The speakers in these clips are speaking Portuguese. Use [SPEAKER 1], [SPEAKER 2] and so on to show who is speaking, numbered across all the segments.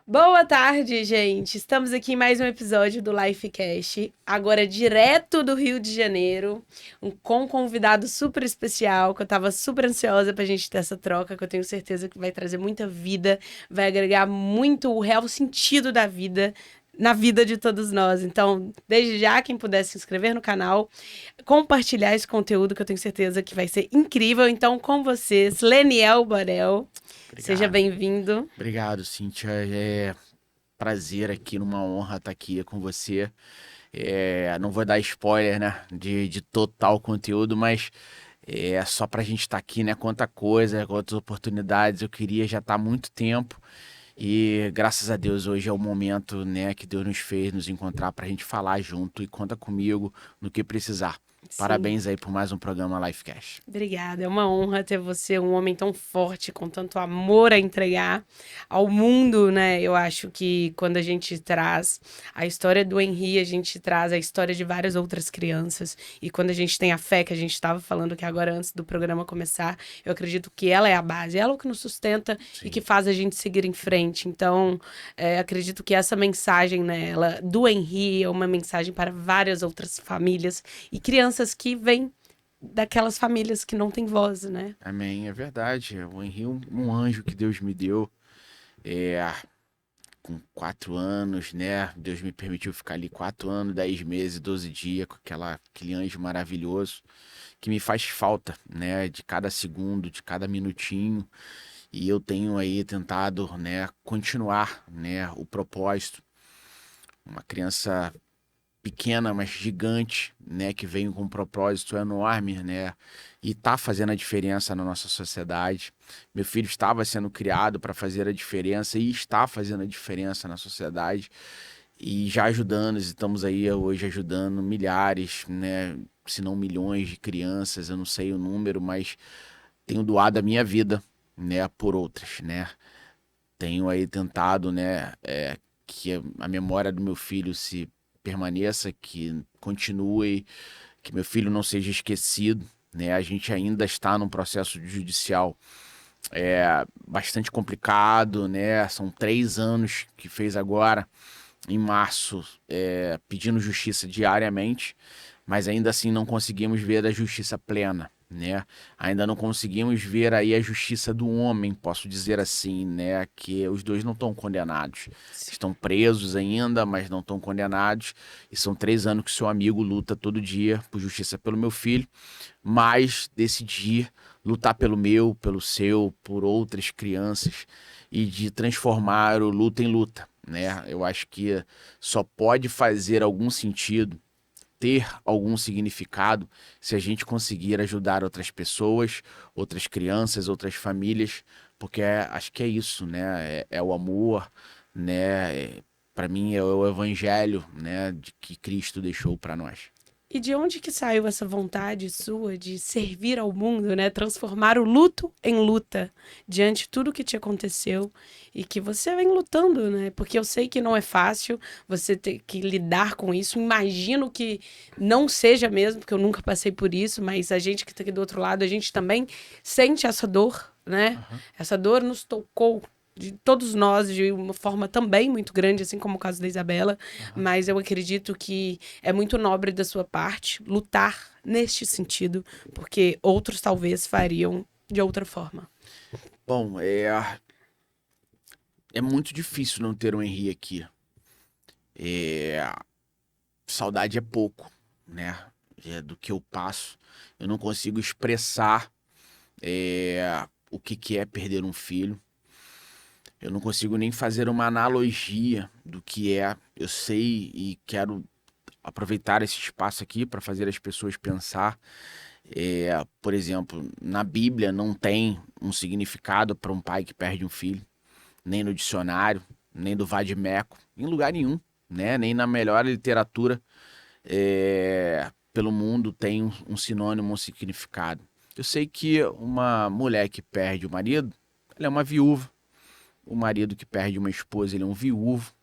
[SPEAKER 1] Boa tarde, gente. Estamos aqui em mais um episódio do Lifecast, agora direto do Rio de Janeiro, com um convidado super especial, que eu tava super ansiosa pra gente ter essa troca, que eu tenho certeza que vai trazer muita vida, vai agregar muito o real sentido da vida na vida de todos nós. Então, desde já, quem puder se inscrever no canal, compartilhar esse conteúdo, que eu tenho certeza que vai ser incrível. Então, com vocês, Leniel Borel, seja
[SPEAKER 2] Obrigado.
[SPEAKER 1] bem-vindo.
[SPEAKER 2] Obrigado, Cíntia. É prazer aqui, numa honra estar aqui com você. Não vou dar spoiler, né, de total conteúdo, mas é só pra gente estar aqui, né? Quanta coisa, quantas oportunidades. Eu queria já estar há muito tempo e graças a Deus hoje é o momento, né, que Deus nos fez nos encontrar pra gente falar junto e conta comigo no que precisar.
[SPEAKER 1] Sim.
[SPEAKER 2] Parabéns aí por mais um programa Lifecast.
[SPEAKER 1] Obrigada, é uma honra ter você, um homem tão forte, com tanto amor a entregar ao mundo, né? Eu acho que quando a gente traz a história do Henri, a gente traz a história de várias outras crianças. E quando a gente tem a fé, que a gente estava falando aqui agora antes do programa começar, eu acredito que ela é a base, ela é o que nos sustenta e que
[SPEAKER 2] Sim.
[SPEAKER 1] faz a gente seguir em frente. Então, acredito que essa mensagem, né, ela, do Henri é uma mensagem para várias outras famílias e crianças que vêm daquelas famílias que não têm voz, né?
[SPEAKER 2] Amém, é verdade. O Henri é um anjo que Deus me deu. É, com 4 anos, né? Deus me permitiu ficar ali 4 anos, 10 meses, 12 dias com aquele anjo maravilhoso que me faz falta, né? De cada segundo, de cada minutinho. E eu tenho aí tentado, né? Continuar, né? O propósito. Uma criança pequena, mas gigante, né, que veio com um propósito enorme, né, e tá fazendo a diferença na nossa sociedade. Meu filho estava sendo criado para fazer a diferença e está fazendo a diferença na sociedade e já ajudando, estamos aí hoje ajudando milhares, né, se não milhões de crianças, eu não sei o número, mas tenho doado a minha vida, né, por outras, né. Tenho aí tentado, né, que a memória do meu filho se permaneça, que continue, que meu filho não seja esquecido, né? A gente ainda está num processo judicial bastante complicado, né? São 3 anos que fez agora, em março, pedindo justiça diariamente, mas ainda assim não conseguimos ver a justiça plena, né? Ainda não conseguimos ver aí a justiça do homem, posso dizer assim, né? Que os dois não estão condenados.
[SPEAKER 1] Sim.
[SPEAKER 2] Estão presos ainda, mas não estão condenados. E são 3 anos que seu amigo luta todo dia por justiça pelo meu filho, mas decidir lutar pelo meu, pelo seu, por outras crianças e de transformar o luta em luta, né? Eu acho que só pode fazer algum sentido, ter algum significado, se a gente conseguir ajudar outras pessoas, outras crianças, outras famílias, porque acho que é isso, né? É o amor, né? Para mim é o evangelho, né? De que Cristo deixou para nós.
[SPEAKER 1] E de onde que saiu essa vontade sua de servir ao mundo, né? Transformar o luto em luta diante de tudo que te aconteceu e que você vem lutando, né? Porque eu sei que não é fácil você ter que lidar com isso. Imagino que não seja mesmo, porque eu nunca passei por isso, mas a gente que tá aqui do outro lado, a gente também sente essa dor, né?
[SPEAKER 2] Aham.
[SPEAKER 1] Essa dor nos tocou de todos nós de uma forma também muito grande, assim como o caso da Isabela,
[SPEAKER 2] Aham.
[SPEAKER 1] mas eu acredito que é muito nobre da sua parte lutar neste sentido, porque outros talvez fariam de outra forma.
[SPEAKER 2] Bom, é muito difícil não ter um Henri aqui. É, saudade é pouco, né? Do que eu passo. Eu não consigo expressar o que é perder um filho. Eu não consigo nem fazer uma analogia do que é. Eu sei e quero aproveitar esse espaço aqui para fazer as pessoas pensar. Por exemplo, na Bíblia não tem um significado para um pai que perde um filho, nem no dicionário, nem do Vade-Mecum, em lugar nenhum, né? Nem na melhor literatura pelo mundo tem um sinônimo, um significado. Eu sei que uma mulher que perde o marido, ela é uma viúva. O marido que perde uma esposa, ele é um viúvo.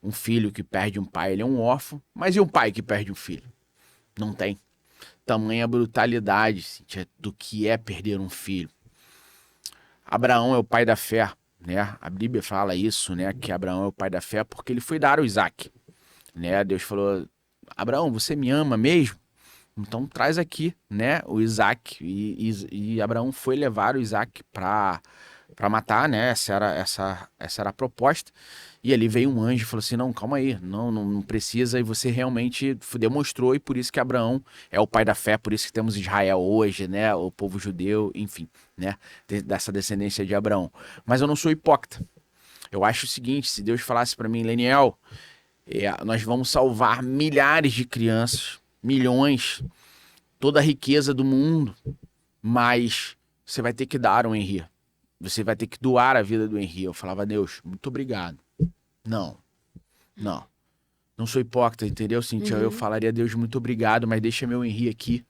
[SPEAKER 2] Um filho que perde um pai, ele é um órfão. Mas e um pai que perde um filho? Não tem. Tamanha brutalidade, Cíntia, do que é perder um filho. Abraão é o pai da fé, né? A Bíblia fala isso, né? Que Abraão é o pai da fé porque ele foi dar o Isaac, né? Deus falou, Abraão, você me ama mesmo? Então traz aqui, né, o Isaac. E Abraão foi levar o Isaac para matar, né? Essa era a proposta. E ali veio um anjo e falou assim: não, calma aí, não precisa. E você realmente demonstrou, e por isso que Abraão é o pai da fé, por isso que temos Israel hoje, né? O povo judeu, enfim, né? Dessa descendência de Abraão. Mas eu não sou hipócrita. Eu acho o seguinte: se Deus falasse para mim, Leniel, nós vamos salvar milhares de crianças, milhões, toda a riqueza do mundo, mas você vai ter que dar um Henri. Você vai ter que doar a vida do Henri. Eu falava, Deus, muito obrigado. Não. Não sou hipócrita, entendeu, Cíntia? Eu falaria, Deus, muito obrigado, mas deixa meu Henri aqui,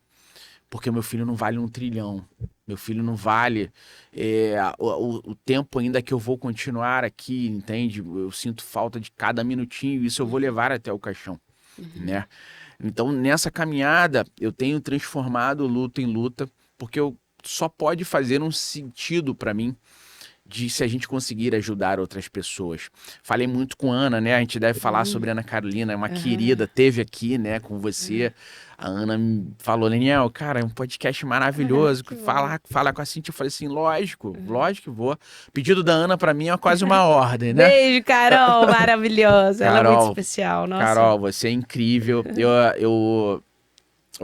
[SPEAKER 2] porque meu filho não vale 1 trilhão. Meu filho não vale o tempo ainda que eu vou continuar aqui, entende? Eu sinto falta de cada minutinho, isso eu vou levar até o caixão, né? Então, nessa caminhada, eu tenho transformado luta em luta, porque só pode fazer um sentido para mim de se a gente conseguir ajudar outras pessoas. Falei muito com a Ana, né? A gente deve falar sobre a Ana Carolina, uma querida, teve aqui, né, com você. A Ana me falou, Leniel, cara, é um podcast maravilhoso, fala com a Cíntia. Eu falei assim, lógico que vou. Pedido da Ana pra mim é quase uma ordem, né?
[SPEAKER 1] Beijo, Carol, maravilhosa. Ela é muito especial, nossa.
[SPEAKER 2] Carol, você é incrível. Eu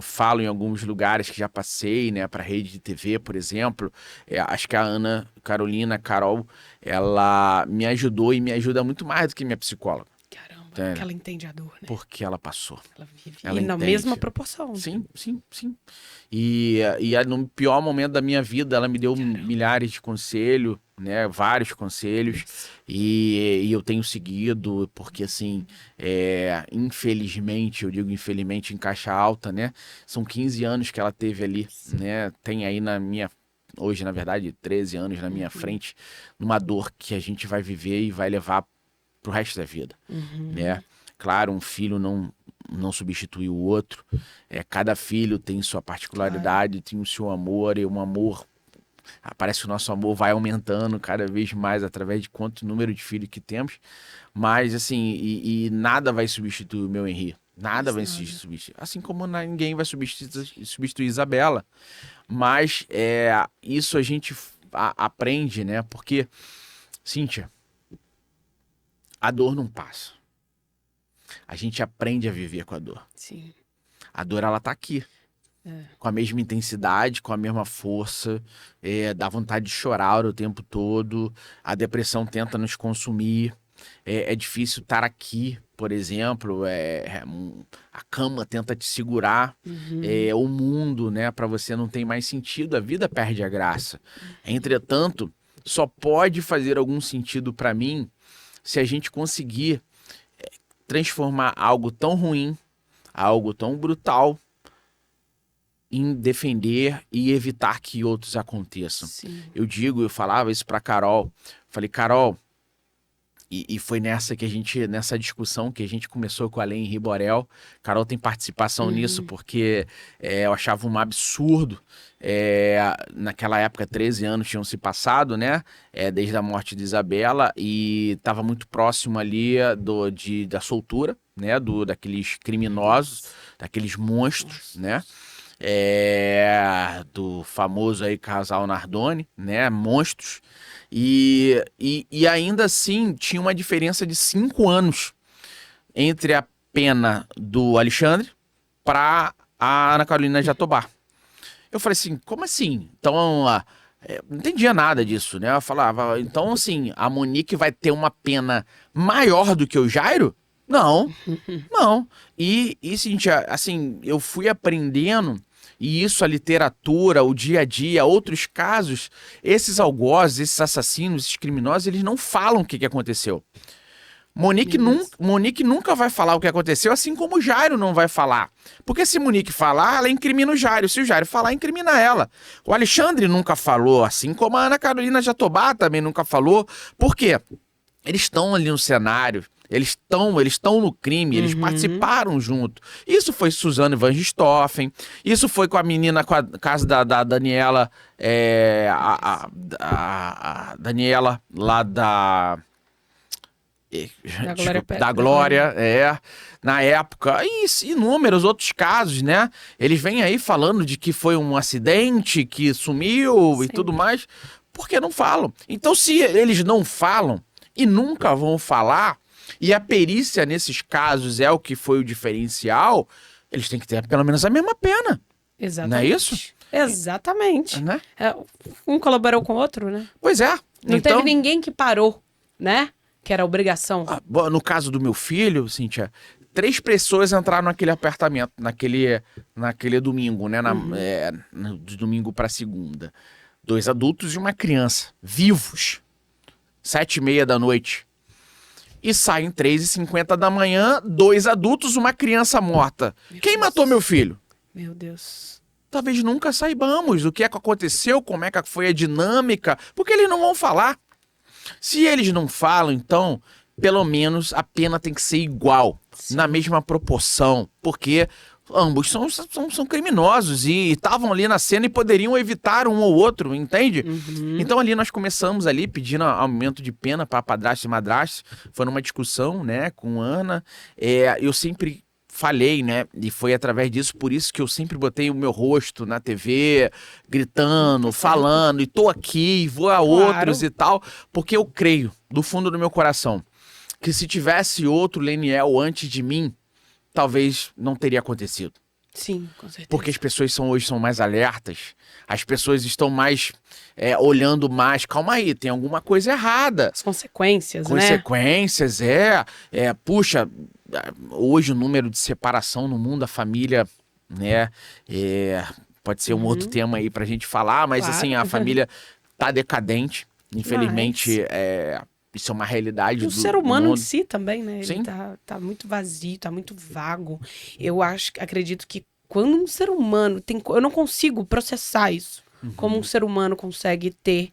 [SPEAKER 2] falo em alguns lugares que já passei, né, para rede de TV, por exemplo. Acho que a Ana Carol, ela me ajudou e me ajuda muito mais do que minha psicóloga.
[SPEAKER 1] Caramba, porque ela entende a dor, né?
[SPEAKER 2] Porque ela passou.
[SPEAKER 1] Ela vive
[SPEAKER 2] Ela
[SPEAKER 1] na
[SPEAKER 2] entende.
[SPEAKER 1] mesma proporção.
[SPEAKER 2] Sim. E no pior momento da minha vida, ela me deu milhares de conselhos, né? Vários conselhos. E eu tenho seguido, porque assim, infelizmente, eu digo infelizmente em caixa alta, né? São 15 anos que ela teve ali, né? Tem aí hoje, na verdade, 13 anos na minha frente, numa dor que a gente vai viver e vai levar pro resto da vida, né? Claro, um filho não substitui o outro. Cada filho tem sua particularidade, tem o seu amor, e um amor... Parece que o nosso amor vai aumentando cada vez mais através de quanto número de filhos que temos. Mas, assim, e nada vai substituir o meu Henri. Nada vai substituir. Assim como ninguém vai substituir Isabela. Mas isso a gente aprende, né? Porque, Cíntia, a dor não passa. A gente aprende a viver com a dor.
[SPEAKER 1] Sim.
[SPEAKER 2] A dor, ela tá aqui. Com a mesma intensidade, com a mesma força. Dá vontade de chorar o tempo todo. A depressão tenta nos consumir. É difícil estar aqui, por exemplo. A cama tenta te segurar. O mundo, né, para você não tem mais sentido. A vida perde a graça. Entretanto, só pode fazer algum sentido para mim se a gente conseguir transformar algo tão ruim, algo tão brutal, em defender e evitar que outros aconteçam.
[SPEAKER 1] Sim.
[SPEAKER 2] Eu falava isso pra Carol. Falei, Carol, e foi nessa discussão que a gente começou com a Lei Henri Borel. Carol tem participação nisso, porque eu achava um absurdo. Naquela época, 13 anos tinham se passado, né? Desde a morte de Isabela, e estava muito próximo ali da soltura, né? Daqueles criminosos, daqueles monstros, né? Do famoso aí casal Nardoni, né? Monstros. E ainda assim tinha uma diferença de 5 anos entre a pena do Alexandre para a Ana Carolina Jatobá. Eu falei assim, como assim? Então, não entendia nada disso, né? Eu falava, então assim, a Monique vai ter uma pena maior do que o Jairo? Não. E Cíntia, assim, eu fui aprendendo, e isso a literatura, o dia a dia, outros casos, esses algozes, esses assassinos, esses criminosos, eles não falam o que aconteceu. Monique nunca vai falar o que aconteceu, assim como o Jairo não vai falar. Porque se Monique falar, ela incrimina o Jairo. Se o Jairo falar, incrimina ela. O Alexandre nunca falou, assim como a Ana Carolina Jatobá também nunca falou. Por quê? Eles estão ali no cenário, Eles estão no crime, eles participaram junto. Isso foi Suzane van Richthofen, isso foi com a menina, com a caso da Daniela, a Daniela lá da Glória, na época, e inúmeros outros casos, né? Eles vêm aí falando de que foi um acidente, que sumiu e tudo mais, porque não falam. Então, se eles não falam e nunca vão falar, e a perícia nesses casos é o que foi o diferencial, eles têm que ter pelo menos a mesma pena.
[SPEAKER 1] Exatamente.
[SPEAKER 2] Não é isso?
[SPEAKER 1] Exatamente.
[SPEAKER 2] Né?
[SPEAKER 1] Um colaborou com o outro, né?
[SPEAKER 2] Pois é.
[SPEAKER 1] Não teve ninguém que parou, né? Que era obrigação.
[SPEAKER 2] No caso do meu filho, Cíntia, 3 pessoas entraram naquele apartamento, naquele domingo, né? De domingo para segunda. 2 adultos e uma criança, vivos. 7h30 da noite. E saem 3h50 da manhã, 2 adultos, uma criança morta. Quem matou meu filho?
[SPEAKER 1] Meu Deus.
[SPEAKER 2] Talvez nunca saibamos o que é que aconteceu, como é que foi a dinâmica, porque eles não vão falar. Se eles não falam, então, pelo menos a pena tem que ser igual, na mesma proporção, porque ambos são criminosos e estavam ali na cena e poderiam evitar um ou outro, entende? Então ali nós começamos ali pedindo aumento de pena para padrasto e madrasto, foi numa discussão, né, com Ana, eu sempre falei, né, e foi através disso, por isso que eu sempre botei o meu rosto na TV, gritando, falando, e tô aqui, e vou a outros e tal, porque eu creio, do fundo do meu coração, que se tivesse outro Leniel antes de mim, talvez não teria acontecido.
[SPEAKER 1] Sim, com certeza.
[SPEAKER 2] Porque as pessoas hoje são mais alertas, as pessoas estão mais olhando mais, calma aí, tem alguma coisa errada.
[SPEAKER 1] As consequências, né?
[SPEAKER 2] Consequências, puxa, hoje o número de separação no mundo da família, né, pode ser um outro tema aí pra gente falar, mas assim, a família tá decadente, infelizmente, isso é uma realidade
[SPEAKER 1] do ser humano
[SPEAKER 2] mundo.
[SPEAKER 1] Em si também, né?
[SPEAKER 2] Sim.
[SPEAKER 1] Ele tá muito vazio, tá muito vago. Eu acredito que quando um ser humano eu não consigo processar isso. Como um ser humano consegue ter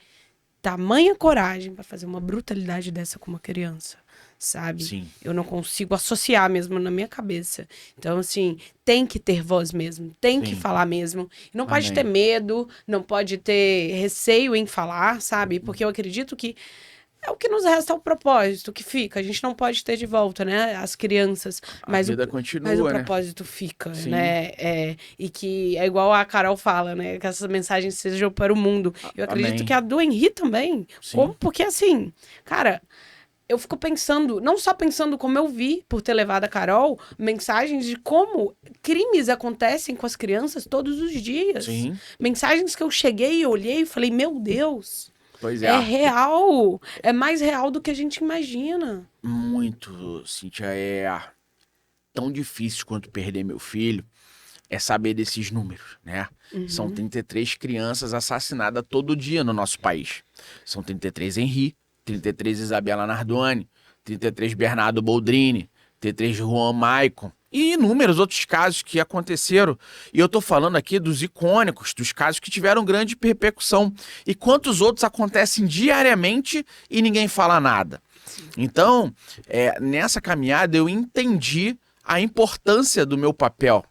[SPEAKER 1] tamanha coragem para fazer uma brutalidade dessa com uma criança, sabe?
[SPEAKER 2] Sim.
[SPEAKER 1] Eu não consigo associar mesmo na minha cabeça. Então, assim, tem que ter voz mesmo, tem que falar mesmo. Não pode ter medo, não pode ter receio em falar, sabe? Porque eu acredito que é o que nos resta, é o propósito que fica. A gente não pode ter de volta, né? As crianças. Mas
[SPEAKER 2] a vida continua,
[SPEAKER 1] mas o
[SPEAKER 2] né?
[SPEAKER 1] propósito fica,
[SPEAKER 2] Sim.
[SPEAKER 1] né? E que é igual a Carol fala, né? Que essas mensagens sejam para o mundo. Eu acredito
[SPEAKER 2] Amém.
[SPEAKER 1] que a do Henri também. Porque assim, cara, eu fico pensando, não só pensando como eu vi, por ter levado a Carol, mensagens de como crimes acontecem com as crianças todos os dias.
[SPEAKER 2] Sim.
[SPEAKER 1] Mensagens que eu cheguei e olhei e falei, meu Deus...
[SPEAKER 2] Pois
[SPEAKER 1] É real. É mais real do que a gente imagina.
[SPEAKER 2] Muito, Cíntia. É tão difícil quanto perder meu filho é saber desses números, né? São 33 crianças assassinadas todo dia no nosso país. São 33 Henri, 33 Isabela Nardoni, 33 Bernardo Boldrini, 33 Juan Maicon. E inúmeros outros casos que aconteceram. E eu tô falando aqui dos icônicos, dos casos que tiveram grande repercussão. E quantos outros acontecem diariamente e ninguém fala nada. Então, nessa caminhada eu entendi a importância do meu papel.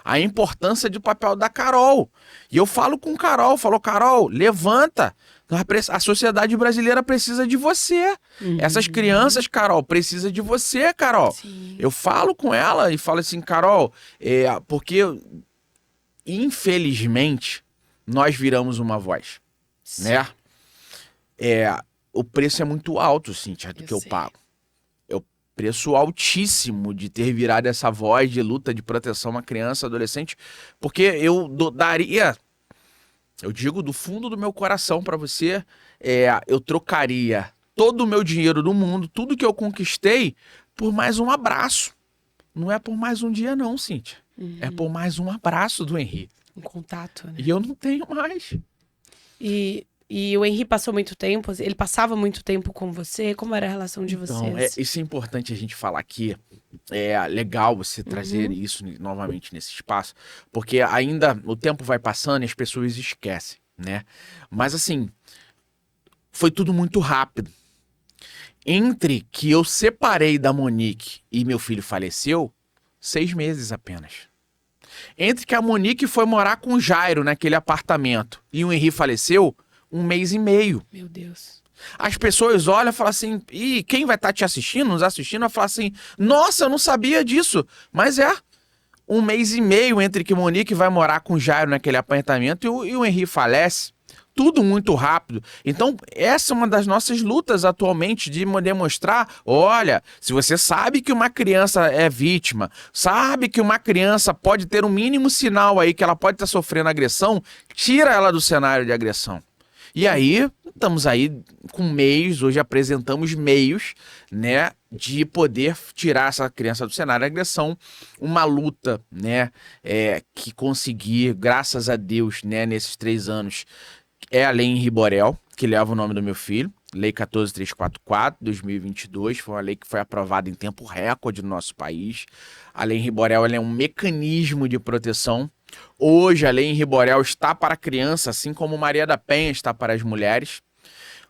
[SPEAKER 2] A importância do papel da Carol. E eu falo com Carol, Carol, levanta. A sociedade brasileira precisa de você. Essas crianças, Carol, precisam de você, Carol.
[SPEAKER 1] Sim.
[SPEAKER 2] Eu falo com ela e falo assim, Carol, porque infelizmente nós viramos uma voz, né? O preço é muito alto, Cíntia, do que eu pago. É o preço altíssimo de ter virado essa voz de luta de proteção a criança, adolescente, porque eu daria... Eu digo do fundo do meu coração para você, eu trocaria todo o meu dinheiro do mundo, tudo que eu conquistei, por mais um abraço. Não é por mais um dia não, Cíntia. É por mais um abraço do Henri.
[SPEAKER 1] Um contato, né?
[SPEAKER 2] E eu não tenho mais.
[SPEAKER 1] E o Henri passou muito tempo, ele passava muito tempo com você? Como era a relação de vocês?
[SPEAKER 2] Isso é importante a gente falar aqui. É legal você trazer isso novamente nesse espaço, porque ainda o tempo vai passando e as pessoas esquecem, né? Mas assim, foi tudo muito rápido. Entre que eu separei da Monique e meu filho faleceu, 6 meses apenas. Entre que a Monique foi morar com o Jairo naquele apartamento e o Henri faleceu, 1 mês e meio.
[SPEAKER 1] Meu Deus.
[SPEAKER 2] As pessoas olham e falam assim, e quem vai estar te assistindo, nos assistindo, vai falar assim, nossa, eu não sabia disso. Mas 1 mês e meio entre que Monique vai morar com o Jairo naquele apartamento e o Henri falece. Tudo muito rápido. Então, essa é uma das nossas lutas atualmente de demonstrar, olha, se você sabe que uma criança é vítima, sabe que uma criança pode ter um mínimo sinal aí que ela pode estar sofrendo agressão, tira ela do cenário de agressão. E aí, estamos aí com meios, hoje apresentamos meios, né, de poder tirar essa criança do cenário de agressão. Uma luta, né, que consegui, graças a Deus, né, nesses 3 anos, é a Lei Henri Borel, que leva o nome do meu filho, Lei 14.344, 2022, foi uma lei que foi aprovada em tempo recorde no nosso país. A Lei Henri Borel ela é um mecanismo de proteção. Hoje a Lei Henri Borel está para a criança, assim como Maria da Penha está para as mulheres.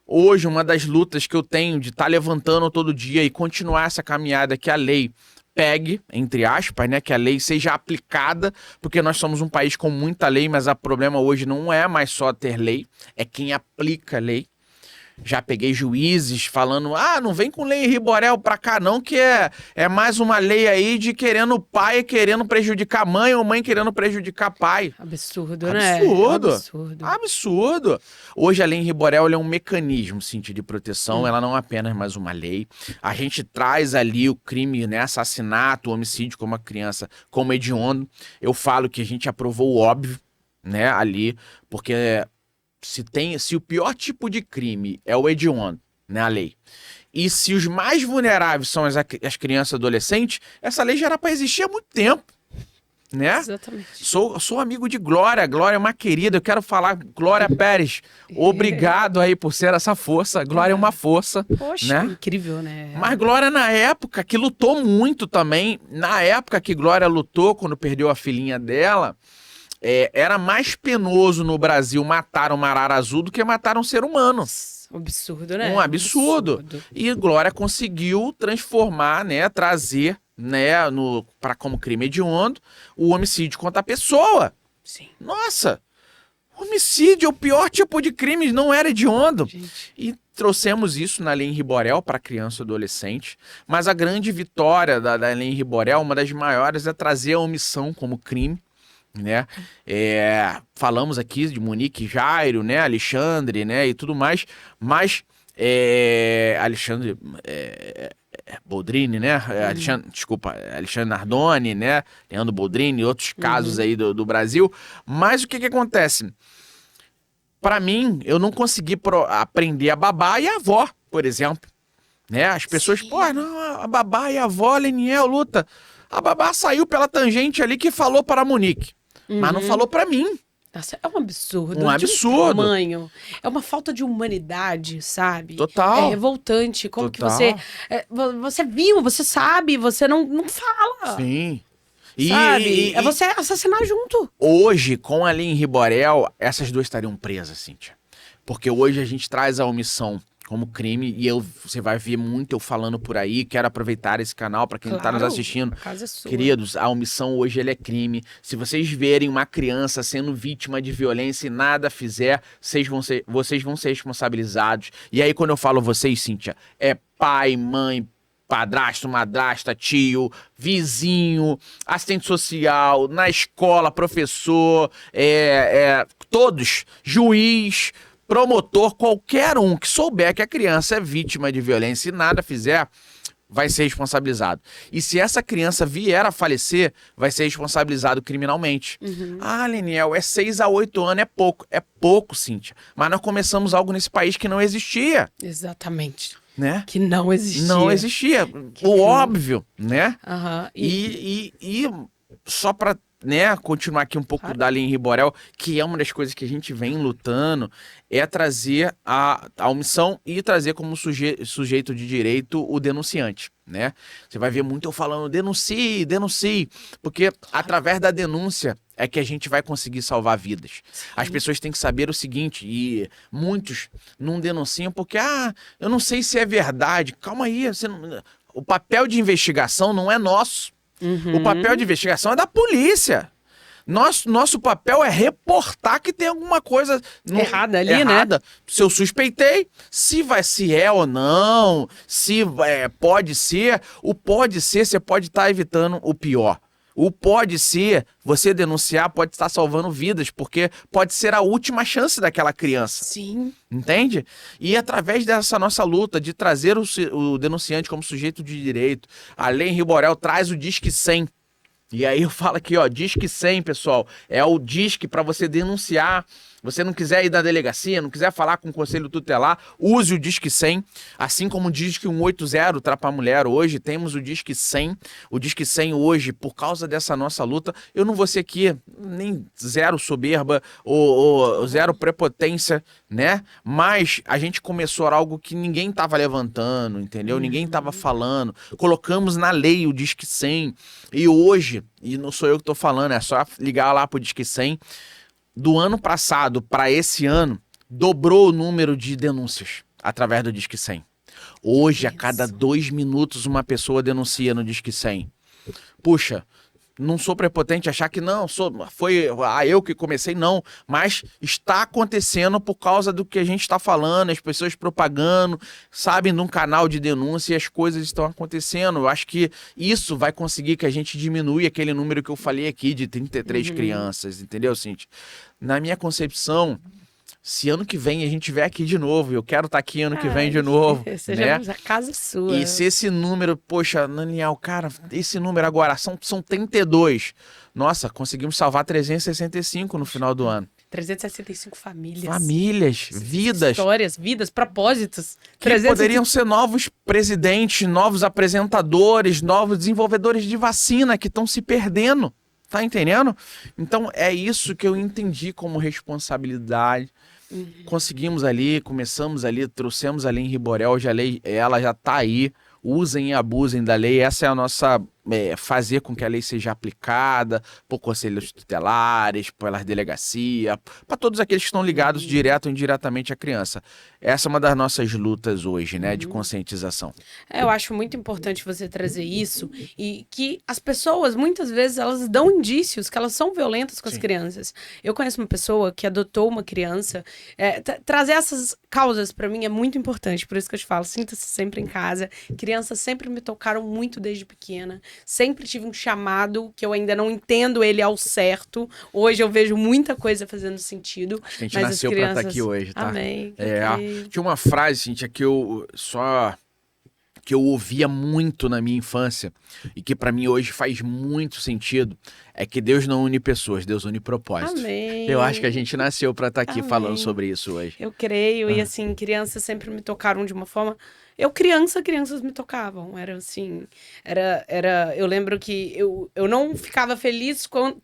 [SPEAKER 2] Hoje, uma das lutas que eu tenho de estar levantando todo dia e continuar essa caminhada que a lei pegue, entre aspas, né, que a lei seja aplicada, porque nós somos um país com muita lei, mas o problema hoje não é mais só ter lei, é quem aplica a lei. Já peguei juízes falando, não vem com lei Henri Borel pra cá não, que é mais uma lei aí de querendo pai querendo prejudicar mãe ou mãe querendo prejudicar pai.
[SPEAKER 1] Absurdo, né?
[SPEAKER 2] Absurdo. Absurdo. Hoje a lei Henri Borel é um mecanismo, Cíntia, de proteção, ela não é apenas mais uma lei. A gente traz ali o crime, né, assassinato, homicídio como a criança, como hediondo. Eu falo que a gente aprovou o óbvio, né, ali, porque se o pior tipo de crime é o hediondo, né, a lei, e se os mais vulneráveis são as crianças e adolescentes, essa lei já era para existir há muito tempo, né?
[SPEAKER 1] Exatamente.
[SPEAKER 2] Sou amigo de Glória, Glória é uma querida, eu quero falar, Glória Pérez, obrigado aí por ser essa força, Glória é uma força.
[SPEAKER 1] Poxa,
[SPEAKER 2] né?
[SPEAKER 1] Incrível, né?
[SPEAKER 2] Mas Glória na época, que lutou muito também, na época que Glória lutou, quando perdeu a filhinha dela, era mais penoso no Brasil matar uma arara azul do que matar um ser humano.
[SPEAKER 1] Absurdo, né?
[SPEAKER 2] Um absurdo. E Glória conseguiu transformar, né, trazer, né, para como crime hediondo, o homicídio contra a pessoa.
[SPEAKER 1] Sim.
[SPEAKER 2] Nossa, homicídio é o pior tipo de crime, não era hediondo.
[SPEAKER 1] Gente.
[SPEAKER 2] E trouxemos isso na Lei Henri Borel para criança e adolescente. Mas a grande vitória da Lei Henri Borel, uma das maiores, é trazer a omissão como crime. Né? Falamos aqui de Monique, Jairo, né? Alexandre, né? E tudo mais, mas Alexandre Boldrini, né? Alexandre Nardoni, né? Leandro Boldrini e outros casos aí do Brasil. Mas o que acontece? Para mim, eu não consegui aprender a babá e a avó, por exemplo. Né? As pessoas, não, a babá e a avó, Leniel, luta. A babá saiu pela tangente ali que falou para a Monique. Mas não falou pra mim.
[SPEAKER 1] Nossa, é um absurdo.
[SPEAKER 2] Um absurdo.
[SPEAKER 1] Tamanho. É uma falta de humanidade, sabe?
[SPEAKER 2] Total.
[SPEAKER 1] É revoltante. Como
[SPEAKER 2] Total.
[SPEAKER 1] que você viu, você sabe, você não fala.
[SPEAKER 2] Sim.
[SPEAKER 1] Sabe? É você assassinar junto.
[SPEAKER 2] Hoje, com a Lei Henri Borel, essas duas estariam presas, Cíntia. Porque hoje a gente traz a omissão como crime, e você vai ver muito eu falando por aí. Quero aproveitar esse canal para quem está nos assistindo.
[SPEAKER 1] A casa é sua.
[SPEAKER 2] Queridos, a omissão hoje ele é crime. Se vocês verem uma criança sendo vítima de violência e nada fizer, vocês vão ser responsabilizados. E aí, quando eu falo vocês, Cíntia, é pai, mãe, padrasto, madrasta, tio, vizinho, assistente social, na escola, professor, todos, juiz, promotor, qualquer um que souber que a criança é vítima de violência e nada fizer, vai ser responsabilizado. E se essa criança vier a falecer, vai ser responsabilizado criminalmente. Leniel, 6 a 8 anos é pouco, Cíntia. Mas nós começamos algo nesse país que não existia.
[SPEAKER 1] Exatamente.
[SPEAKER 2] Né?
[SPEAKER 1] Que não existia.
[SPEAKER 2] Não existia. Óbvio, né?
[SPEAKER 1] E
[SPEAKER 2] só para, né, continuar aqui um pouco da Lei Henri Borel, que é uma das coisas que a gente vem lutando, é trazer a omissão e trazer como sujeito de direito o denunciante, né? Você vai ver muito eu falando denuncie, porque através da denúncia é que a gente vai conseguir salvar vidas. As pessoas têm que saber o seguinte, e muitos não denunciam porque, eu não sei se é verdade. Calma aí, o papel de investigação não é nosso. O papel de investigação é da polícia. Nosso papel é reportar que tem alguma coisa
[SPEAKER 1] errada ali, né?
[SPEAKER 2] Se eu suspeitei, se é ou não, se pode ser, o pode ser, você pode estar evitando o pior. O pode ser, você denunciar pode estar salvando vidas, porque pode ser a última chance daquela criança.
[SPEAKER 1] Sim.
[SPEAKER 2] Entende? E através dessa nossa luta de trazer o denunciante como sujeito de direito, a Lei Henri Borel traz o Disque 100. E aí eu falo aqui, Disque 100, pessoal, é o disque para você denunciar. Você não quiser ir da delegacia, não quiser falar com o conselho tutelar, use o Disque 100, assim como o Disque 180 Trapa Mulher. Hoje temos o Disque 100. O Disque 100 hoje, por causa dessa nossa luta, eu não vou ser aqui nem zero soberba ou zero prepotência, né? Mas a gente começou algo que ninguém estava levantando, entendeu? Ninguém estava falando. Colocamos na lei o Disque 100 e hoje, e não sou eu que estou falando, é só ligar lá pro Disque 100, do ano passado para esse ano, dobrou o número de denúncias através do Disque 100. Hoje, a cada 2 minutos, uma pessoa denuncia no Disque 100. Puxa, não sou prepotente achar que não, foi eu que comecei, não. Mas está acontecendo por causa do que a gente está falando, as pessoas propagando, sabem, num canal de denúncia e as coisas estão acontecendo. Eu acho que isso vai conseguir que a gente diminua aquele número que eu falei aqui de 33 crianças, entendeu, Cintia? Na minha concepção, se ano que vem a gente estiver aqui de novo, eu quero estar aqui ano que vem de novo, né?
[SPEAKER 1] A casa sua.
[SPEAKER 2] E se esse número, poxa, Daniel, cara, esse número agora são 32. Nossa, conseguimos salvar 365 no final do ano.
[SPEAKER 1] 365 famílias.
[SPEAKER 2] Famílias, vidas.
[SPEAKER 1] Histórias, vidas, propósitos.
[SPEAKER 2] Que poderiam ser novos presidentes, novos apresentadores, novos desenvolvedores de vacina que estão se perdendo. Tá entendendo? Então, é isso que eu entendi como responsabilidade. Conseguimos ali, começamos ali, trouxemos a Lei Henri Borel, hoje a lei, ela já tá aí. Usem e abusem da lei. Essa é a nossa... fazer com que a lei seja aplicada por conselhos tutelares, pelas delegacias, para todos aqueles que estão ligados direto ou indiretamente à criança. Essa é uma das nossas lutas hoje, né, de conscientização.
[SPEAKER 1] Eu acho muito importante você trazer isso e que as pessoas, muitas vezes, elas dão indícios que elas são violentas com as crianças. Eu conheço uma pessoa que adotou uma criança. Trazer essas causas, para mim, é muito importante. Por isso que eu te falo, sinta-se sempre em casa. Crianças sempre me tocaram muito desde pequena. Sempre tive um chamado que eu ainda não entendo ele ao certo. Hoje eu vejo muita coisa fazendo sentido.
[SPEAKER 2] Acho que a gente nasceu crianças... pra estar aqui hoje, tá?
[SPEAKER 1] Amém.
[SPEAKER 2] Tinha uma frase, Cintia, que eu ouvia muito na minha infância e que pra mim hoje faz muito sentido, é que Deus não une pessoas, Deus une propósitos.
[SPEAKER 1] Amém.
[SPEAKER 2] Eu acho que a gente nasceu pra estar aqui falando sobre isso hoje.
[SPEAKER 1] Eu creio, e assim, crianças sempre me tocaram de uma forma... crianças me tocavam, era assim, eu lembro que eu não ficava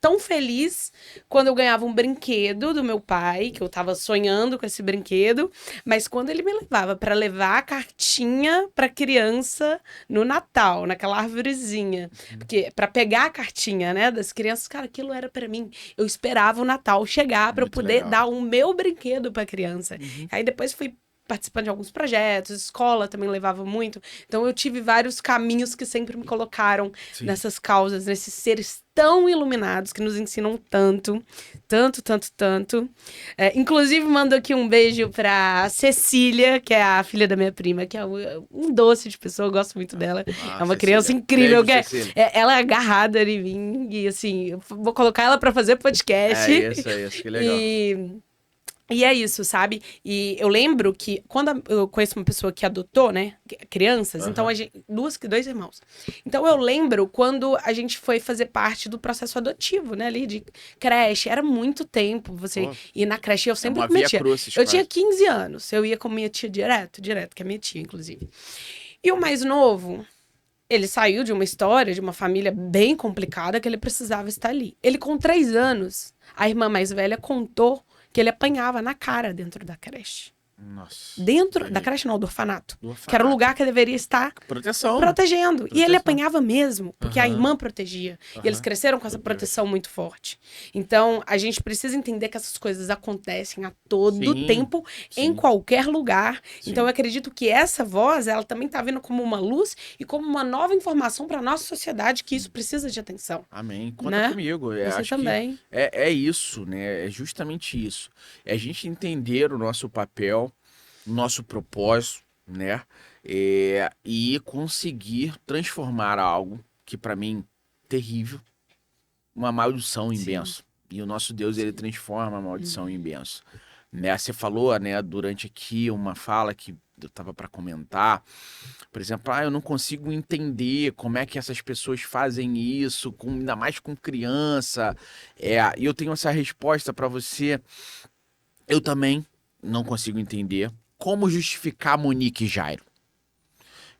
[SPEAKER 1] tão feliz quando eu ganhava um brinquedo do meu pai, que eu tava sonhando com esse brinquedo, mas quando ele me levava para levar a cartinha pra criança no Natal, naquela árvorezinha, porque para pegar a cartinha, né, das crianças, cara, aquilo era para mim, eu esperava o Natal chegar para eu poder dar o meu brinquedo pra criança. Aí depois fui participando de alguns projetos, escola também levava muito. Então eu tive vários caminhos que sempre me colocaram nessas causas, nesses seres tão iluminados que nos ensinam tanto. Inclusive, mando aqui um beijo pra Cecília, que é a filha da minha prima, que é um doce de pessoa, eu gosto muito dela. É uma criança incrível. Ela é agarrada em mim. E assim, eu vou colocar ela pra fazer podcast.
[SPEAKER 2] É isso, que legal.
[SPEAKER 1] E é isso, sabe? E eu lembro que quando eu conheço uma pessoa que adotou, né, crianças, então a gente, dois irmãos. Então eu lembro quando a gente foi fazer parte do processo adotivo, né, ali de creche. Era muito tempo você ir na creche. Eu sempre com minha tia. Eu tinha 15 anos. Eu ia com minha tia direto, que é minha tia, inclusive. E o mais novo, ele saiu de uma história, de uma família bem complicada, que ele precisava estar ali. Ele, com 3 anos, a irmã mais velha contou que ele apanhava na cara dentro da creche.
[SPEAKER 2] Nossa.
[SPEAKER 1] Dentro da creche, não, do orfanato.
[SPEAKER 2] Do
[SPEAKER 1] Que era o
[SPEAKER 2] orfanato.
[SPEAKER 1] lugar que deveria estar
[SPEAKER 2] Proteção.
[SPEAKER 1] protegendo. E ele
[SPEAKER 2] Proteção.
[SPEAKER 1] apanhava mesmo, porque a
[SPEAKER 2] Aham.
[SPEAKER 1] irmã protegia. E eles
[SPEAKER 2] Aham.
[SPEAKER 1] cresceram com essa
[SPEAKER 2] Meu Deus.
[SPEAKER 1] proteção muito forte. Então, a gente precisa entender que essas coisas acontecem a todo
[SPEAKER 2] Sim,
[SPEAKER 1] tempo, em
[SPEAKER 2] sim.
[SPEAKER 1] qualquer lugar.
[SPEAKER 2] Sim.
[SPEAKER 1] Então, eu acredito que essa voz, ela também tá vindo como uma luz e como uma nova informação para nossa sociedade, que isso precisa de atenção.
[SPEAKER 2] Amém. Conta
[SPEAKER 1] Né?
[SPEAKER 2] comigo.
[SPEAKER 1] Você
[SPEAKER 2] Acho
[SPEAKER 1] também.
[SPEAKER 2] que é isso, né? É justamente isso. É a gente entender o nosso papel, o nosso propósito, né? E conseguir transformar algo que para mim terrível, uma maldição em
[SPEAKER 1] Sim.
[SPEAKER 2] bênção. E o nosso Deus, ele transforma a maldição em bênção. Né? Você falou, né, durante aqui uma fala que eu tava para comentar, por exemplo, eu não consigo entender como é que essas pessoas fazem isso, ainda mais com criança. E eu tenho essa resposta para você. Eu também não consigo entender como justificar Monique e Jairo.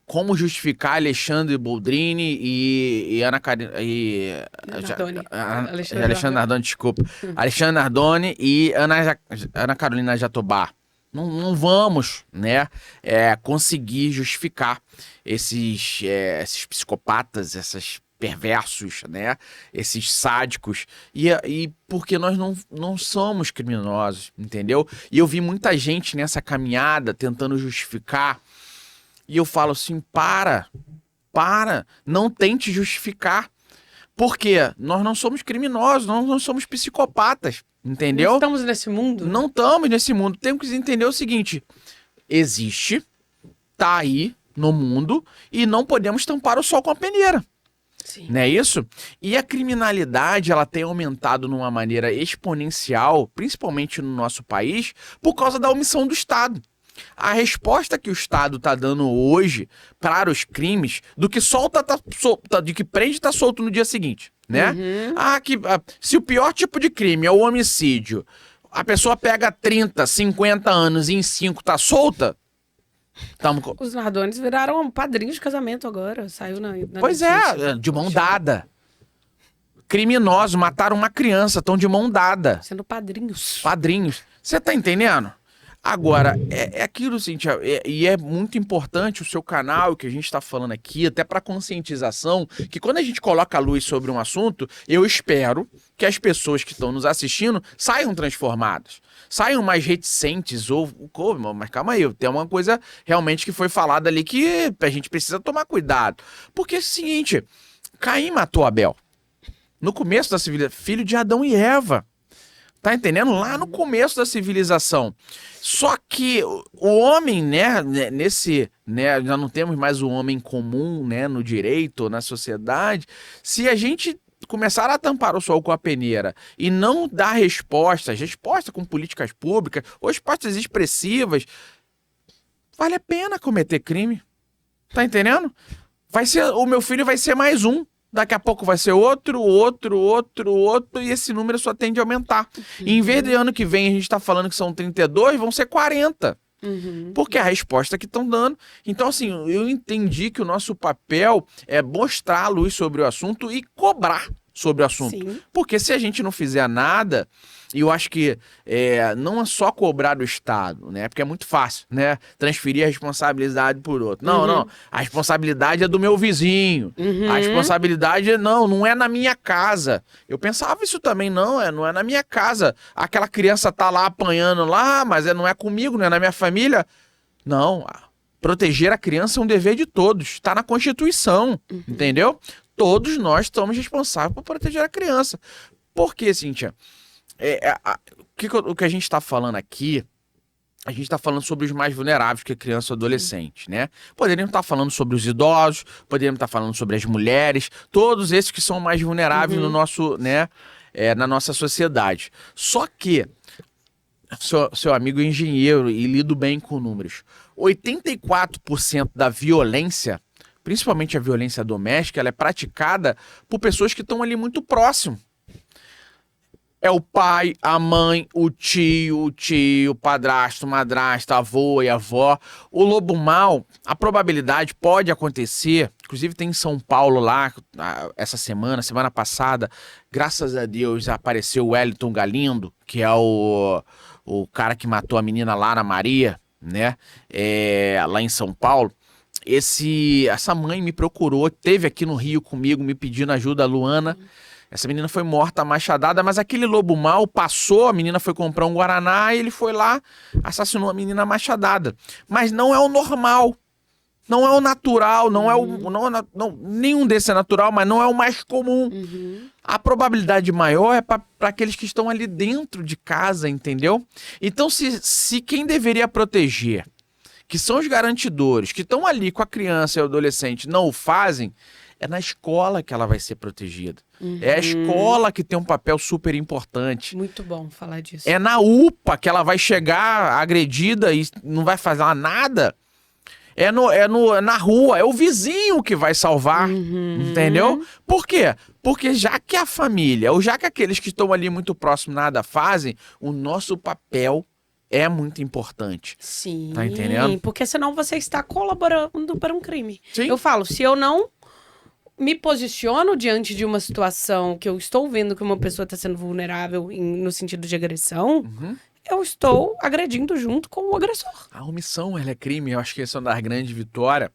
[SPEAKER 2] Como justificar Alexandre Boldrini e Ana Karina
[SPEAKER 1] Nardoni.
[SPEAKER 2] Alexandre Nardoni, desculpa. Alexandre Nardoni e Ana Carolina Jatobá. Não vamos, né, conseguir justificar esses psicopatas, esses perversos, né, esses sádicos, e porque nós não somos criminosos, entendeu? E eu vi muita gente nessa caminhada tentando justificar. E eu falo assim, para, não tente justificar. Por quê? Nós não somos criminosos, nós não somos psicopatas, entendeu?
[SPEAKER 1] Não estamos nesse mundo.
[SPEAKER 2] Não estamos nesse mundo. Temos que entender o seguinte, existe, tá aí no mundo e não podemos tampar o sol com a peneira.
[SPEAKER 1] Sim.
[SPEAKER 2] Não é isso? E a criminalidade, ela tem aumentado de uma maneira exponencial, principalmente no nosso país, por causa da omissão do Estado. A resposta que o Estado está dando hoje para os crimes, do que solta, de que prende tá solto no dia seguinte, né?
[SPEAKER 1] Uhum.
[SPEAKER 2] Se o pior tipo de crime é o homicídio, a pessoa pega 30, 50 anos e em 5 tá solta,
[SPEAKER 1] Os Nardones viraram padrinhos de casamento agora, saiu na
[SPEAKER 2] Pois
[SPEAKER 1] notícia.
[SPEAKER 2] de mão dada. Criminosos mataram uma criança, estão de mão dada.
[SPEAKER 1] Sendo padrinhos.
[SPEAKER 2] Padrinhos. Você tá entendendo? Agora, é aquilo, Cíntia, e é muito importante o seu canal, que a gente está falando aqui, até para conscientização, que quando a gente coloca a luz sobre um assunto, eu espero que as pessoas que estão nos assistindo saiam transformadas, saiam mais reticentes, mas calma aí, tem uma coisa realmente que foi falada ali que a gente precisa tomar cuidado. Porque é o seguinte, Caim matou Abel. No começo da civilização, filho de Adão e Eva. Tá entendendo? Lá no começo da civilização. Só que o homem, né, já não temos mais o homem comum, né, no direito, na sociedade. Se a gente começar a tampar o sol com a peneira e não dar resposta com políticas públicas, ou respostas expressivas, vale a pena cometer crime. Tá entendendo? O meu filho vai ser mais um. Daqui a pouco vai ser outro, e esse número só tende a aumentar. E em vez de ano que vem a gente tá falando que são 32, vão ser 40. Porque é a resposta que estão dando. Então, assim, eu entendi que o nosso papel é mostrar a luz sobre o assunto e cobrar sobre o assunto.
[SPEAKER 1] Sim.
[SPEAKER 2] Porque se a gente não fizer nada, e eu acho que não é só cobrar do Estado, né? Porque é muito fácil, né? Transferir a responsabilidade por outro. Não. A responsabilidade é do meu vizinho. A responsabilidade não é na minha casa. Eu pensava isso também, não é na minha casa. Aquela criança tá lá apanhando lá, mas não é comigo, não é na minha família. Não, proteger a criança é um dever de todos. Está na Constituição, entendeu? Todos nós somos responsáveis por proteger a criança. Por quê, Cíntia? O que a gente está falando aqui, a gente está falando sobre os mais vulneráveis, que é criança e adolescente, né? Poderíamos estar falando sobre os idosos, poderíamos estar falando sobre as mulheres, todos esses que são mais vulneráveis no nosso, né, na nossa sociedade. Só que, seu amigo é engenheiro e lido bem com números, 84% da violência, principalmente a violência doméstica, ela é praticada por pessoas que estão ali muito próximo. É o pai, a mãe, o tio, padrasto, madrasta, avô e avó. O lobo mau, a probabilidade pode acontecer, inclusive tem em São Paulo lá, essa semana passada, graças a Deus apareceu o Wellington Galindo, que é o cara que matou a menina Lara Maria, né? Lá em São Paulo. Essa mãe me procurou, teve aqui no Rio comigo, me pedindo ajuda, a Luana. Essa menina foi morta, machadada, mas aquele lobo mau passou, a menina foi comprar um guaraná e ele foi lá, assassinou a menina machadada. Mas não é o normal, não é o natural, nenhum desses é natural, mas não é o mais comum. A probabilidade maior é para aqueles que estão ali dentro de casa, entendeu? Então, se quem deveria proteger, que são os garantidores, que estão ali com a criança e o adolescente, não o fazem, é na escola que ela vai ser protegida. É a escola que tem um papel super importante.
[SPEAKER 1] Muito bom falar disso.
[SPEAKER 2] É na UPA que ela vai chegar agredida e não vai fazer nada. Na rua, é o vizinho que vai salvar, entendeu? Por quê? Porque já que a família, ou já que aqueles que estão ali muito próximos nada fazem, o nosso papel é muito importante.
[SPEAKER 1] Sim.
[SPEAKER 2] Tá entendendo?
[SPEAKER 1] Porque senão você está colaborando para um crime.
[SPEAKER 2] Sim.
[SPEAKER 1] Eu falo, se eu não me posiciono diante de uma situação que eu estou vendo que uma pessoa está sendo vulnerável no sentido de agressão, eu estou agredindo junto com o agressor.
[SPEAKER 2] A omissão, ela é crime. Eu acho que essa é uma das grandes vitórias.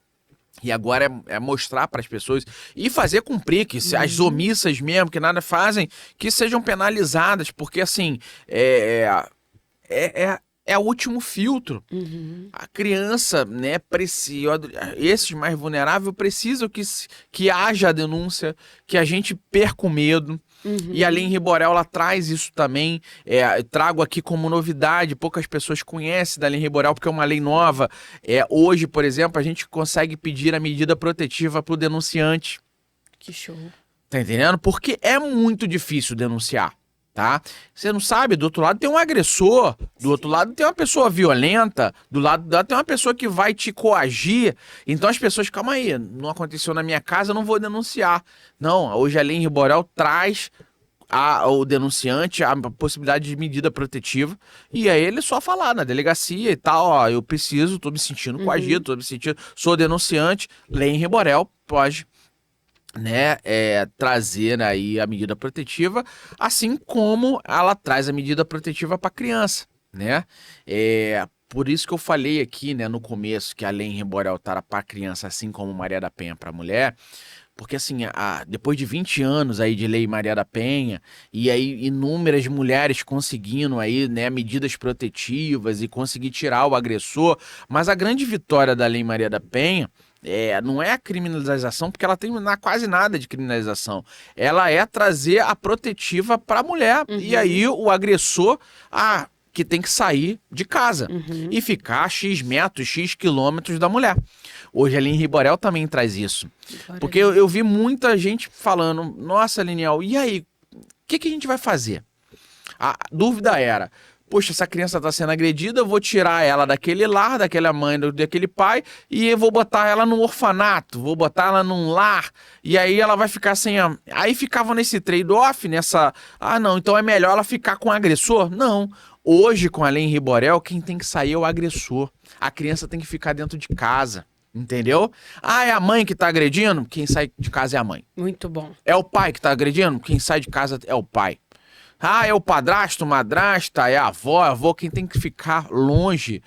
[SPEAKER 2] E agora é mostrar para as pessoas e fazer cumprir, que as omissas mesmo, que nada fazem, que sejam penalizadas, porque assim, é o último filtro. A criança, né, esses mais vulneráveis precisam que haja a denúncia, que a gente perca o medo. E a Lei Henri Borel, ela traz isso também. Trago aqui como novidade, poucas pessoas conhecem da Lei Henri Borel, porque é uma lei nova. Hoje, por exemplo, a gente consegue pedir a medida protetiva para o denunciante.
[SPEAKER 1] Que show.
[SPEAKER 2] Tá entendendo? Porque é muito difícil denunciar. Tá? Você não sabe, do outro lado tem um agressor, do outro lado tem uma pessoa violenta, do lado tem uma pessoa que vai te coagir. Então as pessoas, calma aí, não aconteceu na minha casa, eu não vou denunciar. Não, hoje a Lei Henri Borel traz o denunciante a possibilidade de medida protetiva, e aí ele só falar na delegacia e tal, ó, eu preciso, tô me sentindo coagido, tô me sentindo, sou denunciante, Lei Henri Borel pode, né, trazer aí a medida protetiva, assim como ela traz a medida protetiva para a criança, né? Por isso que eu falei aqui, né, no começo, que a Lei Henri Borel tá para a criança, assim como Maria da Penha para a mulher, porque assim, depois de 20 anos aí de Lei Maria da Penha, e aí inúmeras mulheres conseguindo aí, né, medidas protetivas e conseguir tirar o agressor, mas a grande vitória da Lei Maria da Penha não é a criminalização, porque ela tem quase nada de criminalização. Ela é trazer a protetiva para a mulher. E aí o agressor, que tem que sair de casa e ficar X metros, X quilômetros da mulher. Hoje a Lei Henri Borel também traz isso. Porque eu vi muita gente falando, nossa, Liniel, e aí, o que a gente vai fazer? A dúvida era, poxa, essa criança está sendo agredida, eu vou tirar ela daquele lar, daquela mãe, daquele pai, e eu vou botar ela num orfanato, vou botar ela num lar, e aí ela vai ficar sem a... Aí ficava nesse trade-off, não, então é melhor ela ficar com o agressor? Não. Hoje, com a Lei Henri Borel, quem tem que sair é o agressor. A criança tem que ficar dentro de casa. Entendeu? É a mãe que tá agredindo? Quem sai de casa é a mãe.
[SPEAKER 1] Muito bom.
[SPEAKER 2] É o pai que tá agredindo? Quem sai de casa é o pai. É o padrasto, madrasta, é a avó, quem tem que ficar longe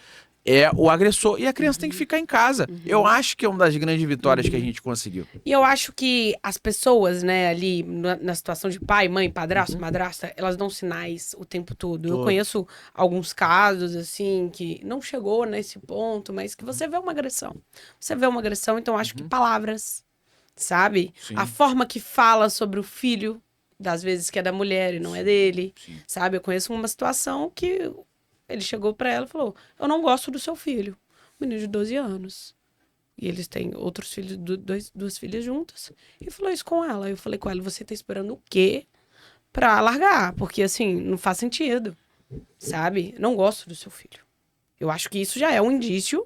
[SPEAKER 2] é o agressor. E a criança tem que ficar em casa. Eu acho que é uma das grandes vitórias que a gente conseguiu.
[SPEAKER 1] E eu acho que as pessoas, né, ali na situação de pai, mãe, padrasto, madrasta, elas dão sinais o tempo todo. Eu conheço alguns casos, assim, que não chegou nesse ponto, mas que você vê uma agressão. Você vê uma agressão, então acho que palavras, sabe?
[SPEAKER 2] Sim.
[SPEAKER 1] A forma que fala sobre o filho, das vezes que é da mulher e não é dele, sabe? Eu conheço uma situação que ele chegou pra ela e falou, eu não gosto do seu filho. Menino de 12 anos. E eles têm outros filhos, duas filhas juntas. E falou isso com ela. Eu falei com ela, você tá esperando o quê pra largar? Porque, assim, não faz sentido, sabe? Não gosto do seu filho. Eu acho que isso já é um indício.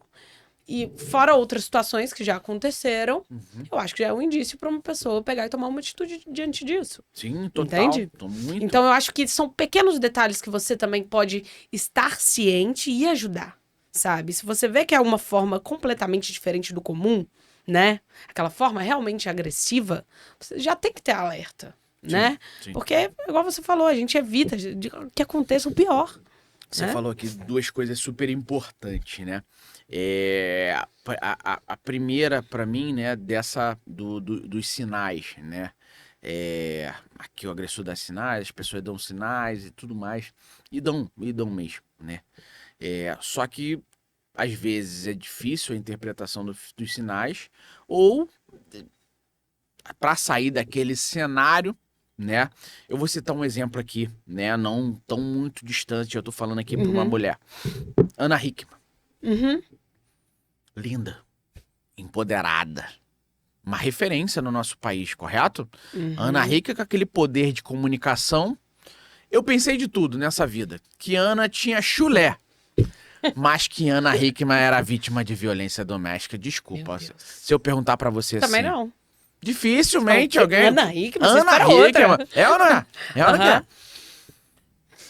[SPEAKER 1] E fora outras situações que já aconteceram, eu acho que já é um indício pra uma pessoa pegar e tomar uma atitude diante disso.
[SPEAKER 2] Sim, total.
[SPEAKER 1] Entende?
[SPEAKER 2] Muito.
[SPEAKER 1] Então, eu acho que são pequenos detalhes que você também pode estar ciente e ajudar, sabe? Se você vê que é uma forma completamente diferente do comum, né? Aquela forma realmente agressiva, você já tem que ter alerta, né?
[SPEAKER 2] Sim.
[SPEAKER 1] Porque, igual você falou, a gente evita que aconteça o pior.
[SPEAKER 2] Você falou aqui duas coisas super importantes, né? A primeira, para mim, né, dos sinais, né? Aqui o agressor dá sinais, as pessoas dão sinais e tudo mais. E dão mesmo, né? Só que, às vezes, é difícil a interpretação dos sinais, ou para sair daquele cenário, né? Eu vou citar um exemplo aqui, né? Não tão muito distante, eu tô falando aqui para uma mulher. Ana Hickman. Linda, empoderada, uma referência no nosso país, correto? Ana Hickman com aquele poder de comunicação. Eu pensei de tudo nessa vida, que Ana tinha chulé, mas que Ana Hickman era vítima de violência doméstica. Desculpa, se eu perguntar para você
[SPEAKER 1] Também
[SPEAKER 2] assim...
[SPEAKER 1] não.
[SPEAKER 2] Dificilmente alguém...
[SPEAKER 1] Ana Hickman,
[SPEAKER 2] Ana Hickman. É ou não é? É ou não é?
[SPEAKER 1] Aham.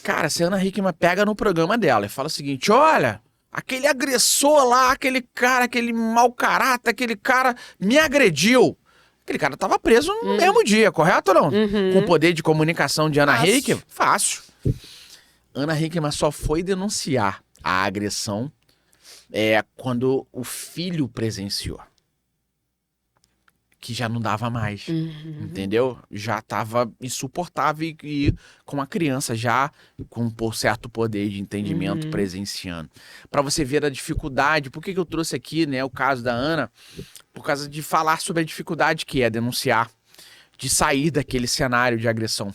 [SPEAKER 2] Cara, se a Ana Hickman pega no programa dela e fala o seguinte, olha, aquele agressor lá, aquele cara, aquele mau caráter, aquele cara me agrediu. Aquele cara tava preso no mesmo dia, correto ou não? Com o poder de comunicação de Ana
[SPEAKER 1] Fácil.
[SPEAKER 2] Hickman? Fácil. Ana Hickman só foi denunciar a agressão quando o filho presenciou. Que já não dava mais, entendeu? Já tava insuportável e com uma criança já com um certo poder de entendimento presenciando. Para você ver a dificuldade, por que eu trouxe aqui, né, o caso da Ana? Por causa de falar sobre a dificuldade que é denunciar, de sair daquele cenário de agressão.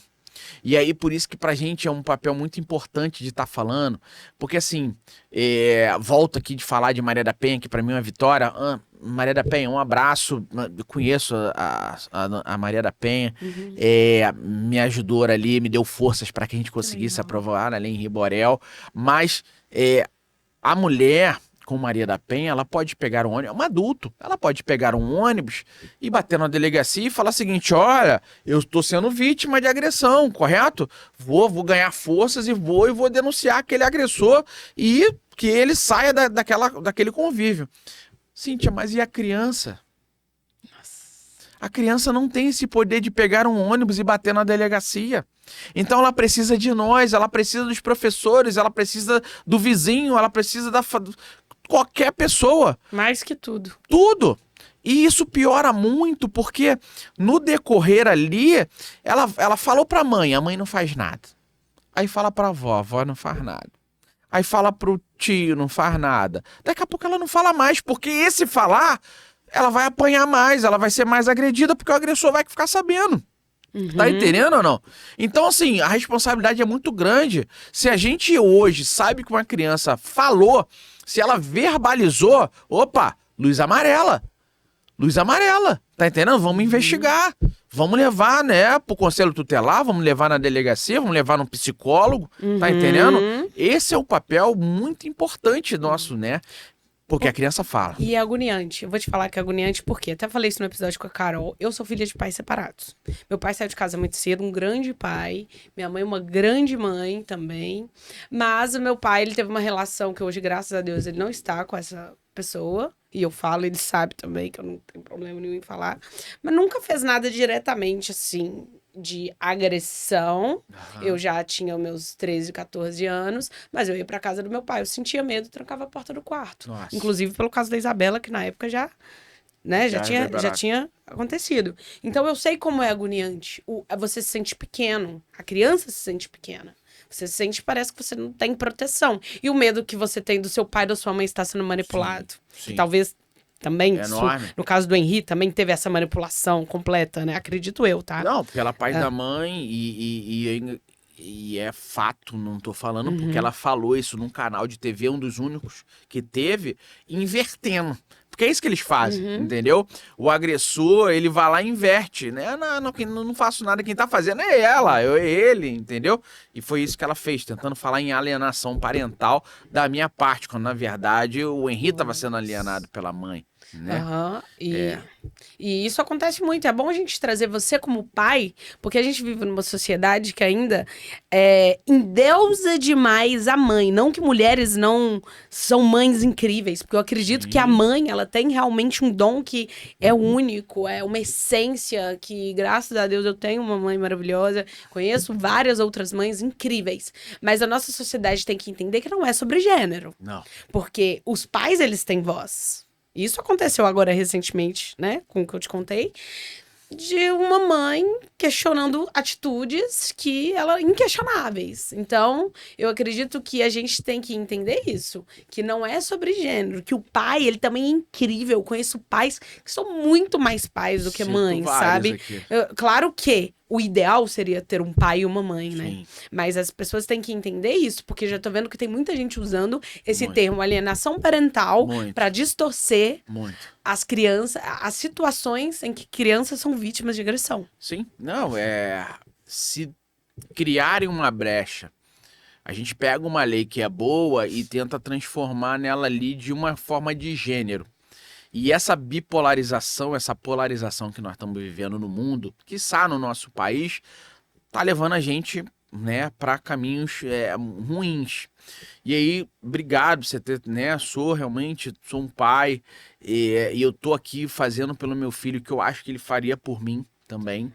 [SPEAKER 2] E aí, por isso que pra gente é um papel muito importante de estar falando, porque assim, volto aqui de falar de Maria da Penha, que pra mim é uma vitória. Maria da Penha, um abraço, eu conheço a Maria da Penha, me ajudou ali, me deu forças para que a gente conseguisse aprovar ali em Riborel, mas a mulher com Maria da Penha, ela pode pegar um ônibus, é um adulto, ela pode pegar um ônibus e bater na delegacia e falar o seguinte, olha, eu estou sendo vítima de agressão, correto? Vou ganhar forças e vou denunciar aquele agressor e que ele saia daquele convívio. Cíntia, mas e a criança? A criança não tem esse poder de pegar um ônibus e bater na delegacia. Então ela precisa de nós, ela precisa dos professores, ela precisa do vizinho, ela precisa qualquer pessoa.
[SPEAKER 1] Mais que tudo.
[SPEAKER 2] Tudo. E isso piora muito porque no decorrer ali, ela falou pra mãe, a mãe não faz nada. Aí fala pra avó, a avó não faz nada. Aí fala pro tio, não faz nada. Daqui a pouco ela não fala mais, porque esse falar, ela vai apanhar mais, ela vai ser mais agredida, porque o agressor vai ficar sabendo. Tá entendendo ou não? Então, assim, a responsabilidade é muito grande. Se a gente hoje sabe que uma criança falou, se ela verbalizou, opa, luz amarela. Luz amarela, tá entendendo? Vamos investigar. Vamos levar, né, pro conselho tutelar, vamos levar na delegacia, vamos levar num psicólogo, tá entendendo? Esse é um papel muito importante nosso, né? Porque a criança fala.
[SPEAKER 1] E é agoniante. Eu vou te falar que é agoniante porque, até falei isso no episódio com a Carol, eu sou filha de pais separados. Meu pai saiu de casa muito cedo, um grande pai. Minha mãe, uma grande mãe também. Mas o meu pai, ele teve uma relação que hoje, graças a Deus, ele não está com essa pessoa. E eu falo, ele sabe também que eu não tenho problema nenhum em falar. Mas nunca fez nada diretamente, assim, de agressão. Eu já tinha meus 13, 14 anos, mas eu ia pra casa do meu pai. Eu sentia medo, trancava a porta do quarto.
[SPEAKER 2] Nossa.
[SPEAKER 1] Inclusive pelo caso da Isabela, que na época já tinha acontecido. Então eu sei como é agoniante. Você se sente pequeno, a criança se sente pequena. Você se sente, parece que você não tem proteção. E o medo que você tem do seu pai ou da sua mãe estar sendo manipulado.
[SPEAKER 2] Sim.
[SPEAKER 1] Que talvez também,
[SPEAKER 2] Enorme.
[SPEAKER 1] no caso do Henri, também teve essa manipulação completa, né? Acredito eu, tá?
[SPEAKER 2] Não, pela parte da mãe e é fato, não tô falando, porque ela falou isso num canal de TV, um dos únicos que teve, invertendo. Porque é isso que eles fazem, entendeu? O agressor, ele vai lá e inverte, né? Não faço nada, quem tá fazendo é ela, é ele, entendeu? E foi isso que ela fez, tentando falar em alienação parental da minha parte, quando na verdade o Henri tava sendo alienado pela mãe. né?
[SPEAKER 1] Aham, e isso acontece muito. É bom a gente trazer você como pai, porque a gente vive numa sociedade que ainda endeusa demais a mãe. Não que mulheres não são mães incríveis, porque eu acredito que a
[SPEAKER 2] Sim.
[SPEAKER 1] mãe, ela tem realmente um dom que é único, é uma essência que, graças a Deus, eu tenho uma mãe maravilhosa, conheço várias outras mães incríveis. Mas a nossa sociedade tem que entender que não é sobre gênero.
[SPEAKER 2] Não.
[SPEAKER 1] Porque os pais, eles têm voz. Isso aconteceu agora recentemente, né? Com o que eu te contei. De uma mãe questionando atitudes que ela inquestionáveis. Então, eu acredito que a gente tem que entender isso, que não é sobre gênero, que o pai, ele também é incrível. Eu conheço pais que são muito mais pais do que
[SPEAKER 2] Sinto
[SPEAKER 1] mães,
[SPEAKER 2] vários
[SPEAKER 1] sabe?
[SPEAKER 2] aqui.
[SPEAKER 1] Claro que o ideal seria ter um pai e uma mãe, né?
[SPEAKER 2] Sim,
[SPEAKER 1] Mas as pessoas têm que entender isso, porque já tô vendo que tem muita gente usando esse
[SPEAKER 2] Muito.
[SPEAKER 1] termo alienação parental
[SPEAKER 2] muito,
[SPEAKER 1] para distorcer
[SPEAKER 2] muito.
[SPEAKER 1] as crianças, as situações em que crianças são vítimas de agressão.
[SPEAKER 2] Sim, não, se criarem uma brecha, a gente pega uma lei que é boa e tenta transformar nela ali de uma forma de gênero. E essa bipolarização, essa polarização que nós estamos vivendo no mundo, quiçá no nosso país, tá levando a gente, né, para caminhos ruins. E aí, obrigado por você ter, né, sou um pai e eu tô aqui fazendo pelo meu filho o que eu acho que ele faria por mim também.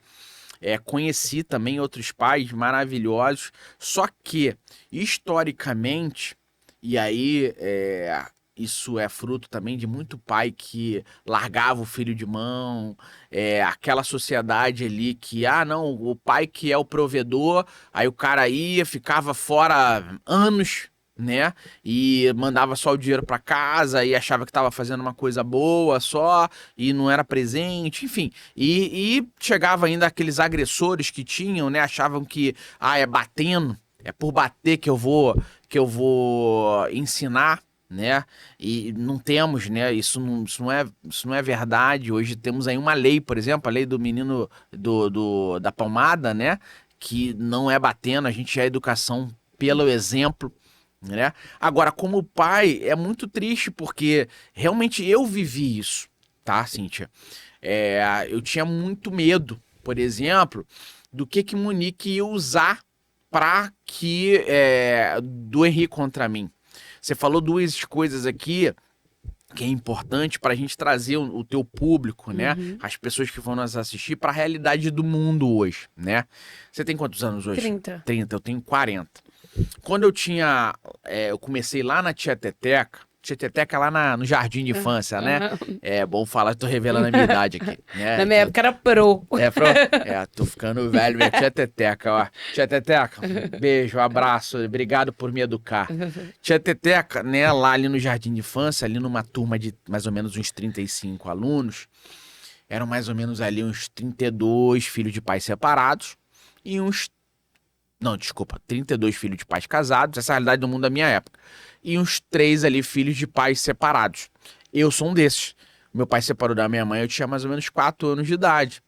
[SPEAKER 2] Conheci também outros pais maravilhosos, só que, historicamente, e aí isso é fruto também de muito pai que largava o filho de mão, aquela sociedade ali que, não, o pai que é o provedor, aí o cara ia, ficava fora anos, né? E mandava só o dinheiro para casa e achava que estava fazendo uma coisa boa só e não era presente, enfim. E chegava ainda aqueles agressores que tinham, né? Achavam que é batendo, é por bater que eu vou ensinar, né? E não temos, né? Isso não é verdade. Hoje temos aí uma lei, por exemplo, a lei do menino da palmada, né? Que não é batendo, a gente é educação pelo exemplo, né? Agora, como pai, é muito triste porque realmente eu vivi isso, tá, Cíntia? Eu tinha muito medo, por exemplo, do que Monique ia usar para do Henrique contra mim. Você falou duas coisas aqui que é importante para a gente trazer o teu público, né? As pessoas que vão nos assistir para a realidade do mundo hoje, né? Você tem quantos anos hoje?
[SPEAKER 1] 30.
[SPEAKER 2] 30, eu tenho 40. Quando eu comecei lá na Tia Teteca lá no Jardim de Infância, né? É bom falar, tô revelando a minha idade aqui, né?
[SPEAKER 1] Na minha época era pro.
[SPEAKER 2] Tô ficando velho, minha Tia Teteca, ó. Tia Teteca, beijo, abraço, obrigado por me educar. Tia Teteca, né, lá ali no Jardim de Infância, ali numa turma de mais ou menos uns 35 alunos, eram mais ou menos ali uns 32 filhos de pais separados e 32 filhos de pais casados, essa é a realidade do mundo da minha época. E uns 3 ali filhos de pais separados. Eu sou um desses. Meu pai separou da minha mãe, eu tinha mais ou menos 4 anos de idade.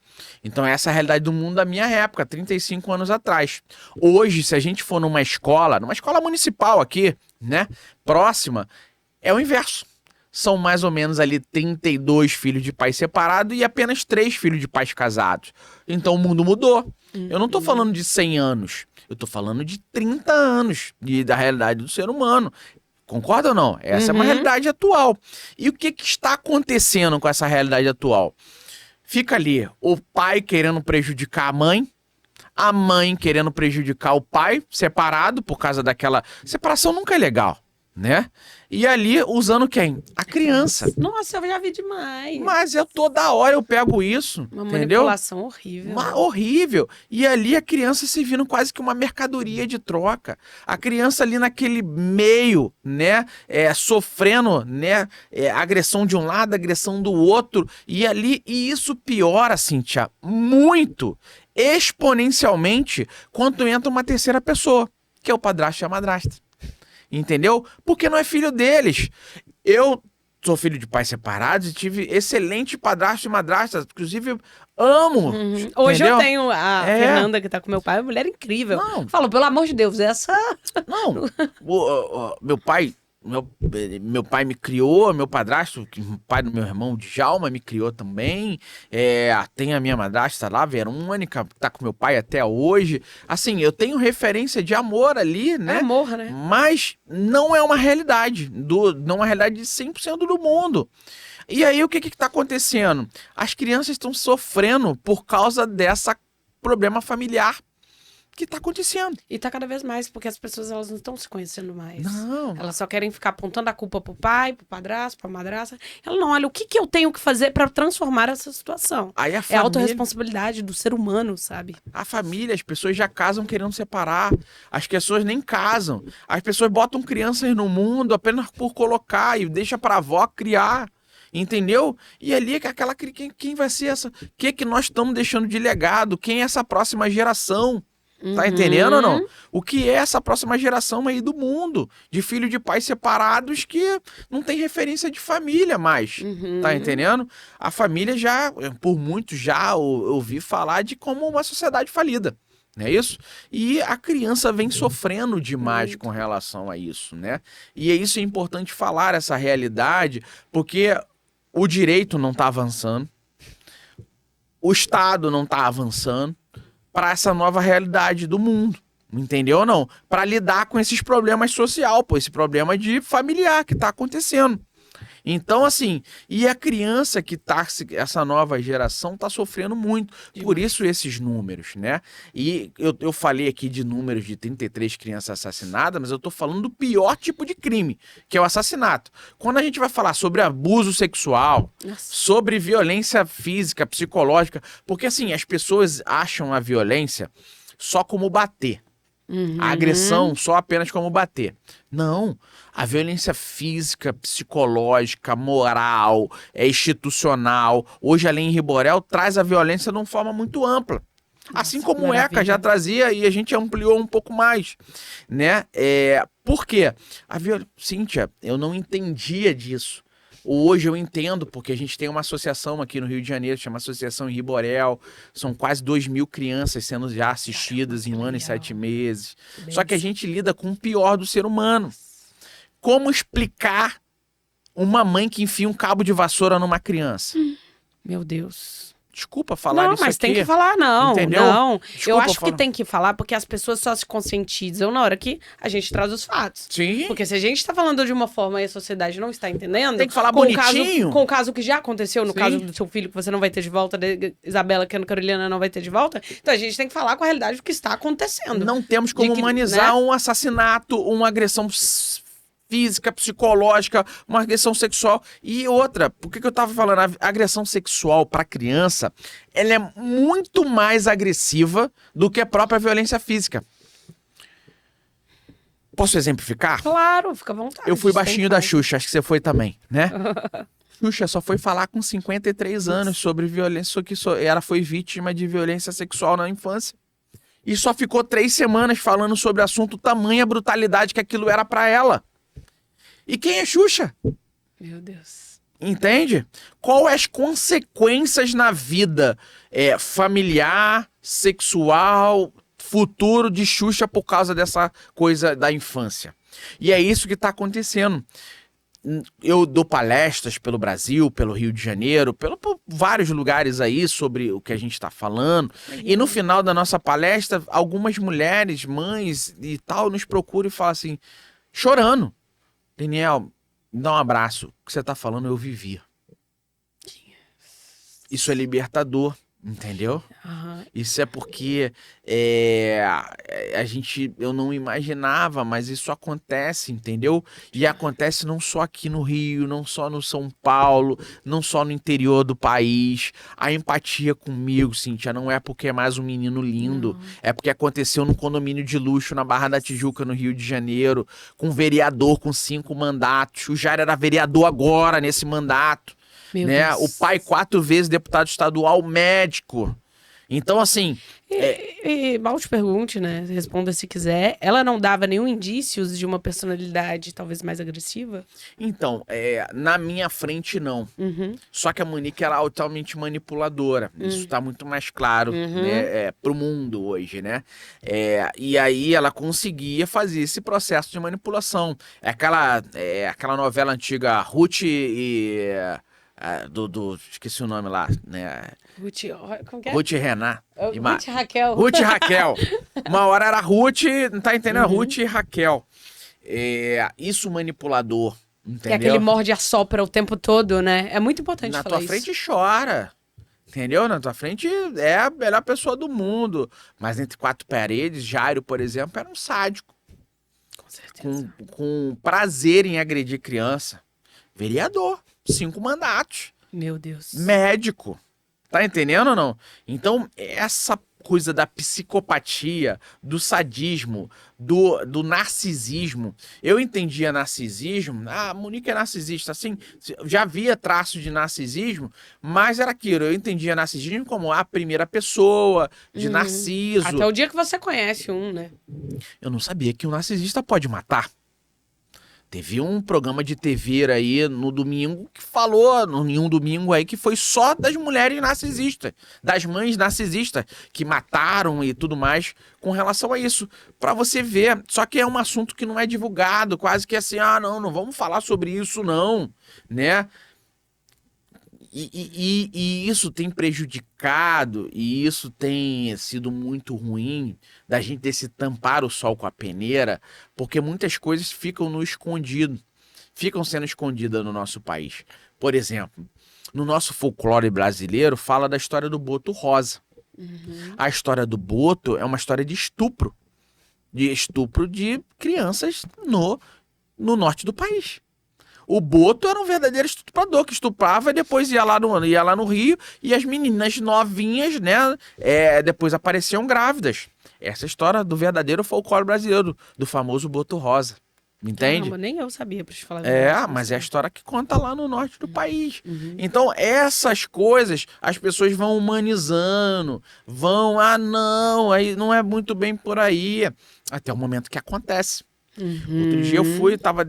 [SPEAKER 2] Então essa é a realidade do mundo da minha época, 35 anos atrás. Hoje, se a gente for numa escola municipal aqui, né, próxima, é o inverso. São mais ou menos ali 32 filhos de pais separados e apenas 3 filhos de pais casados. Então o mundo mudou. Eu não tô falando de 100 anos, eu tô falando de 30 anos da realidade do ser humano. Concorda ou não? Essa é uma realidade atual. E o que está acontecendo com essa realidade atual? Fica ali o pai querendo prejudicar a mãe querendo prejudicar o pai, separado por causa daquela... Separação nunca é legal, né? E ali usando quem? A criança.
[SPEAKER 1] Nossa, eu já vi demais.
[SPEAKER 2] Mas toda hora eu pego isso,
[SPEAKER 1] Uma
[SPEAKER 2] entendeu?
[SPEAKER 1] manipulação horrível.
[SPEAKER 2] Horrível. E ali a criança se vindo quase que uma mercadoria de troca. A criança ali naquele meio, né? Sofrendo, né? Agressão de um lado, agressão do outro. E isso piora, Cíntia, muito, exponencialmente, quando entra uma terceira pessoa, que é o padrasto e a madrasta. Entendeu? Porque não é filho deles. Eu sou filho de pais separados e tive excelente padrasto e madrasta. Inclusive, amo.
[SPEAKER 1] Hoje
[SPEAKER 2] entendeu?
[SPEAKER 1] eu tenho a Fernanda, que tá com meu pai, uma mulher incrível.
[SPEAKER 2] Não.
[SPEAKER 1] Falo, pelo amor de Deus, essa...
[SPEAKER 2] Não. Meu pai Meu pai me criou, meu padrasto, o pai do meu irmão, Djalma, me criou também. Tem a minha madrasta lá, Verônica, que tá com meu pai até hoje. Assim, eu tenho referência de amor ali, né?
[SPEAKER 1] É amor, né?
[SPEAKER 2] Mas não é uma realidade, não é uma realidade de 100% do mundo. E aí, o que tá acontecendo? As crianças estão sofrendo por causa dessa problema familiar que tá acontecendo.
[SPEAKER 1] E tá cada vez mais, porque as pessoas elas não estão se conhecendo mais.
[SPEAKER 2] Não.
[SPEAKER 1] Elas só querem ficar apontando a culpa pro pai, pro padrasto, pra madrasta. Ela não olha o que eu tenho que fazer pra transformar essa situação.
[SPEAKER 2] Aí a
[SPEAKER 1] É a
[SPEAKER 2] família,
[SPEAKER 1] autorresponsabilidade do ser humano, sabe?
[SPEAKER 2] a família, as pessoas já casam querendo separar. As pessoas nem casam. As pessoas botam crianças no mundo apenas por colocar e deixa pra avó criar. Entendeu? E ali aquela quem vai ser essa? O que nós estamos deixando de legado? Quem é essa próxima geração? Tá entendendo ou não? O que é essa próxima geração aí do mundo? De filho de pais separados que não tem referência de família mais. Tá entendendo? A família já, por muitos já ouvi falar de como uma sociedade falida. Não é isso? E a criança vem sofrendo demais com relação a isso, né? E é isso, é importante falar essa realidade, porque o direito não tá avançando, o Estado não tá avançando para essa nova realidade do mundo, entendeu ou não? Para lidar com esses problemas social, esse problema de familiar que está acontecendo. Então, assim, e a criança que tá, essa nova geração tá sofrendo muito, por isso esses números, né? E eu falei aqui de números de 33 crianças assassinadas, mas eu tô falando do pior tipo de crime, que é o assassinato. Quando a gente vai falar sobre abuso sexual, sobre violência física, psicológica, porque assim, as pessoas acham a violência só como bater. A agressão só apenas como bater. Não. A violência física, psicológica, moral, institucional. Hoje a Lei Henri Borel traz a violência de uma forma muito ampla. Assim como o ECA já trazia e a gente ampliou um pouco mais, né? Por quê? Cíntia, eu não entendia disso. Hoje eu entendo, porque a gente tem uma associação aqui no Rio de Janeiro, chama Associação Henri Borel. São quase 2.000 crianças sendo já assistidas em 1 ano e 7 meses. Só que a gente lida com o pior do ser humano. Como explicar uma mãe que enfia um cabo de vassoura numa criança?
[SPEAKER 1] Meu Deus.
[SPEAKER 2] Desculpa falar isso aqui.
[SPEAKER 1] Não, mas tem que falar, não.
[SPEAKER 2] Entendeu?
[SPEAKER 1] Não.
[SPEAKER 2] Desculpa
[SPEAKER 1] eu acho
[SPEAKER 2] falar.
[SPEAKER 1] que tem que falar porque as pessoas só se conscientizam na hora que a gente traz os fatos.
[SPEAKER 2] Sim.
[SPEAKER 1] Porque se a gente tá falando de uma forma e a sociedade não está entendendo...
[SPEAKER 2] Tem que falar
[SPEAKER 1] com o
[SPEAKER 2] bonitinho.
[SPEAKER 1] com o caso que já aconteceu, no
[SPEAKER 2] Sim.
[SPEAKER 1] caso do seu filho, que você não vai ter de volta, da Isabela, que a Ana Carolina não vai ter de volta. Então a gente tem que falar com a realidade do que está acontecendo.
[SPEAKER 2] Não temos como humanizar um assassinato, uma agressão física, psicológica, uma agressão sexual. E outra, por que eu tava falando? A agressão sexual para criança, ela é muito mais agressiva do que a própria violência física. Posso exemplificar?
[SPEAKER 1] Claro, fica à vontade.
[SPEAKER 2] Eu fui baixinho da Xuxa, acho que você foi também, né? Xuxa só foi falar com 53 anos sobre violência, ela foi vítima de violência sexual na infância. E só ficou 3 semanas falando sobre o assunto, tamanha brutalidade que aquilo era para ela. E quem é Xuxa?
[SPEAKER 1] Meu Deus.
[SPEAKER 2] Entende? Quais as consequências na vida familiar, sexual, futuro de Xuxa por causa dessa coisa da infância? E é isso que está acontecendo. Eu dou palestras pelo Brasil, pelo Rio de Janeiro, por vários lugares aí sobre o que a gente está falando. E no final da nossa palestra, algumas mulheres, mães e tal, nos procuram e falam assim, chorando. Daniel, me dá um abraço. O que você tá falando, eu vivi. Isso é libertador, entendeu? Isso é porque eu não imaginava, mas isso acontece, entendeu? E acontece não só aqui no Rio, não só no São Paulo, não só no interior do país. A empatia comigo, Cíntia, não é porque é mais um menino lindo, é porque aconteceu num condomínio de luxo na Barra da Tijuca, no Rio de Janeiro, com um vereador com 5 mandatos. O Jair era vereador agora, nesse mandato. Né? O pai 4 vezes deputado estadual, médico. Então, assim,
[SPEAKER 1] E mal te pergunte, né? Responda se quiser. Ela não dava nenhum indícios de uma personalidade talvez mais agressiva?
[SPEAKER 2] então, na minha frente, não.
[SPEAKER 1] Uhum.
[SPEAKER 2] Só que a Monique ela é altamente manipuladora. Isso tá muito mais claro, né, pro mundo hoje, né? E aí ela conseguia fazer esse processo de manipulação. Aquela novela antiga Ruth e esqueci o nome lá, né?
[SPEAKER 1] Ruth, como que é?
[SPEAKER 2] Ruth e Renan.
[SPEAKER 1] Ruth Raquel.
[SPEAKER 2] Ruth e Raquel. Uma hora era Ruth, não tá entendendo? Ruth e Raquel. Isso manipulador,
[SPEAKER 1] Que é
[SPEAKER 2] entendeu?
[SPEAKER 1] aquele morde e assopra o tempo todo, né? É muito importante
[SPEAKER 2] Na
[SPEAKER 1] falar
[SPEAKER 2] tua
[SPEAKER 1] isso.
[SPEAKER 2] frente chora. Entendeu? Na tua frente é a melhor pessoa do mundo. Mas entre quatro paredes, Jairo, por exemplo, era um sádico.
[SPEAKER 1] Com certeza.
[SPEAKER 2] Com prazer em agredir criança. Vereador. 5 mandatos.
[SPEAKER 1] Meu Deus.
[SPEAKER 2] Médico. Tá entendendo ou não? Então, essa coisa da psicopatia, do sadismo, do narcisismo. Eu entendia narcisismo, a Monique é narcisista, assim, já havia traços de narcisismo, mas era aquilo, eu entendia narcisismo como a primeira pessoa, de Narciso.
[SPEAKER 1] Até o dia que você conhece um, né?
[SPEAKER 2] Eu não sabia que um narcisista pode matar. Teve um programa de TV aí no domingo que falou, em um domingo aí, que foi só das mulheres narcisistas, das mães narcisistas, que mataram e tudo mais com relação a isso. Pra você ver. Só que é um assunto que não é divulgado, quase que assim, não vamos falar sobre isso não, né? E isso tem prejudicado, e isso tem sido muito ruim da gente desse tampar o sol com a peneira, porque muitas coisas ficam no escondido, ficam sendo escondidas no nosso país. Por exemplo, no nosso folclore brasileiro, fala da história do Boto Rosa. A história do Boto é uma história de estupro de crianças no norte do país. O Boto era um verdadeiro estuprador, que estuprava e depois ia lá no Rio, e as meninas novinhas, né, depois apareciam grávidas. Essa é a história do verdadeiro folclore brasileiro, do famoso Boto Rosa. Me entende?
[SPEAKER 1] Caramba, nem eu sabia, pra te falar a verdade.
[SPEAKER 2] Mas é a história que conta lá no norte do país. Então, essas coisas, as pessoas vão humanizando, não, aí não é muito bem por aí, até o momento que acontece. Outro dia eu tava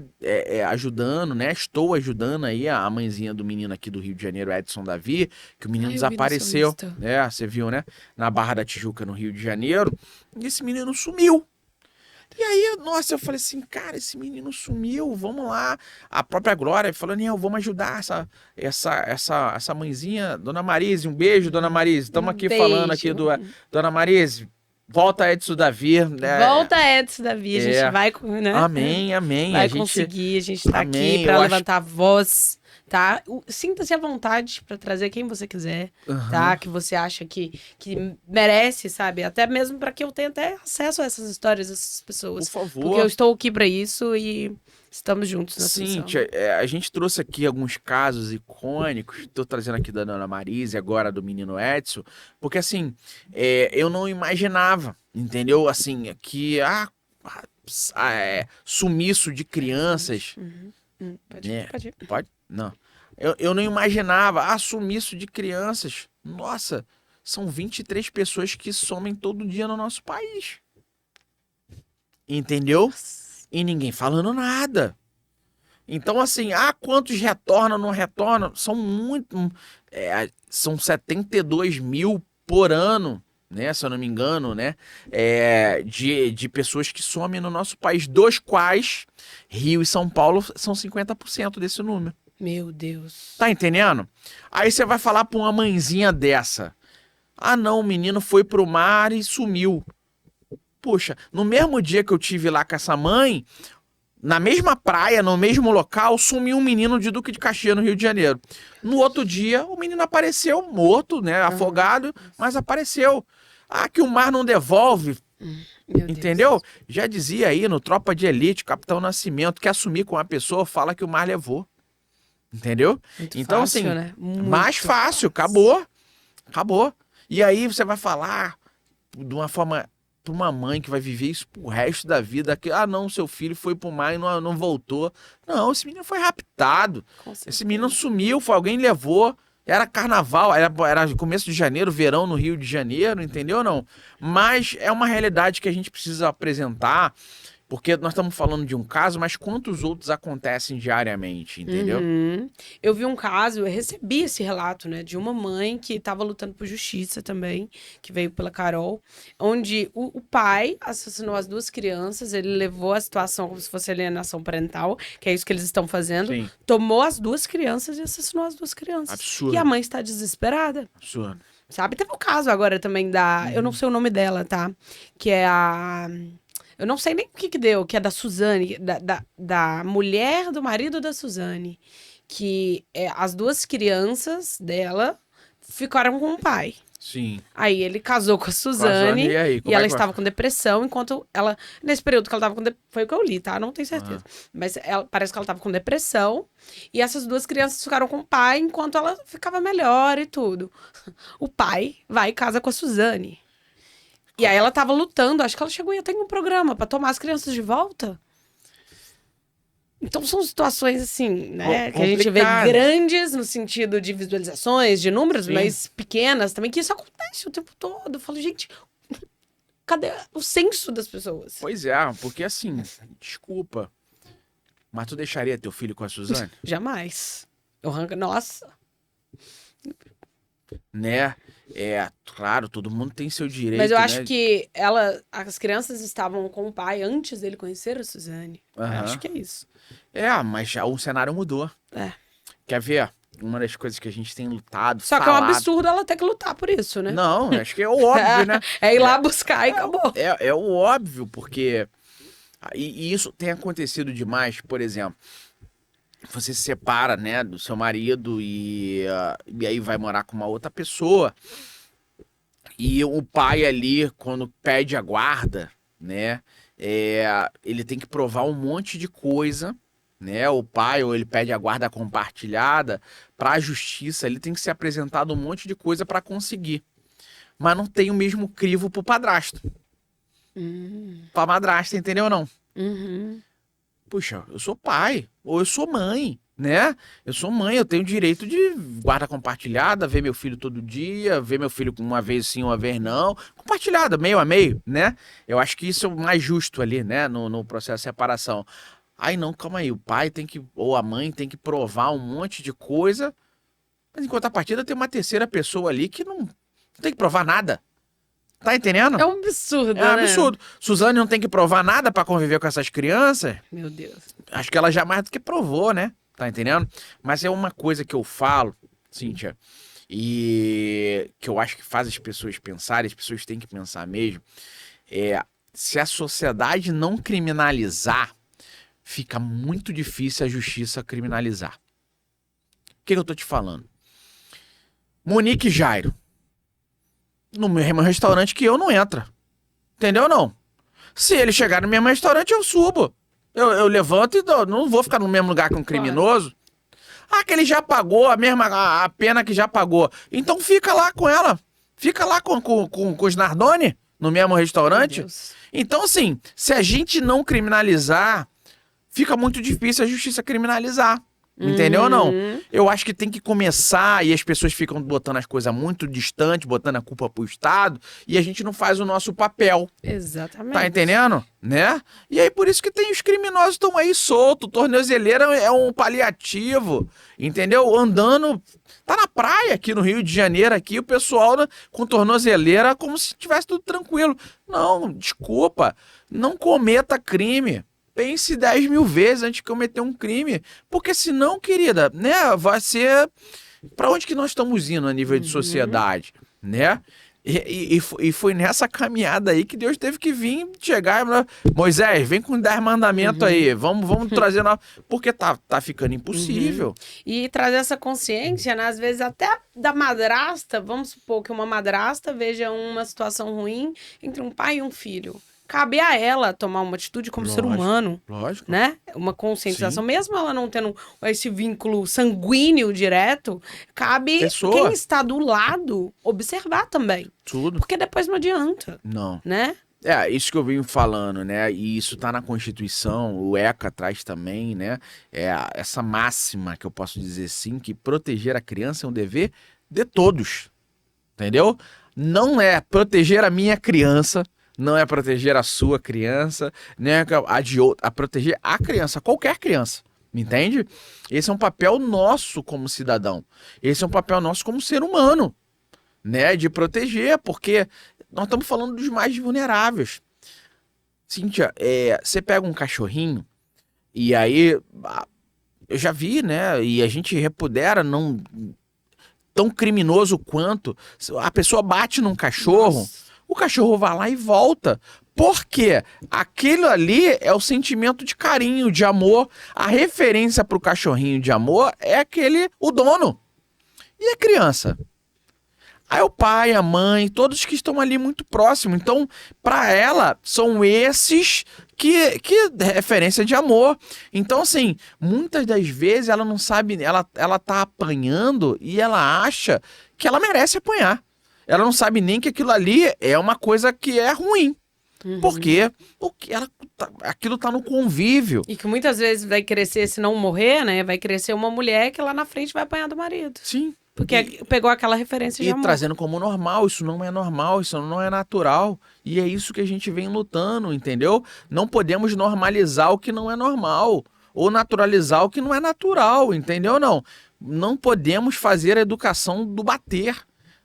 [SPEAKER 2] ajudando, né? Estou ajudando aí a mãezinha do menino aqui do Rio de Janeiro, Edson Davi, que o menino
[SPEAKER 1] eu vi no
[SPEAKER 2] desapareceu,
[SPEAKER 1] seu Insta.
[SPEAKER 2] né? Você viu, né? Na Barra da Tijuca, no Rio de Janeiro, e esse menino sumiu. E aí, nossa, eu falei assim, cara, esse menino sumiu, vamos lá. A própria Glória falou, vamos ajudar essa mãezinha, Dona Marise, um beijo, Dona Marise. Estamos aqui falando aqui Dona Marise. Volta Edson Davi.
[SPEAKER 1] Volta Edson Davi, a gente vai, né?
[SPEAKER 2] Amém, amém.
[SPEAKER 1] Vai conseguir, a gente tá
[SPEAKER 2] Amém,
[SPEAKER 1] aqui pra levantar a voz, tá? Sinta-se à vontade pra trazer quem você quiser, tá? Que você acha que merece, sabe? Até mesmo pra que eu tenha até acesso a essas histórias dessas pessoas.
[SPEAKER 2] Por favor.
[SPEAKER 1] Porque eu estou aqui pra isso e estamos juntos nessa
[SPEAKER 2] Sim,
[SPEAKER 1] missão.
[SPEAKER 2] tia, a gente trouxe aqui alguns casos icônicos, estou trazendo aqui da Dona Marise, agora do menino Edson, porque assim, eu não imaginava, entendeu? Assim, que sumiço de crianças.
[SPEAKER 1] Pode ir.
[SPEAKER 2] Pode? Não. Eu não imaginava, sumiço de crianças. Nossa, são 23 pessoas que somem todo dia no nosso país. Entendeu? E ninguém falando nada. Então, assim, quantos retornam, não retornam? São são 72 mil por ano, né? Se eu não me engano, né? De pessoas que somem no nosso país, dos quais Rio e São Paulo são 50% desse número.
[SPEAKER 1] Meu Deus.
[SPEAKER 2] Tá entendendo? Aí você vai falar pra uma mãezinha dessa. Não, o menino foi pro mar e sumiu. Puxa, no mesmo dia que eu tive lá com essa mãe, na mesma praia, no mesmo local, sumiu um menino de Duque de Caxias, no Rio de Janeiro. No outro dia, o menino apareceu morto, né? Afogado, mas apareceu. Que o mar não devolve.
[SPEAKER 1] Meu
[SPEAKER 2] Entendeu?
[SPEAKER 1] Deus.
[SPEAKER 2] Já dizia aí no Tropa de Elite, Capitão Nascimento, que assumir com uma pessoa, fala que o mar levou. Entendeu?
[SPEAKER 1] Muito
[SPEAKER 2] Então,
[SPEAKER 1] fácil,
[SPEAKER 2] assim,
[SPEAKER 1] né? Muito
[SPEAKER 2] mais fácil, acabou. Acabou. E aí você vai falar de uma forma para uma mãe que vai viver isso pro resto da vida, que, não, seu filho foi pro mar e não voltou. Não, esse menino foi raptado. Esse menino sumiu, alguém levou. Era carnaval, era começo de janeiro, verão no Rio de Janeiro, entendeu ou não? Mas é uma realidade que a gente precisa apresentar, porque nós estamos falando de um caso, mas quantos outros acontecem diariamente, entendeu?
[SPEAKER 1] Uhum. Eu vi um caso, eu recebi esse relato, né, de uma mãe que estava lutando por justiça também, que veio pela Carol, onde o pai assassinou as duas crianças, ele levou a situação como se fosse alienação parental, que é isso que eles estão fazendo,
[SPEAKER 2] Sim,
[SPEAKER 1] tomou as duas crianças e assassinou as duas crianças.
[SPEAKER 2] absurdo,
[SPEAKER 1] E a mãe está desesperada,
[SPEAKER 2] absurdo.
[SPEAKER 1] sabe? Teve um caso agora também eu não sei o nome dela, tá? Que é a... Eu não sei nem o que que deu, que é da Suzane, da mulher do marido da Suzane. Que as duas crianças dela ficaram com o pai.
[SPEAKER 2] Sim.
[SPEAKER 1] Aí ele casou com a
[SPEAKER 2] Com a
[SPEAKER 1] Suzane
[SPEAKER 2] e aí,
[SPEAKER 1] e
[SPEAKER 2] como é
[SPEAKER 1] ela
[SPEAKER 2] que vai?
[SPEAKER 1] estava com depressão, enquanto ela... Nesse período que ela estava com depressão, foi o que eu li, tá? Não tenho certeza. Mas parece que ela estava com depressão e essas duas crianças ficaram com o pai enquanto ela ficava melhor e tudo. O pai vai e casa com a Suzane. E aí ela tava lutando, acho que ela chegou e até em um programa pra tomar as crianças de volta. Então são situações assim, né, que a gente vê
[SPEAKER 2] Complicado.
[SPEAKER 1] grandes no sentido de visualizações, de números,
[SPEAKER 2] Sim.
[SPEAKER 1] mas pequenas também, que isso acontece o tempo todo. Eu falo, gente, cadê o senso das pessoas?
[SPEAKER 2] Pois é, porque assim, desculpa, mas tu deixaria teu filho com a Suzane?
[SPEAKER 1] Jamais. Nossa.
[SPEAKER 2] Né? Claro, todo mundo tem seu direito,
[SPEAKER 1] Mas eu
[SPEAKER 2] né?
[SPEAKER 1] acho que as crianças estavam com o pai antes dele conhecer a Suzane. Eu
[SPEAKER 2] Aham.
[SPEAKER 1] acho que é isso.
[SPEAKER 2] Mas já o cenário mudou.
[SPEAKER 1] É.
[SPEAKER 2] Quer ver? Uma das coisas que a gente tem lutado,
[SPEAKER 1] Só que é um
[SPEAKER 2] falado...
[SPEAKER 1] absurdo ela ter que lutar por isso, né?
[SPEAKER 2] Não, acho que é o óbvio, né?
[SPEAKER 1] É ir lá buscar e acabou.
[SPEAKER 2] É o óbvio, porque... E isso tem acontecido demais, por exemplo... Você se separa, né, do seu marido e aí vai morar com uma outra pessoa. E o pai ali, quando pede a guarda, né, ele tem que provar um monte de coisa, né? O pai, ou ele pede a guarda compartilhada, para a justiça, ele tem que ser apresentado um monte de coisa para conseguir. Mas não tem o mesmo crivo pro padrasto. Pra madrasta, entendeu ou não?
[SPEAKER 1] Uhum.
[SPEAKER 2] Puxa, eu sou pai, ou eu sou mãe, né? Eu sou mãe, eu tenho direito de guarda compartilhada, ver meu filho todo dia, ver meu filho uma vez sim, uma vez não. Compartilhada, meio a meio, né? Eu acho que isso é o mais justo ali, né? No processo de separação. Aí não, calma aí, o pai tem que, ou a mãe tem que provar um monte de coisa, mas em contrapartida tem uma terceira pessoa ali que não tem que provar nada. Tá entendendo?
[SPEAKER 1] É um absurdo,
[SPEAKER 2] É um
[SPEAKER 1] né?
[SPEAKER 2] absurdo. Suzane não tem que provar nada pra conviver com essas crianças.
[SPEAKER 1] Meu Deus.
[SPEAKER 2] Acho que ela já mais do que provou, né? Tá entendendo? Mas é uma coisa que eu falo, Cíntia, e que eu acho que faz as pessoas pensarem, as pessoas têm que pensar mesmo, se a sociedade não criminalizar, fica muito difícil a justiça criminalizar. O que eu tô te falando? Monique e Jairo. No mesmo restaurante que eu não entra. Entendeu ou não? Se ele chegar no mesmo restaurante, eu subo. Eu levanto e não vou ficar no mesmo lugar que um criminoso. Ah, que ele já pagou a pena que já pagou. Então fica lá com ela. Fica lá com os Nardoni no mesmo restaurante.
[SPEAKER 1] Meu Deus.
[SPEAKER 2] Então, assim, se a gente não criminalizar, fica muito difícil a justiça criminalizar. Entendeu ou não? Eu acho que tem que começar e as pessoas ficam botando as coisas muito distantes, botando a culpa pro Estado e a gente não faz o nosso papel.
[SPEAKER 1] Exatamente.
[SPEAKER 2] Tá entendendo? Né? E aí por isso que tem os criminosos estão aí soltos. Tornozeleira é um paliativo, entendeu? Andando, tá na praia aqui no Rio de Janeiro aqui, o pessoal com tornozeleira como se tivesse tudo tranquilo. Não, desculpa, não cometa crime. Pense 10 mil vezes antes de cometer um crime. Porque senão, querida, né, vai ser... Pra onde que nós estamos indo a nível de sociedade, né? E foi nessa caminhada aí que Deus teve que vir, chegar... Moisés, vem com 10 mandamentos aí. Vamos trazer... Porque tá ficando impossível.
[SPEAKER 1] E trazer essa consciência, né? Às vezes até da madrasta, vamos supor que uma madrasta veja uma situação ruim entre um pai e um filho. Cabe a ela tomar uma atitude como ser humano,
[SPEAKER 2] Lógico.
[SPEAKER 1] né? Uma conscientização.
[SPEAKER 2] Sim.
[SPEAKER 1] Mesmo ela não tendo esse vínculo sanguíneo direto, cabe
[SPEAKER 2] Pessoa.
[SPEAKER 1] quem está do lado observar também.
[SPEAKER 2] Tudo.
[SPEAKER 1] Porque depois não adianta,
[SPEAKER 2] Não.
[SPEAKER 1] né?
[SPEAKER 2] Isso que eu venho falando, né? E isso tá na Constituição, o ECA traz também, né? Essa máxima que eu posso dizer sim, que proteger a criança é um dever de todos, entendeu? Não é proteger a minha criança, não é proteger a sua criança, né? A proteger a criança, qualquer criança. Me entende? Esse é um papel nosso como cidadão. Esse é um papel nosso como ser humano, né? De proteger, porque nós estamos falando dos mais vulneráveis. Cíntia, você pega um cachorrinho e aí eu já vi, né? E a gente repudera não tão criminoso quanto a pessoa bate num cachorro,
[SPEAKER 1] Nossa.
[SPEAKER 2] o cachorro vai lá e volta. Por quê? Aquilo ali é o sentimento de carinho, de amor. A referência para o cachorrinho de amor é o dono. E a criança? Aí o pai, a mãe, todos que estão ali muito próximos. Então, para ela, são esses que é referência de amor. Então, assim, muitas das vezes ela não sabe, ela tá apanhando e ela acha que ela merece apanhar. Ela não sabe nem que aquilo ali é uma coisa que é ruim. Porque aquilo tá no convívio.
[SPEAKER 1] E que muitas vezes vai crescer, se não morrer, né? Vai crescer uma mulher que lá na frente vai apanhar do marido.
[SPEAKER 2] Sim.
[SPEAKER 1] Porque pegou aquela referência de
[SPEAKER 2] E
[SPEAKER 1] amor.
[SPEAKER 2] trazendo como normal, isso não é normal, isso não é natural. E é isso que a gente vem lutando, entendeu? Não podemos normalizar o que não é normal. Ou naturalizar o que não é natural, entendeu? Não podemos fazer a educação do bater,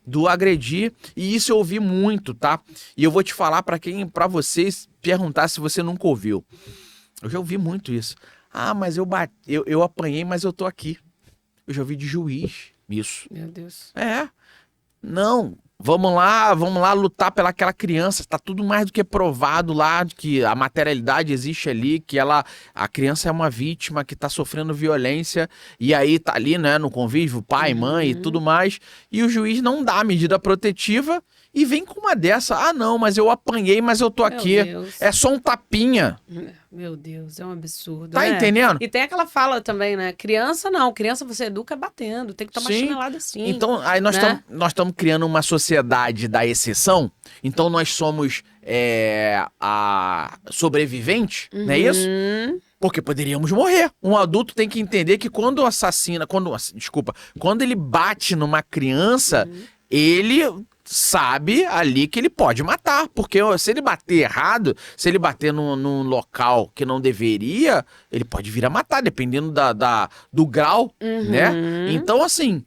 [SPEAKER 2] do agredir. E isso eu ouvi muito, tá? E eu vou te falar para vocês perguntar se você nunca ouviu. Eu já ouvi muito isso. Ah, mas eu apanhei, mas eu tô aqui. Eu já ouvi de juiz isso.
[SPEAKER 1] Meu Deus.
[SPEAKER 2] Não, vamos lá lutar pelaquela criança. Tá tudo mais do que provado lá, de que a materialidade existe ali, que a criança é uma vítima que tá sofrendo violência e aí tá ali, né, no convívio, pai, mãe e tudo mais, e o juiz não dá a medida protetiva e vem com uma dessa. Ah, não, mas eu apanhei, mas eu tô aqui.
[SPEAKER 1] Deus.
[SPEAKER 2] É só um tapinha.
[SPEAKER 1] Meu Deus, é um absurdo.
[SPEAKER 2] Tá
[SPEAKER 1] né?
[SPEAKER 2] entendendo?
[SPEAKER 1] E tem aquela fala também, né? Criança não, criança você educa batendo, tem que tomar
[SPEAKER 2] Sim.
[SPEAKER 1] chinelada assim.
[SPEAKER 2] Então, aí nós
[SPEAKER 1] né?
[SPEAKER 2] estamos criando uma sociedade da exceção. Então, nós somos a sobrevivente, não é isso? Porque poderíamos morrer. Um adulto tem que entender que quando ele bate numa criança, ele sabe ali que ele pode matar. Porque se ele bater errado, se ele bater num local que não deveria, ele pode vir a matar, dependendo do grau, né? Então, assim,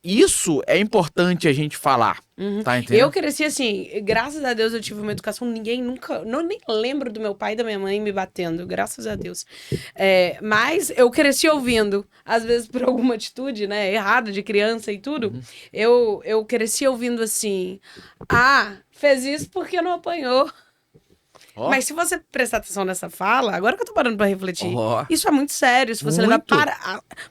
[SPEAKER 2] isso é importante a gente falar, tá entendendo?
[SPEAKER 1] Eu cresci assim, graças a Deus eu tive uma educação, ninguém nunca, nem lembro do meu pai e da minha mãe me batendo, graças a Deus. Mas eu cresci ouvindo, às vezes por alguma atitude, né, errada de criança e tudo, eu cresci ouvindo assim, fez isso porque não apanhou.
[SPEAKER 2] Ó.
[SPEAKER 1] Mas se você prestar atenção nessa fala, agora que eu tô parando pra refletir,
[SPEAKER 2] Ó.
[SPEAKER 1] isso é muito sério. Se você levar
[SPEAKER 2] Muito.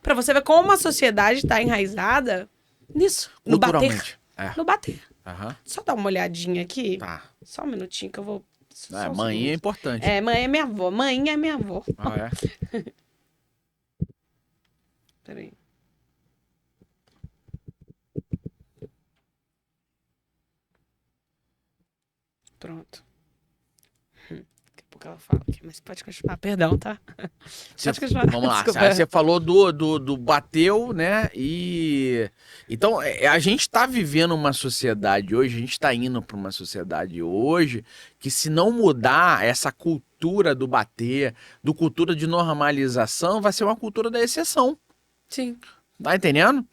[SPEAKER 1] pra você ver como a sociedade tá enraizada nisso. No bater.
[SPEAKER 2] Culturalmente.
[SPEAKER 1] No bater.
[SPEAKER 2] Aham.
[SPEAKER 1] Só dar uma olhadinha aqui.
[SPEAKER 2] Tá.
[SPEAKER 1] Só um minutinho que eu vou. Só um
[SPEAKER 2] Mãe é
[SPEAKER 1] segundo.
[SPEAKER 2] importante.
[SPEAKER 1] Mãe é minha avó. Mãe é minha avó.
[SPEAKER 2] Ah, é?
[SPEAKER 1] Peraí. Pronto. Daqui a pouco ela fala aqui, mas pode continuar. Perdão, tá? Pode continuar.
[SPEAKER 2] Vamos lá.
[SPEAKER 1] Desculpa.
[SPEAKER 2] Você falou do bateu, né? E então a gente tá vivendo uma sociedade hoje, a gente tá indo para uma sociedade hoje que, se não mudar essa cultura do bater, do cultura de normalização, vai ser uma cultura da exceção.
[SPEAKER 1] Sim.
[SPEAKER 2] Tá entendendo?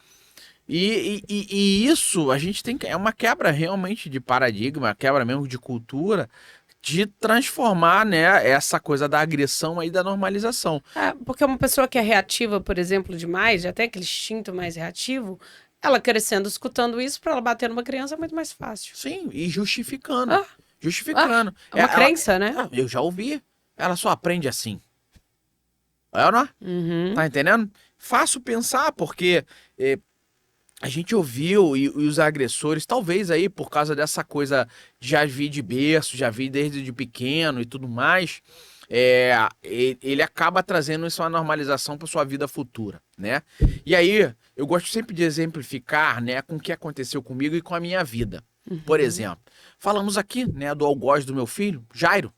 [SPEAKER 2] E isso a gente tem que. É uma quebra realmente de paradigma, uma quebra mesmo de cultura, de transformar, né, essa coisa da agressão aí da normalização.
[SPEAKER 1] Porque uma pessoa que é reativa, por exemplo, demais, já tem aquele instinto mais reativo, ela crescendo, escutando isso, pra ela bater numa criança é muito mais fácil.
[SPEAKER 2] Sim, e justificando.
[SPEAKER 1] Ah.
[SPEAKER 2] Justificando.
[SPEAKER 1] É uma crença, né?
[SPEAKER 2] Eu já ouvi. Ela só aprende assim. É ou não?
[SPEAKER 1] Uhum.
[SPEAKER 2] Tá entendendo? Fácil pensar, porque a gente ouviu e os agressores, talvez aí por causa dessa coisa de já vi de berço, já vi desde de pequeno e tudo mais, ele acaba trazendo isso uma normalização para sua vida futura, né? E aí, eu gosto sempre de exemplificar, né, com o que aconteceu comigo e com a minha vida. Por exemplo, falamos aqui, né, do algoz do meu filho, Jairo.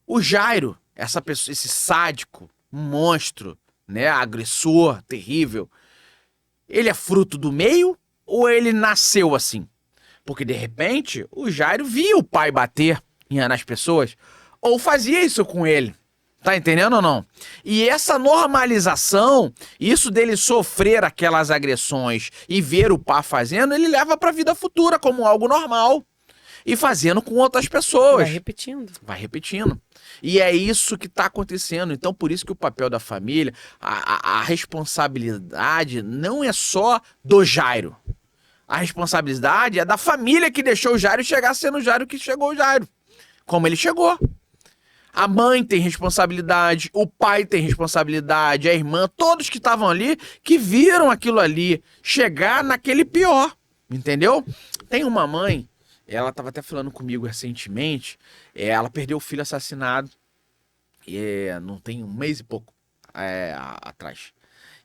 [SPEAKER 2] O Jairo, essa pessoa, esse sádico, um monstro, né, agressor, terrível, ele é fruto do meio ou ele nasceu assim? Porque de repente o Jairo via o pai bater nas pessoas ou fazia isso com ele. Tá entendendo ou não? E essa normalização, isso dele sofrer aquelas agressões e ver o pai fazendo, ele leva para a vida futura como algo normal e fazendo com outras pessoas.
[SPEAKER 1] Vai repetindo.
[SPEAKER 2] Vai repetindo. E é isso que está acontecendo. Então, por isso que o papel da família, a responsabilidade não é só do Jairo. A responsabilidade é da família que deixou o Jairo chegar sendo o Jairo que chegou o Jairo. Como ele chegou. A mãe tem responsabilidade, o pai tem responsabilidade, a irmã, todos que estavam ali, que viram aquilo ali chegar naquele pior. Entendeu? Tem uma mãe, ela estava até falando comigo recentemente, ela perdeu o filho assassinado, não tem um mês e pouco atrás.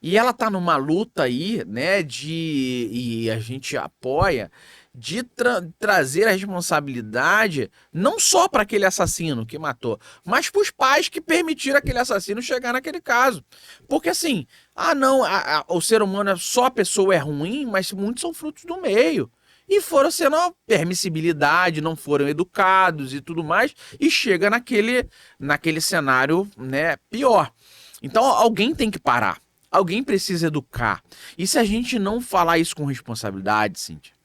[SPEAKER 2] E ela tá numa luta aí, né, e a gente apoia, de trazer a responsabilidade não só para aquele assassino que matou, mas para os pais que permitiram aquele assassino chegar naquele caso. Porque assim, não, o ser humano, só a pessoa é ruim, mas muitos são frutos do meio. E foram sendo permissibilidade, não foram educados e tudo mais, e chega naquele cenário, né, pior. Então alguém tem que parar. Alguém precisa educar. E se a gente não falar isso com responsabilidade, Cíntia,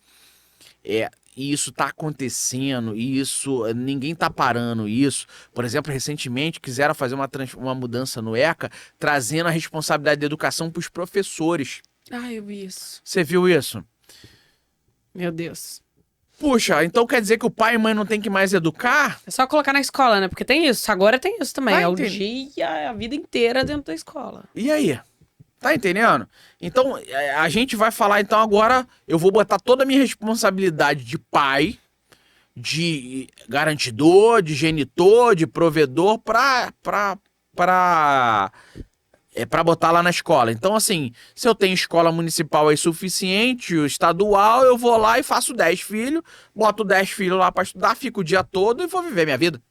[SPEAKER 2] e isso tá acontecendo, e isso, ninguém tá parando isso. Por exemplo, recentemente quiseram fazer uma mudança no ECA, trazendo a responsabilidade da educação para os professores.
[SPEAKER 1] Eu vi isso.
[SPEAKER 2] Você viu isso?
[SPEAKER 1] Meu Deus.
[SPEAKER 2] Puxa, então quer dizer que o pai e mãe não tem que mais educar?
[SPEAKER 1] É só colocar na escola, né? Porque tem isso. Agora tem isso também.
[SPEAKER 2] Vai
[SPEAKER 1] É o
[SPEAKER 2] entender.
[SPEAKER 1] dia, a vida inteira dentro da escola.
[SPEAKER 2] E aí? Tá entendendo? Então, a gente vai falar, então, agora, eu vou botar toda a minha responsabilidade de pai, de garantidor, de genitor, de provedor pra botar lá na escola. Então, assim, se eu tenho escola municipal aí suficiente, estadual, eu vou lá e faço 10 filhos, boto 10 filhos lá pra estudar, fico o dia todo e vou viver minha vida.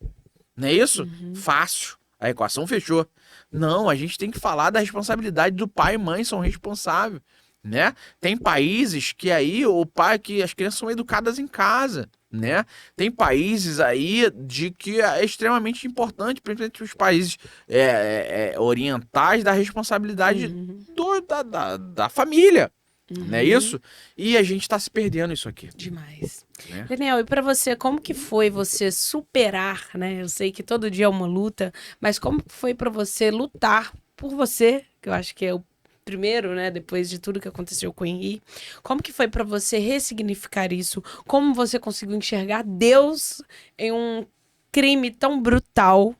[SPEAKER 2] Não é isso? Fácil. A equação fechou. Não, a gente tem que falar da responsabilidade do pai e mãe, são responsáveis, né? Tem países que aí o pai, que as crianças são educadas em casa, né? Tem países aí de que é extremamente importante, principalmente os países orientais, da responsabilidade da família, não é isso? E a gente tá se perdendo isso aqui.
[SPEAKER 1] Demais.
[SPEAKER 2] Né?
[SPEAKER 1] Daniel, e pra você, como que foi você superar, né? Eu sei que todo dia é uma luta, mas como que foi pra você lutar por você, que eu acho que é o primeiro, né, depois de tudo que aconteceu com o Henri, como que foi pra você ressignificar isso? Como você conseguiu enxergar Deus em um crime tão brutal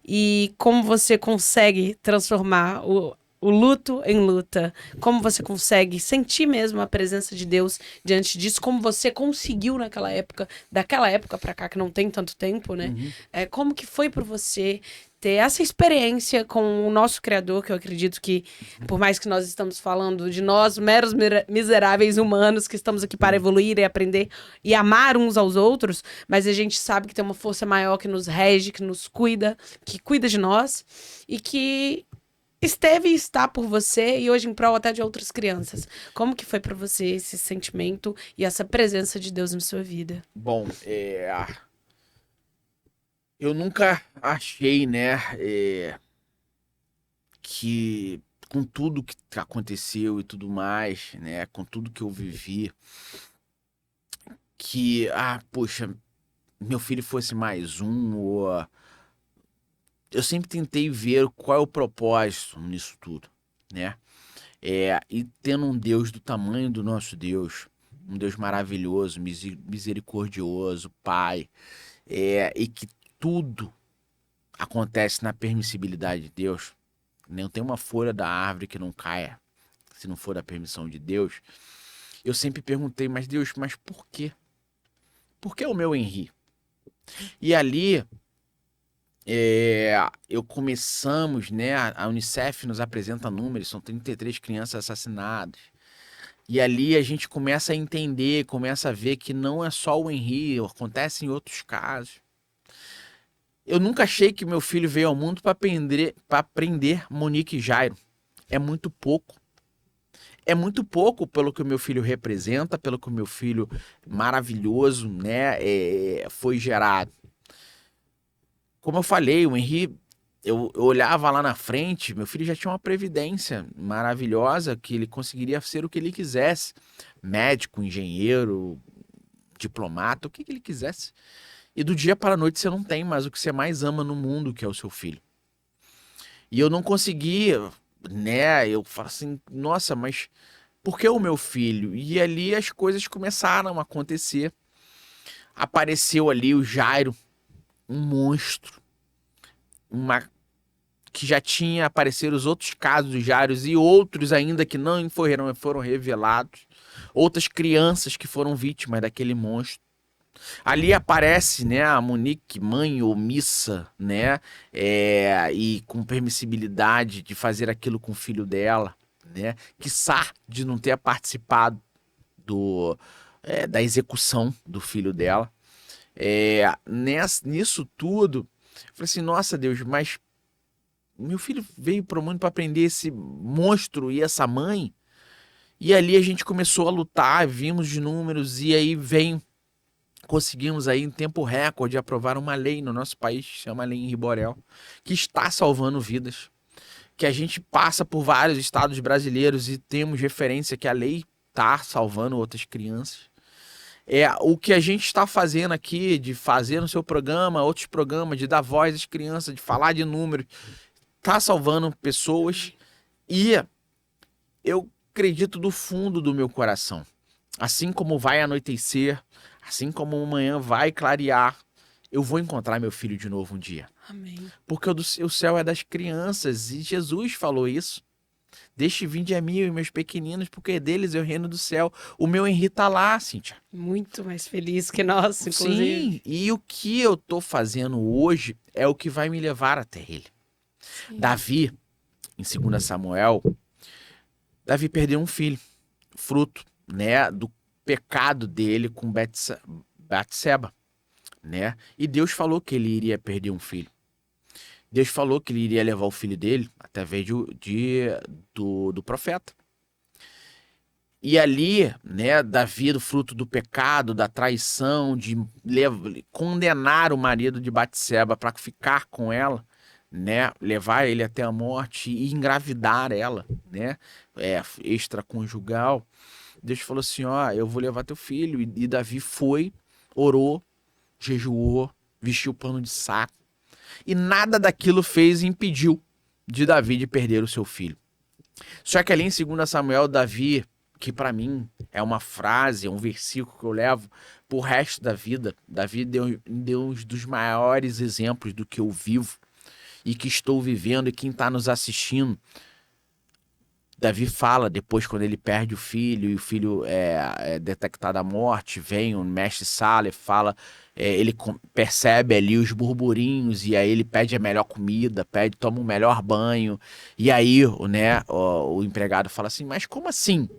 [SPEAKER 1] e como você consegue transformar o luto em luta? Como você consegue sentir mesmo a presença de Deus diante disso? Como você conseguiu naquela época, daquela época pra cá, que não tem tanto tempo, né? Como que foi pra você ter essa experiência com o nosso Criador, que eu acredito que, por mais que nós estamos falando de nós, meros miseráveis humanos, que estamos aqui para evoluir e aprender e amar uns aos outros, mas a gente sabe que tem uma força maior que nos rege, que nos cuida, que cuida de nós e que esteve e está por você e hoje em prol até de outras crianças. Como que foi pra você esse sentimento e essa presença de Deus na sua vida?
[SPEAKER 2] Bom, eu nunca achei, né, que com tudo que aconteceu e tudo mais, né, com tudo que eu vivi, que, poxa, meu filho fosse mais um, ou... Eu sempre tentei ver qual é o propósito nisso tudo, né? E tendo um Deus do tamanho do nosso Deus, um Deus maravilhoso, misericordioso, Pai, e que tudo acontece na permissibilidade de Deus, não tem uma folha da árvore que não caia se não for da permissão de Deus. Eu sempre perguntei, mas Deus, mas por quê? Por que o meu Henri? E ali eu começamos, né? A Unicef nos apresenta números, são 33 crianças assassinadas. E ali a gente começa a entender, começa a ver que não é só o Henry, acontece em outros casos. Eu nunca achei que meu filho veio ao mundo para aprender Monique e Jairo. É muito pouco. É muito pouco pelo que o meu filho representa, pelo que o meu filho maravilhoso, né, foi gerado. Como eu falei, o Henry, eu olhava lá na frente, meu filho já tinha uma previdência maravilhosa, que ele conseguiria ser o que ele quisesse. Médico, engenheiro, diplomata, o que ele quisesse. E do dia para a noite você não tem mais o que você mais ama no mundo, que é o seu filho. E eu não conseguia, né? Eu falo assim, nossa, mas por que o meu filho? E ali as coisas começaram a acontecer. Apareceu ali o Jairo, um monstro, uma que já tinha aparecido os outros casos dos Jairos e outros ainda que não foram revelados. Outras crianças que foram vítimas daquele monstro. Ali aparece, né, a Monique, mãe omissa, né, e com permissibilidade de fazer aquilo com o filho dela, né, quiçá de não ter participado da execução do filho dela. Nisso tudo, eu falei assim, nossa Deus, mas meu filho veio para o mundo para aprender esse monstro e essa mãe, e ali a gente começou a lutar, vimos os números, e aí conseguimos aí em tempo recorde aprovar uma lei no nosso país, que chama Lei Henri Borel, que está salvando vidas, que a gente passa por vários estados brasileiros e temos referência que a lei está salvando outras crianças. O que a gente está fazendo aqui, de fazer no seu programa, outros programas, de dar voz às crianças, de falar de números, está salvando pessoas. E eu acredito do fundo do meu coração, assim como vai anoitecer, assim como amanhã vai clarear, eu vou encontrar meu filho de novo um dia.
[SPEAKER 1] Amém.
[SPEAKER 2] Porque o céu é das crianças e Jesus falou isso. Deixe vinde a mim, meus pequeninos, porque deles é o reino do céu. O meu Henri tá lá, Cíntia.
[SPEAKER 1] Muito mais feliz que nós, inclusive.
[SPEAKER 2] Sim, e o que eu tô fazendo hoje é o que vai me levar até ele.
[SPEAKER 1] Sim.
[SPEAKER 2] Davi, em 2 Samuel, Davi perdeu um filho, fruto, né, do pecado dele com Batseba, né? E Deus falou que ele iria perder um filho. Deus falou que ele iria levar o filho dele através do profeta. E ali, né, Davi, do fruto do pecado, da traição, de condenar o marido de Batseba para ficar com ela, né, levar ele até a morte e engravidar ela, né, extraconjugal. Deus falou assim, ó, eu vou levar teu filho. E Davi foi, orou, jejuou, vestiu pano de saco. E nada daquilo impediu de Davi de perder o seu filho. Só que ali em 2 Samuel, Davi, que para mim é uma frase, é um versículo que eu levo pro resto da vida. Davi deu um dos maiores exemplos do que eu vivo e que estou vivendo, e quem está nos assistindo. Davi fala depois, quando ele perde o filho e o filho é detectado a morte, vem o mestre Sala e fala, ele percebe ali os burburinhos, e aí ele pede a melhor comida, toma o melhor banho, e aí o empregado fala assim, mas como assim?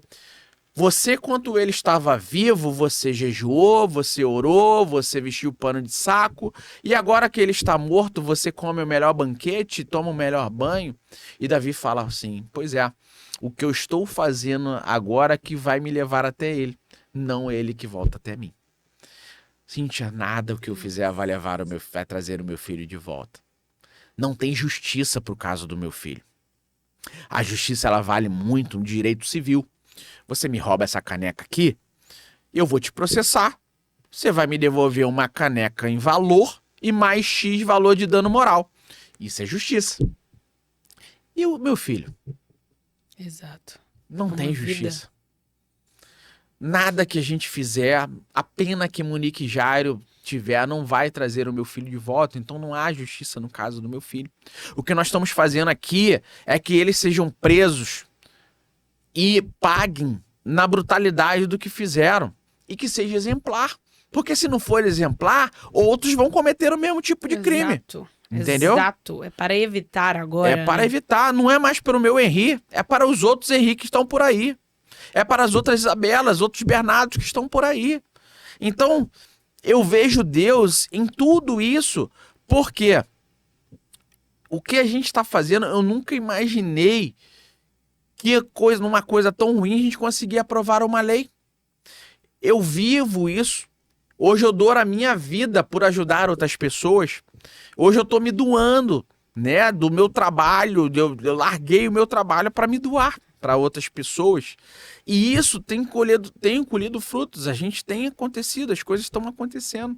[SPEAKER 2] Você, quando ele estava vivo, você jejuou, você orou, você vestiu pano de saco, e agora que ele está morto, você come o melhor banquete, toma o melhor banho? E Davi fala assim, pois é, o que eu estou fazendo agora que vai me levar até ele, não ele que volta até mim. Cíntia, nada o que eu fizer vai trazer o meu filho de volta. Não tem justiça pro caso do meu filho. A justiça, ela vale muito, um direito civil. Você me rouba essa caneca aqui, eu vou te processar. Você vai me devolver uma caneca em valor e mais X valor de dano moral. Isso é justiça. E o meu filho?
[SPEAKER 1] Exato.
[SPEAKER 2] Não tem justiça. Nada que a gente fizer, a pena que Monique e Jairo tiver, não vai trazer o meu filho de volta, então não há justiça no caso do meu filho. O que nós estamos fazendo aqui é que eles sejam presos e paguem na brutalidade do que fizeram, e que seja exemplar. Porque se não for exemplar, outros vão cometer o mesmo tipo de crime.
[SPEAKER 1] Exato.
[SPEAKER 2] Entendeu?
[SPEAKER 1] Exato. É para evitar agora.
[SPEAKER 2] É para evitar. Não é mais para o meu Henri, é para os outros Henri que estão por aí. É para as outras Isabelas, outros Bernardos que estão por aí. Então, eu vejo Deus em tudo isso, porque o que a gente está fazendo, eu nunca imaginei que numa coisa tão ruim a gente conseguia aprovar uma lei. Eu vivo isso. Hoje eu dou a minha vida por ajudar outras pessoas. Hoje eu estou me doando, né, do meu trabalho. Eu larguei o meu trabalho para me doar para outras pessoas. E isso tem colhido frutos. A gente tem acontecido, as coisas estão acontecendo.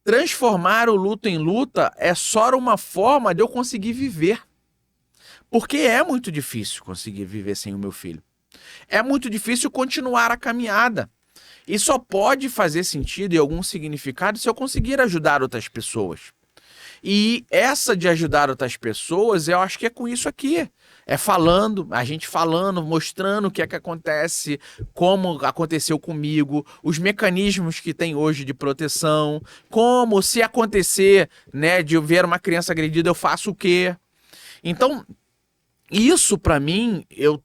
[SPEAKER 2] Transformar o luto em luta é só uma forma de eu conseguir viver. Porque é muito difícil conseguir viver sem o meu filho. É muito difícil continuar a caminhada. E só pode fazer sentido e algum significado se eu conseguir ajudar outras pessoas. E essa de ajudar outras pessoas, eu acho que é com isso aqui. É falando, a gente falando, mostrando o que é que acontece, como aconteceu comigo, os mecanismos que tem hoje de proteção, como se acontecer, né, de eu ver uma criança agredida, eu faço o quê? Então, isso para mim, eu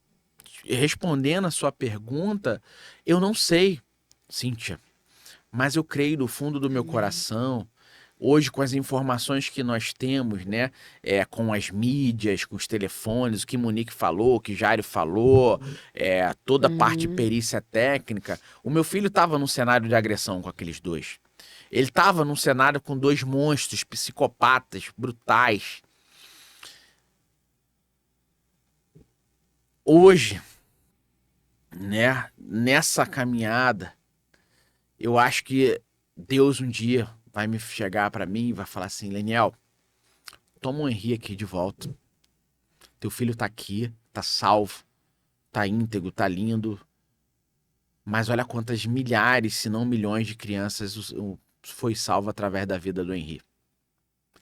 [SPEAKER 2] respondendo a sua pergunta, eu não sei, Cíntia, mas eu creio do fundo do meu coração, hoje com as informações que nós temos, né, com as mídias, com os telefones, o que Monique falou, o que Jairo falou, toda a parte de perícia técnica, o meu filho estava num cenário de agressão com aqueles dois. Ele estava num cenário com dois monstros, psicopatas, brutais. Hoje, né, nessa caminhada, eu acho que Deus um dia vai me chegar para mim e vai falar assim, Leniel, toma o Henri aqui de volta. Teu filho tá aqui, tá salvo, tá íntegro, tá lindo. Mas olha quantas milhares, se não milhões de crianças foi salvo através da vida do Henri.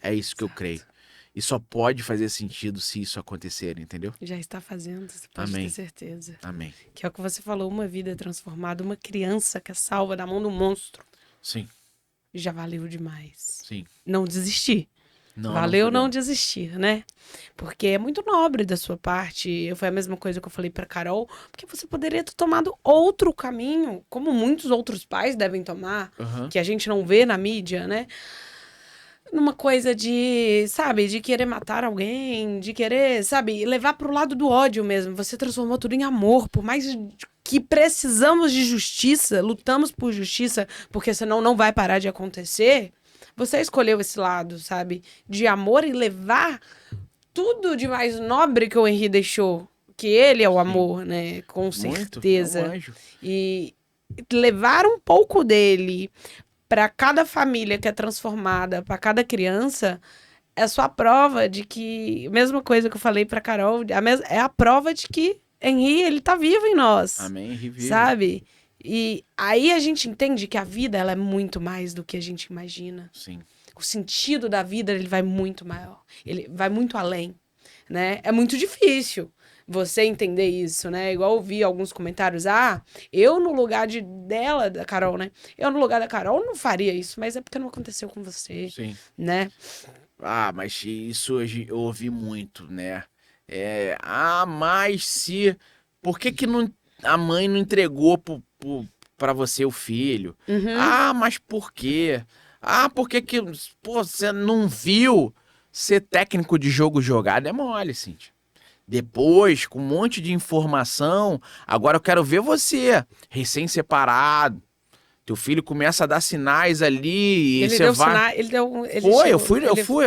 [SPEAKER 2] É isso que eu creio. E só pode fazer sentido se isso acontecer, entendeu?
[SPEAKER 1] Já está fazendo, você pode
[SPEAKER 2] Amém.
[SPEAKER 1] ter certeza.
[SPEAKER 2] Amém.
[SPEAKER 1] Que é o que você falou, uma vida transformada, uma criança que é salva da mão do monstro.
[SPEAKER 2] Sim.
[SPEAKER 1] Já valeu demais.
[SPEAKER 2] Sim.
[SPEAKER 1] Não desistir.
[SPEAKER 2] Não,
[SPEAKER 1] Valeu não
[SPEAKER 2] podemos.
[SPEAKER 1] desistir, né? Porque é muito nobre da sua parte. Foi a mesma coisa que eu falei pra Carol, porque você poderia ter tomado outro caminho, como muitos outros pais devem tomar,
[SPEAKER 2] Uhum.
[SPEAKER 1] que a gente não vê na mídia, né? Numa coisa de, sabe, de querer matar alguém, de querer, sabe, levar pro lado do ódio mesmo. Você transformou tudo em amor, por mais que precisamos de justiça, lutamos por justiça, porque senão não vai parar de acontecer. Você escolheu esse lado, sabe, de amor e levar tudo de mais nobre que o Henri deixou. Que ele é o amor, né? Com certeza.
[SPEAKER 2] É um anjo.
[SPEAKER 1] E levar um pouco dele para cada família que é transformada, para cada criança, é só a prova de que, mesma coisa que eu falei para Carol, é a prova de que Henri, ele tá vivo em nós.
[SPEAKER 2] Amém, Henri vive.
[SPEAKER 1] Sabe? E aí a gente entende que a vida, ela é muito mais do que a gente imagina.
[SPEAKER 2] Sim.
[SPEAKER 1] O sentido da vida, ele vai muito maior. Ele vai muito além, né? É muito difícil você entender isso, né? Igual eu vi alguns comentários, eu no lugar dela, da Carol, né? Eu no lugar da Carol não faria isso, mas é porque não aconteceu com você,
[SPEAKER 2] Sim.
[SPEAKER 1] né?
[SPEAKER 2] Mas isso hoje eu ouvi muito, né? Mas se... Por que não, a mãe não entregou pra você o filho? Mas por quê? Por que você não viu ser técnico de jogo jogado? É mole, Cíntia. Depois, com um monte de informação, agora eu quero ver você, recém-separado. Teu filho começa a dar sinais ali e você vai...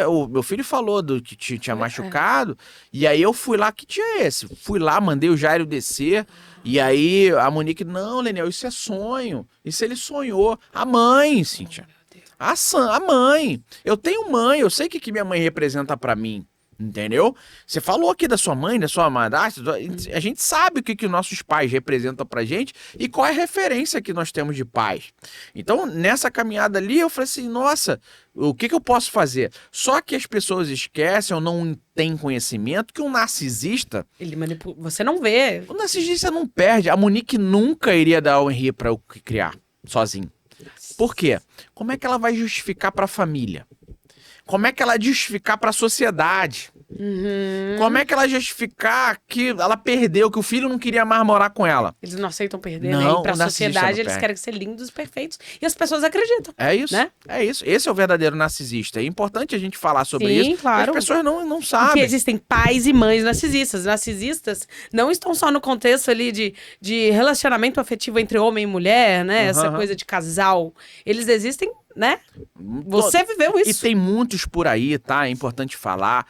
[SPEAKER 2] O meu filho falou que tinha machucado, e aí eu fui lá, que tinha esse? Fui lá, mandei o Jairo descer, e aí a Monique, não, Leniel, isso é sonho, isso ele sonhou. A mãe, Cíntia, a mãe, eu tenho mãe, eu sei o que minha mãe representa pra mim. Entendeu? Você falou aqui da sua mãe, da sua madrasta, a gente sabe o que os nossos pais representam pra gente e qual é a referência que nós temos de pais. Então, nessa caminhada ali, eu falei assim, nossa, o que eu posso fazer? Só que as pessoas esquecem ou não têm conhecimento que um narcisista...
[SPEAKER 1] Ele manipula, você não vê.
[SPEAKER 2] O narcisista não perde. A Monique nunca iria dar o Henri pra eu criar, sozinho. Por quê? Como é que ela vai justificar pra família? como é que ela justificar para a sociedade? Como é que ela justificar que ela perdeu, que o filho não queria mais morar com ela?
[SPEAKER 1] Eles não aceitam perder,
[SPEAKER 2] Não,
[SPEAKER 1] né? E pra
[SPEAKER 2] o narcisista
[SPEAKER 1] sociedade
[SPEAKER 2] não
[SPEAKER 1] eles
[SPEAKER 2] perde.
[SPEAKER 1] querem ser lindos, perfeitos. E as pessoas acreditam.
[SPEAKER 2] É isso,
[SPEAKER 1] né?
[SPEAKER 2] é isso. Esse é o verdadeiro narcisista. É importante a gente falar sobre
[SPEAKER 1] Sim,
[SPEAKER 2] isso.
[SPEAKER 1] claro.
[SPEAKER 2] As pessoas não
[SPEAKER 1] Porque
[SPEAKER 2] sabem.
[SPEAKER 1] existem pais e mães narcisistas. Narcisistas não estão só no contexto ali de relacionamento afetivo entre homem e mulher, né? Essa coisa de casal. Eles existem, né? Você viveu
[SPEAKER 2] E
[SPEAKER 1] isso.
[SPEAKER 2] tem muitos por aí, tá? É importante falar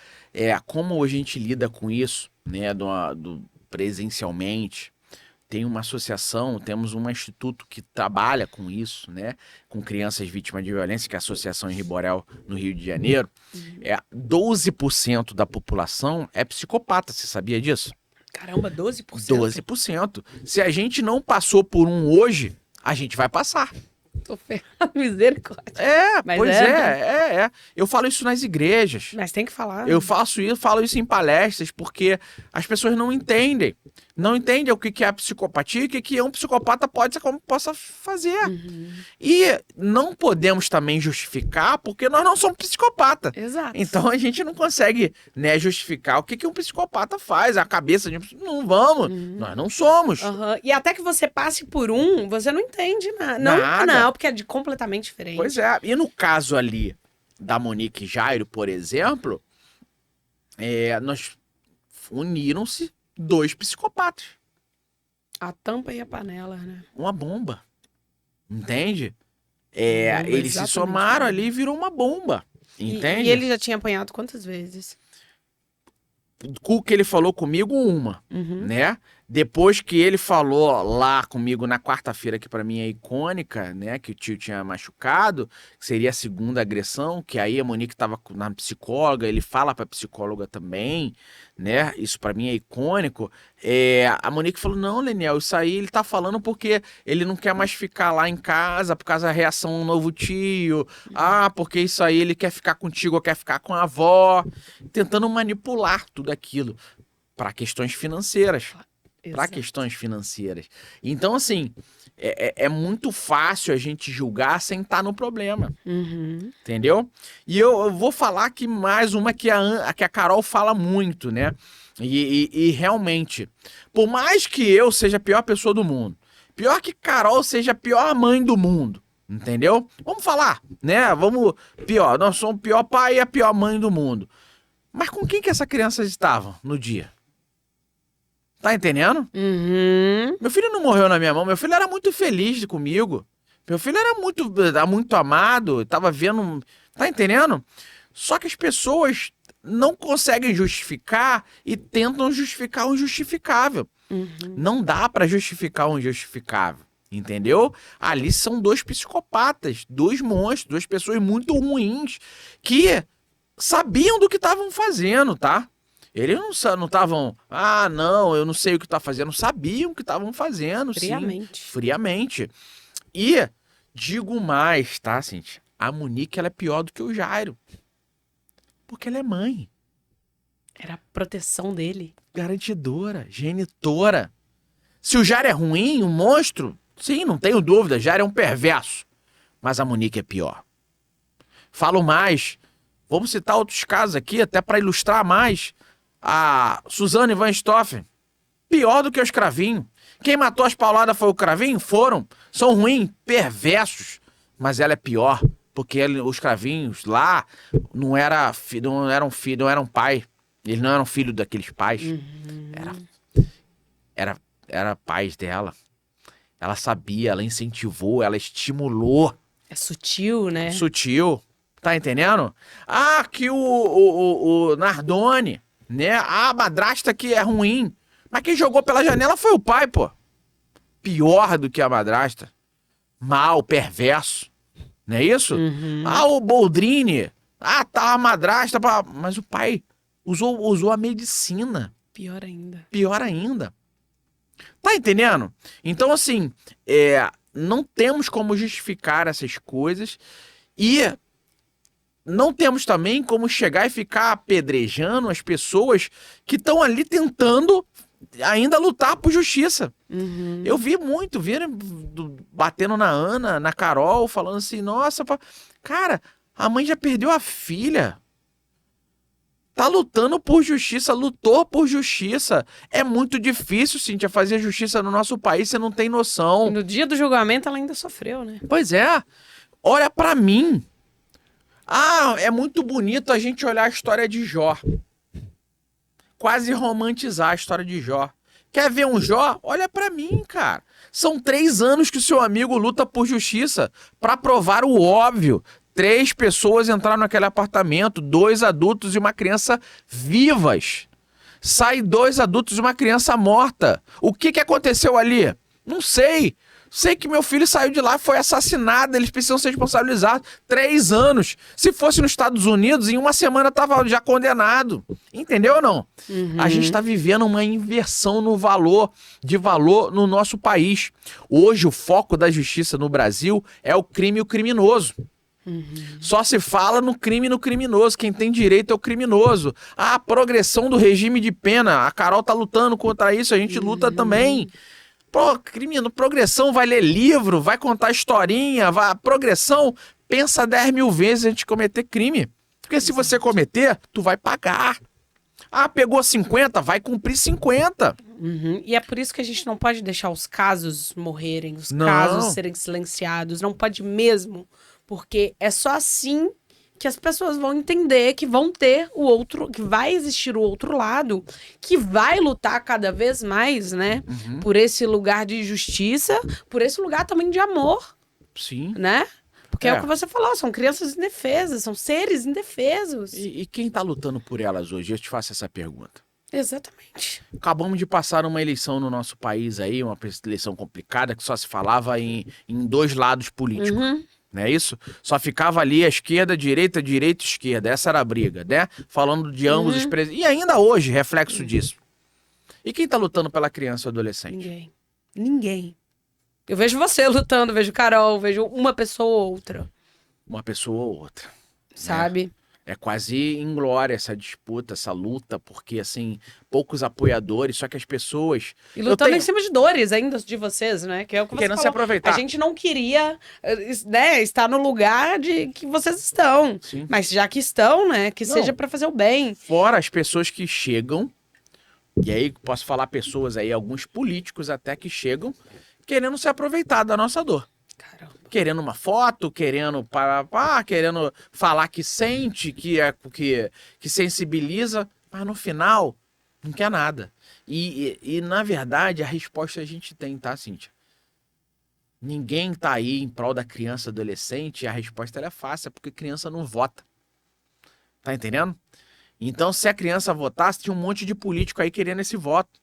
[SPEAKER 2] como a gente lida com isso, né? Presencialmente. Tem uma associação, temos um instituto que trabalha com isso, né? Com crianças vítimas de violência, que é a Associação Henri Borel, no Rio de Janeiro. 12% da população é psicopata, você sabia disso?
[SPEAKER 1] Caramba, 12%?
[SPEAKER 2] 12%. Se a gente não passou por um hoje, a gente vai passar.
[SPEAKER 1] Tô ferrado, misericórdia. Mas
[SPEAKER 2] Pois é. Eu falo isso nas igrejas.
[SPEAKER 1] Mas tem que falar.
[SPEAKER 2] Eu falo isso em palestras, porque as pessoas não entendem. Não entendem o que é a psicopatia e o que um psicopata possa fazer. E não podemos também justificar, porque nós não somos psicopata.
[SPEAKER 1] Exato.
[SPEAKER 2] Então a gente não consegue, né, justificar o que um psicopata faz. A cabeça de não vamos, nós não somos.
[SPEAKER 1] E até que você passe por você não entende nada.
[SPEAKER 2] Nada.
[SPEAKER 1] Não, porque é completamente diferente.
[SPEAKER 2] Pois é. E no caso ali da Monique e Jairo, por exemplo, nós uniram-se 2 psicopatas.
[SPEAKER 1] A tampa e a panela, né?
[SPEAKER 2] Uma bomba. Entende?
[SPEAKER 1] Bomba,
[SPEAKER 2] Eles se
[SPEAKER 1] exatamente.
[SPEAKER 2] somaram ali e virou uma bomba. Entende?
[SPEAKER 1] E ele já tinha apanhado quantas vezes?
[SPEAKER 2] O que ele falou comigo, uma, né? Depois que ele falou lá comigo na quarta-feira, que pra mim é icônica, né? Que o tio tinha machucado, que seria a segunda agressão, que aí a Monique tava na psicóloga, ele fala pra psicóloga também, né? Isso pra mim é icônico. A Monique falou, não, Leniel, isso aí ele tá falando porque ele não quer mais ficar lá em casa por causa da reação do novo tio. Porque isso aí ele quer ficar contigo ou quer ficar com a avó. Tentando manipular tudo aquilo para questões financeiras. Para questões financeiras. Então, assim, é muito fácil a gente julgar sem estar no problema. Entendeu? E eu vou falar aqui mais uma que a Carol fala muito, né? E realmente, por mais que eu seja a pior pessoa do mundo, pior que Carol seja a pior mãe do mundo, entendeu? Vamos falar, né? Nós somos o pior pai e a pior mãe do mundo. Mas com quem que essa criança estava no dia? Tá entendendo? Meu filho não morreu na minha mão, meu filho era muito feliz comigo. Meu filho era muito amado, tava vendo... Tá entendendo? Só que as pessoas não conseguem justificar e tentam justificar o injustificável. Não dá pra justificar o injustificável, entendeu? Ali são 2 psicopatas, 2 monstros, 2 pessoas muito ruins que sabiam do que estavam fazendo, tá? Eles não estavam, não, eu não sei o que tá fazendo. Sabiam o que estavam fazendo,
[SPEAKER 1] Friamente.
[SPEAKER 2] sim. Friamente. E digo mais, tá, Cintia? A Monique, ela é pior do que o Jairo. Porque ela é mãe.
[SPEAKER 1] Era a proteção dele.
[SPEAKER 2] Garantidora, genitora. Se o Jairo é ruim, um monstro, sim, não tenho dúvida, Jairo é um perverso. Mas a Monique é pior. Falo mais. Vamos citar outros casos aqui, até para ilustrar mais. A Suzane Van Stoffen, pior do que o Cravinho. Quem matou as pauladas foi o Cravinho? São ruins, perversos. Mas ela é pior, porque os Cravinhos lá não eram pai. Eles não eram filhos daqueles pais. Era pais dela. Ela sabia, ela incentivou, ela estimulou.
[SPEAKER 1] É sutil, né?
[SPEAKER 2] Sutil. Tá entendendo? Que o Nardone, né? A madrasta que é ruim. Mas quem jogou pela janela foi o pai, pô. Pior do que a madrasta. Mal, perverso. Não é isso? O Boldrini. Tá a madrasta. Mas o pai usou a medicina.
[SPEAKER 1] Pior ainda.
[SPEAKER 2] Pior ainda. Tá entendendo? Então, assim, não temos como justificar essas coisas e não temos também como chegar e ficar apedrejando as pessoas que estão ali tentando ainda lutar por justiça. Eu vi batendo na Ana, na Carol, falando assim, nossa, cara, A mãe já perdeu a filha. Tá lutando por justiça, lutou por justiça. É muito difícil, Cíntia, fazer justiça no nosso país, você não tem
[SPEAKER 1] E
[SPEAKER 2] noção.
[SPEAKER 1] no dia do julgamento ela ainda sofreu, né?
[SPEAKER 2] Pois é, olha pra mim. Ah, é muito bonito a gente olhar a história de Jó. Quase romantizar a história de Jó. Quer ver um Jó? Olha pra mim, cara. São 3 anos que o seu amigo luta por justiça pra provar o óbvio. 3 pessoas entraram naquele apartamento, 2 adultos e uma criança vivas. Sai 2 adultos e uma criança morta. O que aconteceu ali? Não sei. Sei que meu filho saiu de lá e foi assassinado. Eles precisam ser responsabilizados. 3 anos. Se fosse nos Estados Unidos, em uma semana estava já condenado. Entendeu ou não? A gente está vivendo uma inversão no valor, de valor no nosso país. Hoje, o foco da justiça no Brasil é o crime e o criminoso. Só se fala no crime e no criminoso. Quem tem direito é o criminoso. A progressão do regime de pena. A Carol tá lutando contra isso, a gente luta também. Pô, progressão vai ler livro, vai contar historinha, progressão, pensa 10 mil vezes antes de cometer crime. Porque se você cometer, tu vai pagar. Ah, pegou 50, vai cumprir 50.
[SPEAKER 1] E é por isso que a gente não pode deixar os casos morrerem, os
[SPEAKER 2] Não.
[SPEAKER 1] casos serem silenciados. Não pode mesmo. Porque é só assim que as pessoas vão entender que vão ter o outro, que vai existir o outro lado, que vai lutar cada vez mais, né? Por esse lugar de justiça, por esse lugar também de amor,
[SPEAKER 2] Sim.
[SPEAKER 1] né? Porque é o que você falou, são crianças indefesas, são seres indefesos.
[SPEAKER 2] E quem tá lutando por elas hoje? Eu te faço essa pergunta.
[SPEAKER 1] Exatamente.
[SPEAKER 2] Acabamos de passar uma eleição no nosso país aí, uma eleição complicada, que só se falava em 2 lados políticos. Não é isso? Só ficava ali a esquerda, direita, direita, esquerda. Essa era a briga, né? Falando de ambos os presidentes. E ainda hoje, reflexo disso. E quem tá lutando pela criança e adolescente?
[SPEAKER 1] Ninguém. Ninguém. Eu vejo você lutando, vejo Carol, vejo uma pessoa ou outra.
[SPEAKER 2] Uma pessoa ou outra.
[SPEAKER 1] Sabe?
[SPEAKER 2] É quase inglória essa disputa, essa luta, porque, assim, poucos apoiadores, só que as pessoas...
[SPEAKER 1] E lutando em cima de dores ainda de vocês, né? Que é o que você
[SPEAKER 2] Querendo
[SPEAKER 1] falou.
[SPEAKER 2] se aproveitar.
[SPEAKER 1] A gente não queria, né, estar no lugar de que vocês estão.
[SPEAKER 2] Sim.
[SPEAKER 1] Mas já que estão, né, que
[SPEAKER 2] Não.
[SPEAKER 1] seja pra fazer o bem.
[SPEAKER 2] Fora as pessoas que chegam, e aí posso falar pessoas aí, alguns políticos até que chegam, querendo se aproveitar da nossa dor.
[SPEAKER 1] Caramba.
[SPEAKER 2] Querendo uma foto, querendo querendo falar que sente, que sensibiliza, mas no final não quer nada. E na verdade a resposta a gente tem, tá, Cíntia? Ninguém tá aí em prol da criança, adolescente, e a resposta ela é fácil, é porque criança não vota. Tá entendendo? Então, se a criança votasse, tinha um monte de político aí querendo esse voto.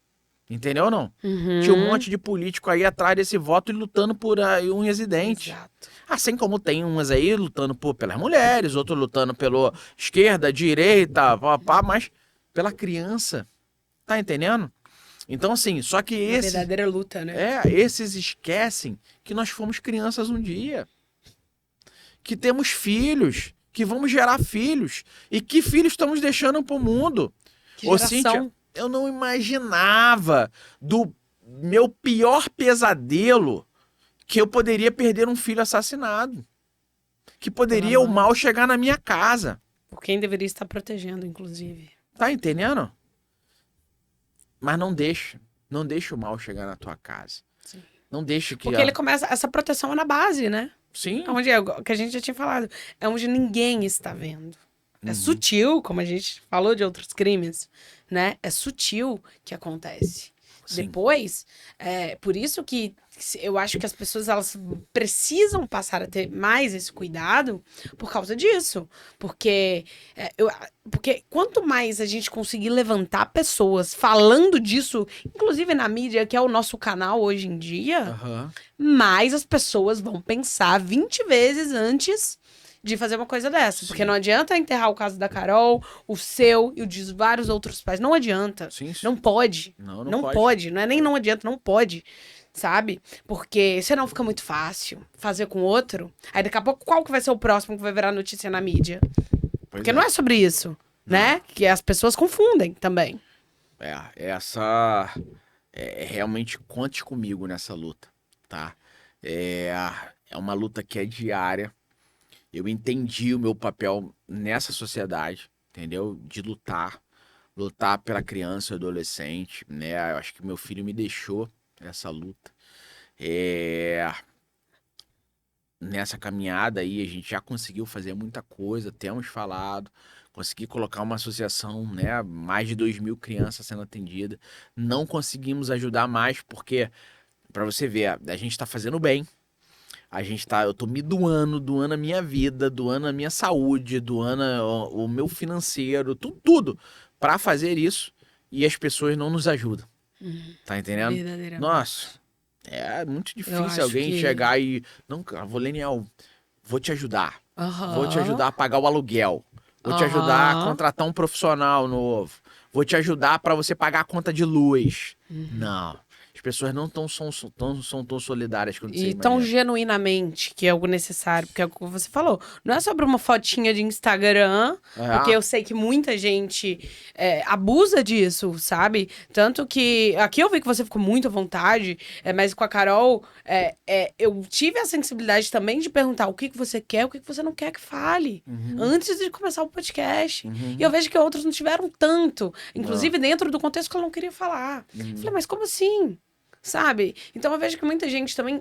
[SPEAKER 2] Entendeu ou não? Tinha um monte de político aí atrás desse voto e lutando por unhas e dentes.
[SPEAKER 1] Exato.
[SPEAKER 2] Assim como tem umas aí lutando pelas mulheres, outros lutando pela esquerda, direita, mas pela criança. Tá entendendo? Então, assim, só que
[SPEAKER 1] Uma verdadeira luta, né?
[SPEAKER 2] esses esquecem que nós fomos crianças um dia. Que temos filhos, que vamos gerar filhos. E que filhos estamos deixando pro mundo.
[SPEAKER 1] Que
[SPEAKER 2] Ô,
[SPEAKER 1] geração.
[SPEAKER 2] Cíntia, eu não imaginava do meu pior pesadelo que eu poderia perder um filho assassinado. Que poderia o mal chegar na minha casa.
[SPEAKER 1] Por quem deveria estar protegendo, inclusive.
[SPEAKER 2] Tá entendendo? Mas não deixa. Não deixa o mal chegar na tua casa.
[SPEAKER 1] Sim.
[SPEAKER 2] Não deixa que...
[SPEAKER 1] Porque ele começa... Essa proteção é na base, né?
[SPEAKER 2] Sim.
[SPEAKER 1] Onde é o que a gente já tinha falado. É onde ninguém está vendo. É sutil, como a gente falou de outros crimes, né? É sutil que acontece.
[SPEAKER 2] Sim.
[SPEAKER 1] Depois, por isso que eu acho que as pessoas elas precisam passar a ter mais esse cuidado por causa disso. Porque, porque quanto mais a gente conseguir levantar pessoas falando disso, inclusive na mídia, que é o nosso canal hoje em dia, mais as pessoas vão pensar 20 vezes antes de fazer uma coisa dessa.
[SPEAKER 2] Sim.
[SPEAKER 1] Porque não adianta enterrar o caso da Carol, o seu e o de vários outros pais. Não adianta.
[SPEAKER 2] Sim.
[SPEAKER 1] Não pode.
[SPEAKER 2] Não
[SPEAKER 1] pode. Não é nem não adianta, não pode. Sabe? Porque senão fica muito fácil fazer com outro. Aí daqui a pouco, qual que vai ser o próximo que vai virar notícia na mídia? Porque não é sobre isso, né? Que as pessoas confundem também.
[SPEAKER 2] Realmente conte comigo nessa luta, tá? É uma luta que é diária. eu entendi o meu papel nessa sociedade, entendeu? De lutar pela criança e adolescente, né? Eu acho que meu filho me deixou essa luta. É, Nessa caminhada aí, a gente já conseguiu fazer muita coisa, temos falado, consegui colocar uma associação, né? Mais de 2.000 crianças sendo atendidas. Não conseguimos ajudar mais, porque, para você ver, a gente está fazendo bem. Eu tô me doando a minha vida, doando a minha saúde, doando o meu financeiro, tudo para fazer isso e as pessoas não nos ajudam. Tá entendendo?
[SPEAKER 1] Verdadeiramente.
[SPEAKER 2] Nossa, é muito
[SPEAKER 1] Eu
[SPEAKER 2] difícil
[SPEAKER 1] acho
[SPEAKER 2] alguém
[SPEAKER 1] que-
[SPEAKER 2] chegar e. Não, cara, Leniel, vou te ajudar. Vou te
[SPEAKER 1] Aham.
[SPEAKER 2] ajudar a pagar o aluguel. Vou te ajudar a
[SPEAKER 1] Aham.
[SPEAKER 2] contratar um profissional novo. Vou te ajudar para você pagar a conta de luz.
[SPEAKER 1] Uhum.
[SPEAKER 2] Não. As pessoas não são tão solidárias quanto você
[SPEAKER 1] E tão
[SPEAKER 2] imagina.
[SPEAKER 1] genuinamente que é algo necessário, porque é o que você falou. Não é sobre uma fotinha de Instagram, porque eu sei que muita gente abusa disso, sabe? Tanto que aqui eu vi que você ficou muito à vontade, mas com a Carol, eu tive a sensibilidade também de perguntar o que você quer, o que você não quer que fale, antes de começar o podcast. E eu vejo que outros não tiveram tanto, inclusive dentro do contexto que eu não queria falar. Falei, mas como assim? Sabe? Então eu vejo que muita gente também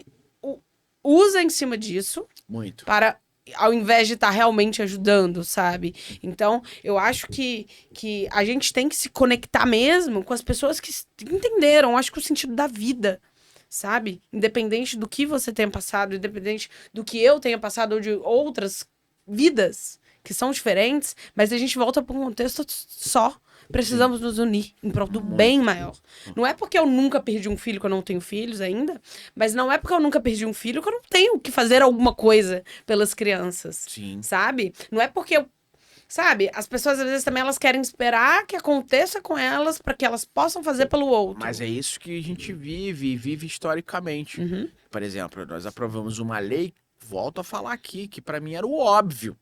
[SPEAKER 1] usa em cima disso
[SPEAKER 2] Muito.
[SPEAKER 1] para, ao invés de estar realmente ajudando, sabe? Então eu acho que a gente tem que se conectar mesmo com as pessoas que entenderam, acho que o sentido da vida, sabe? Independente do que você tenha passado, independente do que eu tenha passado ou de outras vidas que são diferentes, mas a gente volta para um contexto só. Precisamos nos unir em prol do bem maior. Não é porque eu nunca perdi um filho que eu não tenho filhos ainda, mas não é porque eu nunca perdi um filho que eu não tenho que fazer alguma coisa pelas crianças.
[SPEAKER 2] Sim.
[SPEAKER 1] Sabe? Não é porque eu. Sabe? As pessoas às vezes também elas querem esperar que aconteça com elas para que elas possam fazer pelo outro.
[SPEAKER 2] Mas é isso que a gente vive historicamente.
[SPEAKER 1] Uhum.
[SPEAKER 2] Por exemplo, nós aprovamos uma lei, volto a falar aqui, que para mim era o óbvio,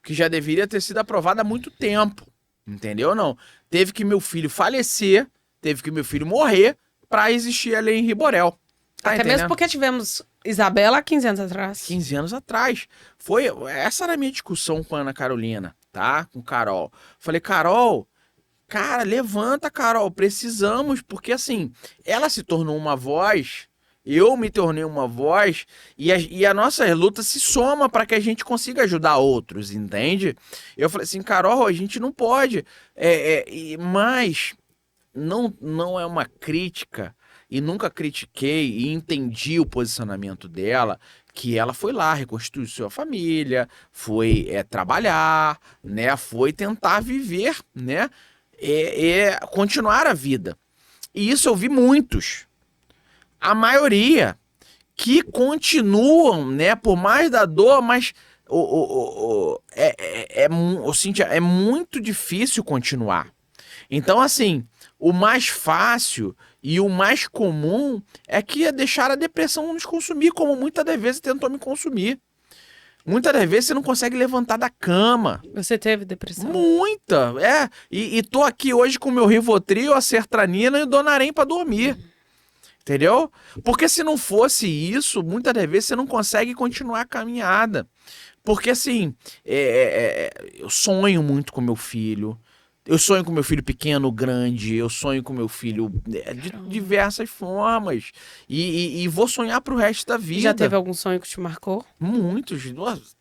[SPEAKER 2] que já deveria ter sido aprovada há muito tempo. Entendeu ou não? Teve que meu filho falecer, teve que meu filho morrer pra existir a lei Henri Borel. Tá
[SPEAKER 1] Até
[SPEAKER 2] entendendo?
[SPEAKER 1] mesmo porque tivemos Isabela há 15 anos atrás.
[SPEAKER 2] 15 anos atrás. Essa era a minha discussão com a Ana Carolina, tá? Com Carol. Falei, Carol, cara, levanta, Carol, precisamos, porque assim, ela se tornou uma voz, eu me tornei uma voz, e a nossa luta se soma para que a gente consiga ajudar outros, entende? Eu falei assim, Carol, a gente não pode, mas não é uma crítica, e nunca critiquei e entendi o posicionamento dela, que ela foi lá, reconstruiu sua família, foi trabalhar, né? Foi tentar viver, né? Continuar a vida. E isso eu vi muitos. A maioria que continuam, né? Por mais da dor, mas Cíntia, é muito difícil continuar. Então, assim, o mais fácil e o mais comum é que é deixar a depressão nos consumir, como muitas das vezes tentou me consumir. Muitas das vezes você não consegue levantar da cama.
[SPEAKER 1] Você teve depressão?
[SPEAKER 2] Muita, E tô aqui hoje com o meu Rivotril, a sertralina e o Donarém pra dormir. Entendeu? Porque se não fosse isso, muitas das vezes você não consegue continuar a caminhada. Porque assim, eu sonho muito com meu filho. Eu sonho com meu filho pequeno, grande. Eu sonho com meu filho de diversas formas. E vou sonhar pro resto da vida.
[SPEAKER 1] Já teve algum sonho que te marcou?
[SPEAKER 2] Muitos.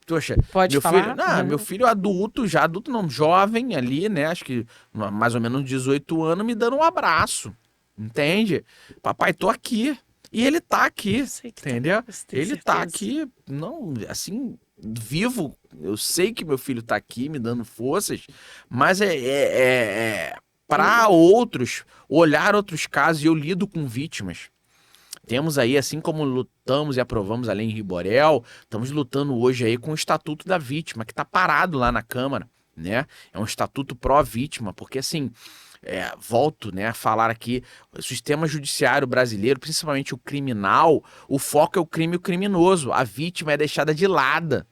[SPEAKER 2] Poxa,
[SPEAKER 1] Pode
[SPEAKER 2] meu
[SPEAKER 1] falar?
[SPEAKER 2] filho, meu filho adulto, já adulto não, jovem ali, né? Acho que mais ou menos 18 anos, me dando um abraço. Entende? Papai, tô aqui. E ele tá aqui, entendeu? Ele tá aqui, não, assim, vivo. Eu sei que meu filho tá aqui me dando forças, mas para outros, olhar outros casos, e eu lido com vítimas. Temos aí, assim como lutamos e aprovamos a lei Henri Borel, estamos lutando hoje aí com o Estatuto da Vítima, que está parado lá na Câmara, né? É um estatuto pró-vítima, porque assim, volto, né, a falar aqui, o sistema judiciário brasileiro, principalmente o criminal, o foco é o crime e o criminoso. A vítima é deixada de lado,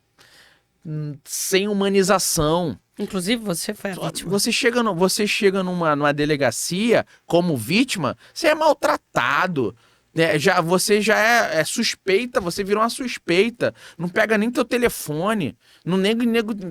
[SPEAKER 2] sem humanização.
[SPEAKER 1] Inclusive, você foi a vítima.
[SPEAKER 2] Você chega numa delegacia como vítima, você é maltratado. Você já é suspeita, você virou uma suspeita. Não pega nem teu telefone. Não nego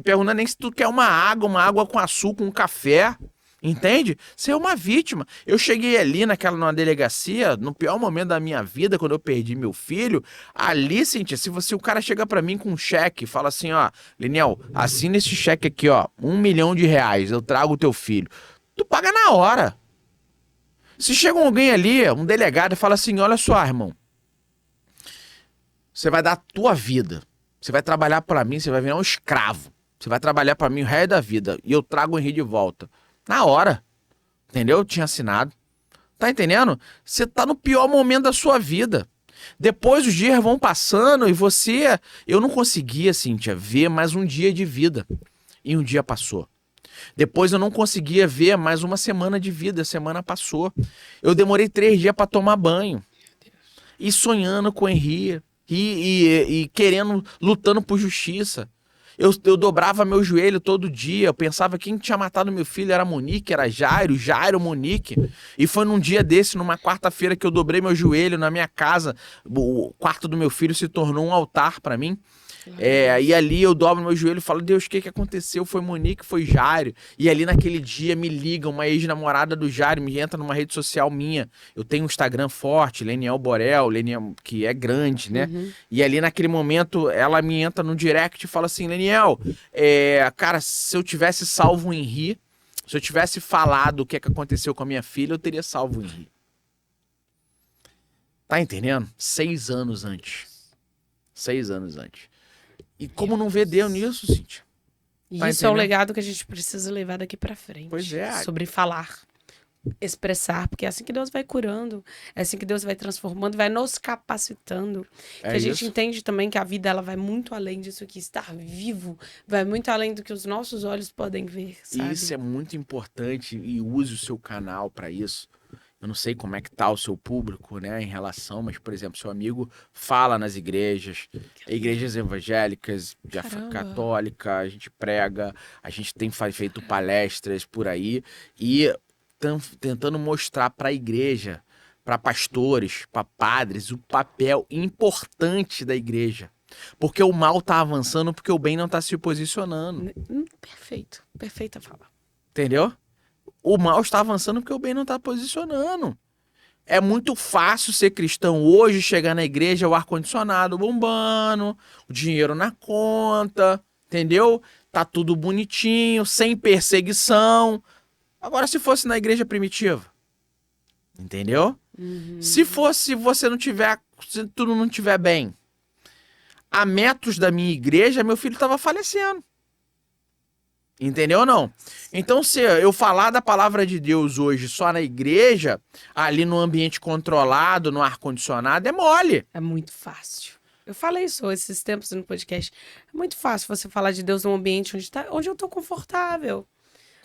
[SPEAKER 2] pergunta nem se tu quer uma água com açúcar, um café. Entende? Você é uma vítima. Eu cheguei ali numa delegacia, no pior momento da minha vida, quando eu perdi meu filho. Ali, Cíntia, se o cara chega pra mim com um cheque, fala assim, ó, Leniel, assina esse cheque aqui, ó, R$ 1 milhão, eu trago o teu filho. Tu paga na hora. Se chega alguém ali, um delegado, e fala assim, olha só, irmão, você vai dar a tua vida. Você vai trabalhar pra mim, você vai virar um escravo. Você vai trabalhar pra mim o resto da vida. E eu trago o Henrique de volta. Na hora. Entendeu? Eu tinha assinado. Tá entendendo? Você tá no pior momento da sua vida. Depois os dias vão passando e você... Eu não conseguia, Cíntia, ver mais um dia de vida. E um dia passou. Depois eu não conseguia ver mais uma semana de vida. A semana passou. Eu demorei 3 dias pra tomar banho. E sonhando com o Henrique. E querendo, lutando por justiça. Eu dobrava meu joelho todo dia. Eu pensava que quem tinha matado meu filho era Monique, era Jairo, Monique. E foi num dia desse, numa quarta-feira, que eu dobrei meu joelho na minha casa. O quarto do meu filho se tornou um altar pra mim. E ali eu dobro meu joelho e falo, Deus, o que aconteceu? Foi Monique, foi Jairo. E ali naquele dia me liga uma ex-namorada do Jairo, me entra numa rede social minha. Eu tenho um Instagram forte, Leniel Borel, Leniel, que é grande, né?
[SPEAKER 1] Uhum.
[SPEAKER 2] E ali naquele momento ela me entra no direct e fala assim, Leniel, cara, se eu tivesse salvo o Henri, se eu tivesse falado o que aconteceu com a minha filha, eu teria salvo o Henri. Tá entendendo? 6 anos antes. 6 anos antes. E como não vê Deus nisso, Cíntia?
[SPEAKER 1] E
[SPEAKER 2] Tá
[SPEAKER 1] isso é um
[SPEAKER 2] entendendo?
[SPEAKER 1] legado que a gente precisa levar daqui pra frente.
[SPEAKER 2] Pois é.
[SPEAKER 1] Sobre falar, expressar, porque é assim que Deus vai curando, é assim que Deus vai transformando, vai nos capacitando. Que a gente
[SPEAKER 2] isso.
[SPEAKER 1] entende também que a vida ela vai muito além disso aqui, estar vivo, vai muito além do que os nossos olhos podem ver, sabe?
[SPEAKER 2] Isso é muito importante e use o seu canal para isso. Eu não sei como é que tá o seu público, né, em relação, mas, por exemplo, seu amigo fala nas igrejas evangélicas,
[SPEAKER 1] Caramba.
[SPEAKER 2] católica, a gente prega, a gente tem feito palestras por aí e tentando mostrar para a igreja, para pastores, para padres, o papel importante da igreja. Porque o mal tá avançando, porque o bem não tá se posicionando.
[SPEAKER 1] Perfeito, perfeita fala.
[SPEAKER 2] Entendeu? O mal está avançando porque o bem não está posicionando. É muito fácil ser cristão hoje, chegar na igreja, o ar-condicionado bombando, o dinheiro na conta, entendeu? Tá tudo bonitinho, sem perseguição. Agora, se fosse na igreja primitiva, entendeu? Se você não tiver, se tudo não tiver bem, a metros da minha igreja, meu filho estava falecendo. Entendeu ou não? Então, se eu falar da palavra de Deus hoje só na igreja, ali no ambiente controlado, no ar-condicionado, é mole.
[SPEAKER 1] É muito fácil. Eu falei isso esses tempos no podcast. É muito fácil você falar de Deus num ambiente onde eu tô confortável.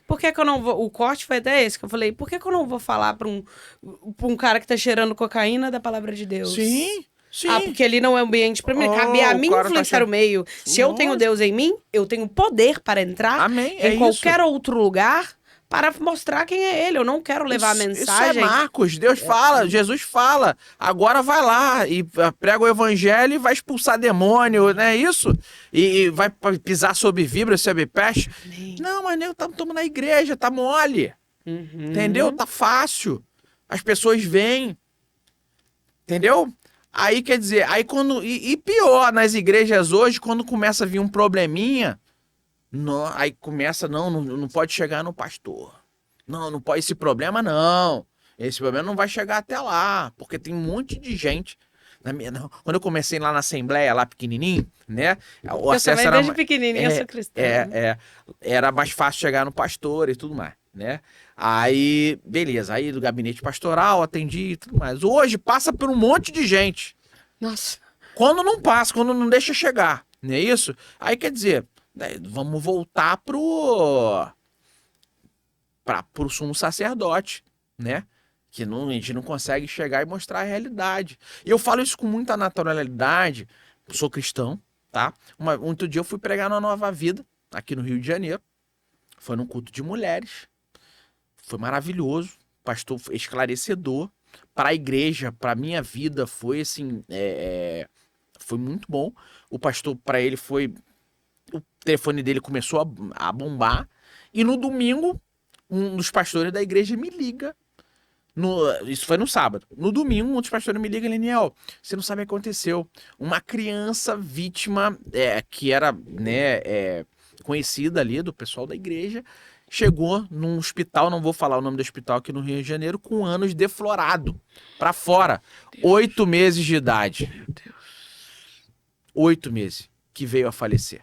[SPEAKER 1] Por que eu não vou... O corte foi até esse que eu falei. Por que eu não vou falar pra um cara que tá cheirando cocaína da palavra de Deus?
[SPEAKER 2] Sim.
[SPEAKER 1] Ah, porque ali não é ambiente pra mim. Cabe a mim influenciar o meio. Se eu tenho Deus em mim, eu tenho poder para entrar
[SPEAKER 2] Amém,
[SPEAKER 1] em qualquer outro lugar para mostrar quem é ele. Eu não quero levar a mensagem.
[SPEAKER 2] Isso é Marcos. Deus fala, Jesus fala. Agora vai lá e prega o evangelho e vai expulsar demônio, não é isso? E vai pisar sobre vibra, sobre peste.
[SPEAKER 1] Amém.
[SPEAKER 2] Não, mas nem estamos na igreja, tá mole. Entendeu? Tá fácil. As pessoas vêm. Entendeu? Aí, quer dizer, aí quando... E pior, nas igrejas hoje, quando começa a vir um probleminha, aí começa, não pode chegar no pastor. Não pode, esse problema não. Esse problema não vai chegar até lá, porque tem um monte de gente. Quando eu comecei lá na Assembleia, lá pequenininho, né? O acesso
[SPEAKER 1] também
[SPEAKER 2] era
[SPEAKER 1] desde pequenininho, eu sou cristã.
[SPEAKER 2] Era mais fácil chegar no pastor e tudo mais, né? Aí, beleza, aí do gabinete pastoral, atendi e tudo mais. Hoje passa por um monte de gente.
[SPEAKER 1] Nossa.
[SPEAKER 2] Quando não passa, quando não deixa chegar, não é isso? Aí quer dizer, vamos voltar pro sumo sacerdote, né? Que a gente não consegue chegar e mostrar a realidade. E eu falo isso com muita naturalidade. Eu sou cristão, tá? Outro dia eu fui pregar na Nova Vida, aqui no Rio de Janeiro. Foi num culto de mulheres. Foi maravilhoso. Pastor esclarecedor. para a igreja, para minha vida, foi assim, foi muito bom. O pastor, para ele, o telefone dele começou a bombar. E no domingo, um dos pastores da igreja me liga. Isso foi no sábado. No domingo, um dos pastores me liga, Leniel, você não sabe o que aconteceu. Uma criança vítima, que era, né, conhecida ali do pessoal da igreja, chegou num hospital, não vou falar o nome do hospital aqui no Rio de Janeiro, com ânus deflorado pra fora. 8 meses de idade.
[SPEAKER 1] Meu Deus.
[SPEAKER 2] 8 meses que veio a falecer.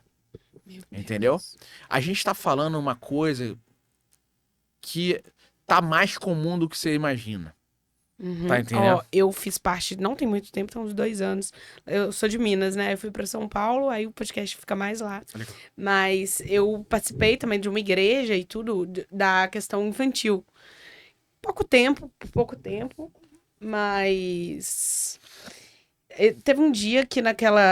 [SPEAKER 1] Meu
[SPEAKER 2] Entendeu?
[SPEAKER 1] Deus.
[SPEAKER 2] A gente tá falando uma coisa que tá mais comum do que você imagina.
[SPEAKER 1] Uhum.
[SPEAKER 2] Tá entendendo?
[SPEAKER 1] Ó, eu fiz parte, não tem muito tempo, tem uns 2 anos. Eu sou de Minas, né? Eu fui pra São Paulo, aí o podcast fica mais lá.
[SPEAKER 2] Legal.
[SPEAKER 1] Mas eu participei também de uma igreja e tudo, da questão infantil. Pouco tempo, mas teve um dia que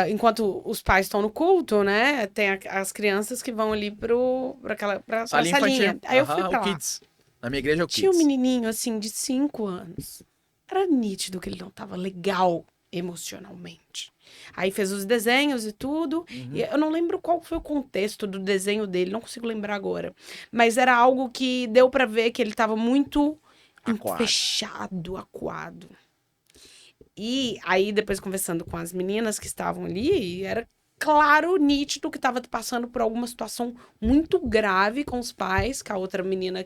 [SPEAKER 1] enquanto os pais estão no culto, né, tem as crianças que vão ali pra
[SPEAKER 2] Salinha
[SPEAKER 1] salinha.
[SPEAKER 2] infantil.
[SPEAKER 1] Aí eu fui
[SPEAKER 2] Aham,
[SPEAKER 1] pra
[SPEAKER 2] o
[SPEAKER 1] lá.
[SPEAKER 2] Kids. Na minha igreja é o
[SPEAKER 1] Tinha um
[SPEAKER 2] Kids.
[SPEAKER 1] menininho, assim, de 5 anos. Era nítido que ele não tava legal emocionalmente. Aí fez os desenhos e tudo.
[SPEAKER 2] Uhum.
[SPEAKER 1] E eu não lembro qual foi o contexto do desenho dele, não consigo lembrar agora. Mas era algo que deu pra ver que ele tava muito
[SPEAKER 2] Acuado.
[SPEAKER 1] fechado, acuado. E aí, depois conversando com as meninas que estavam ali, era claro, nítido que estava passando por alguma situação muito grave com os pais, com a outra menina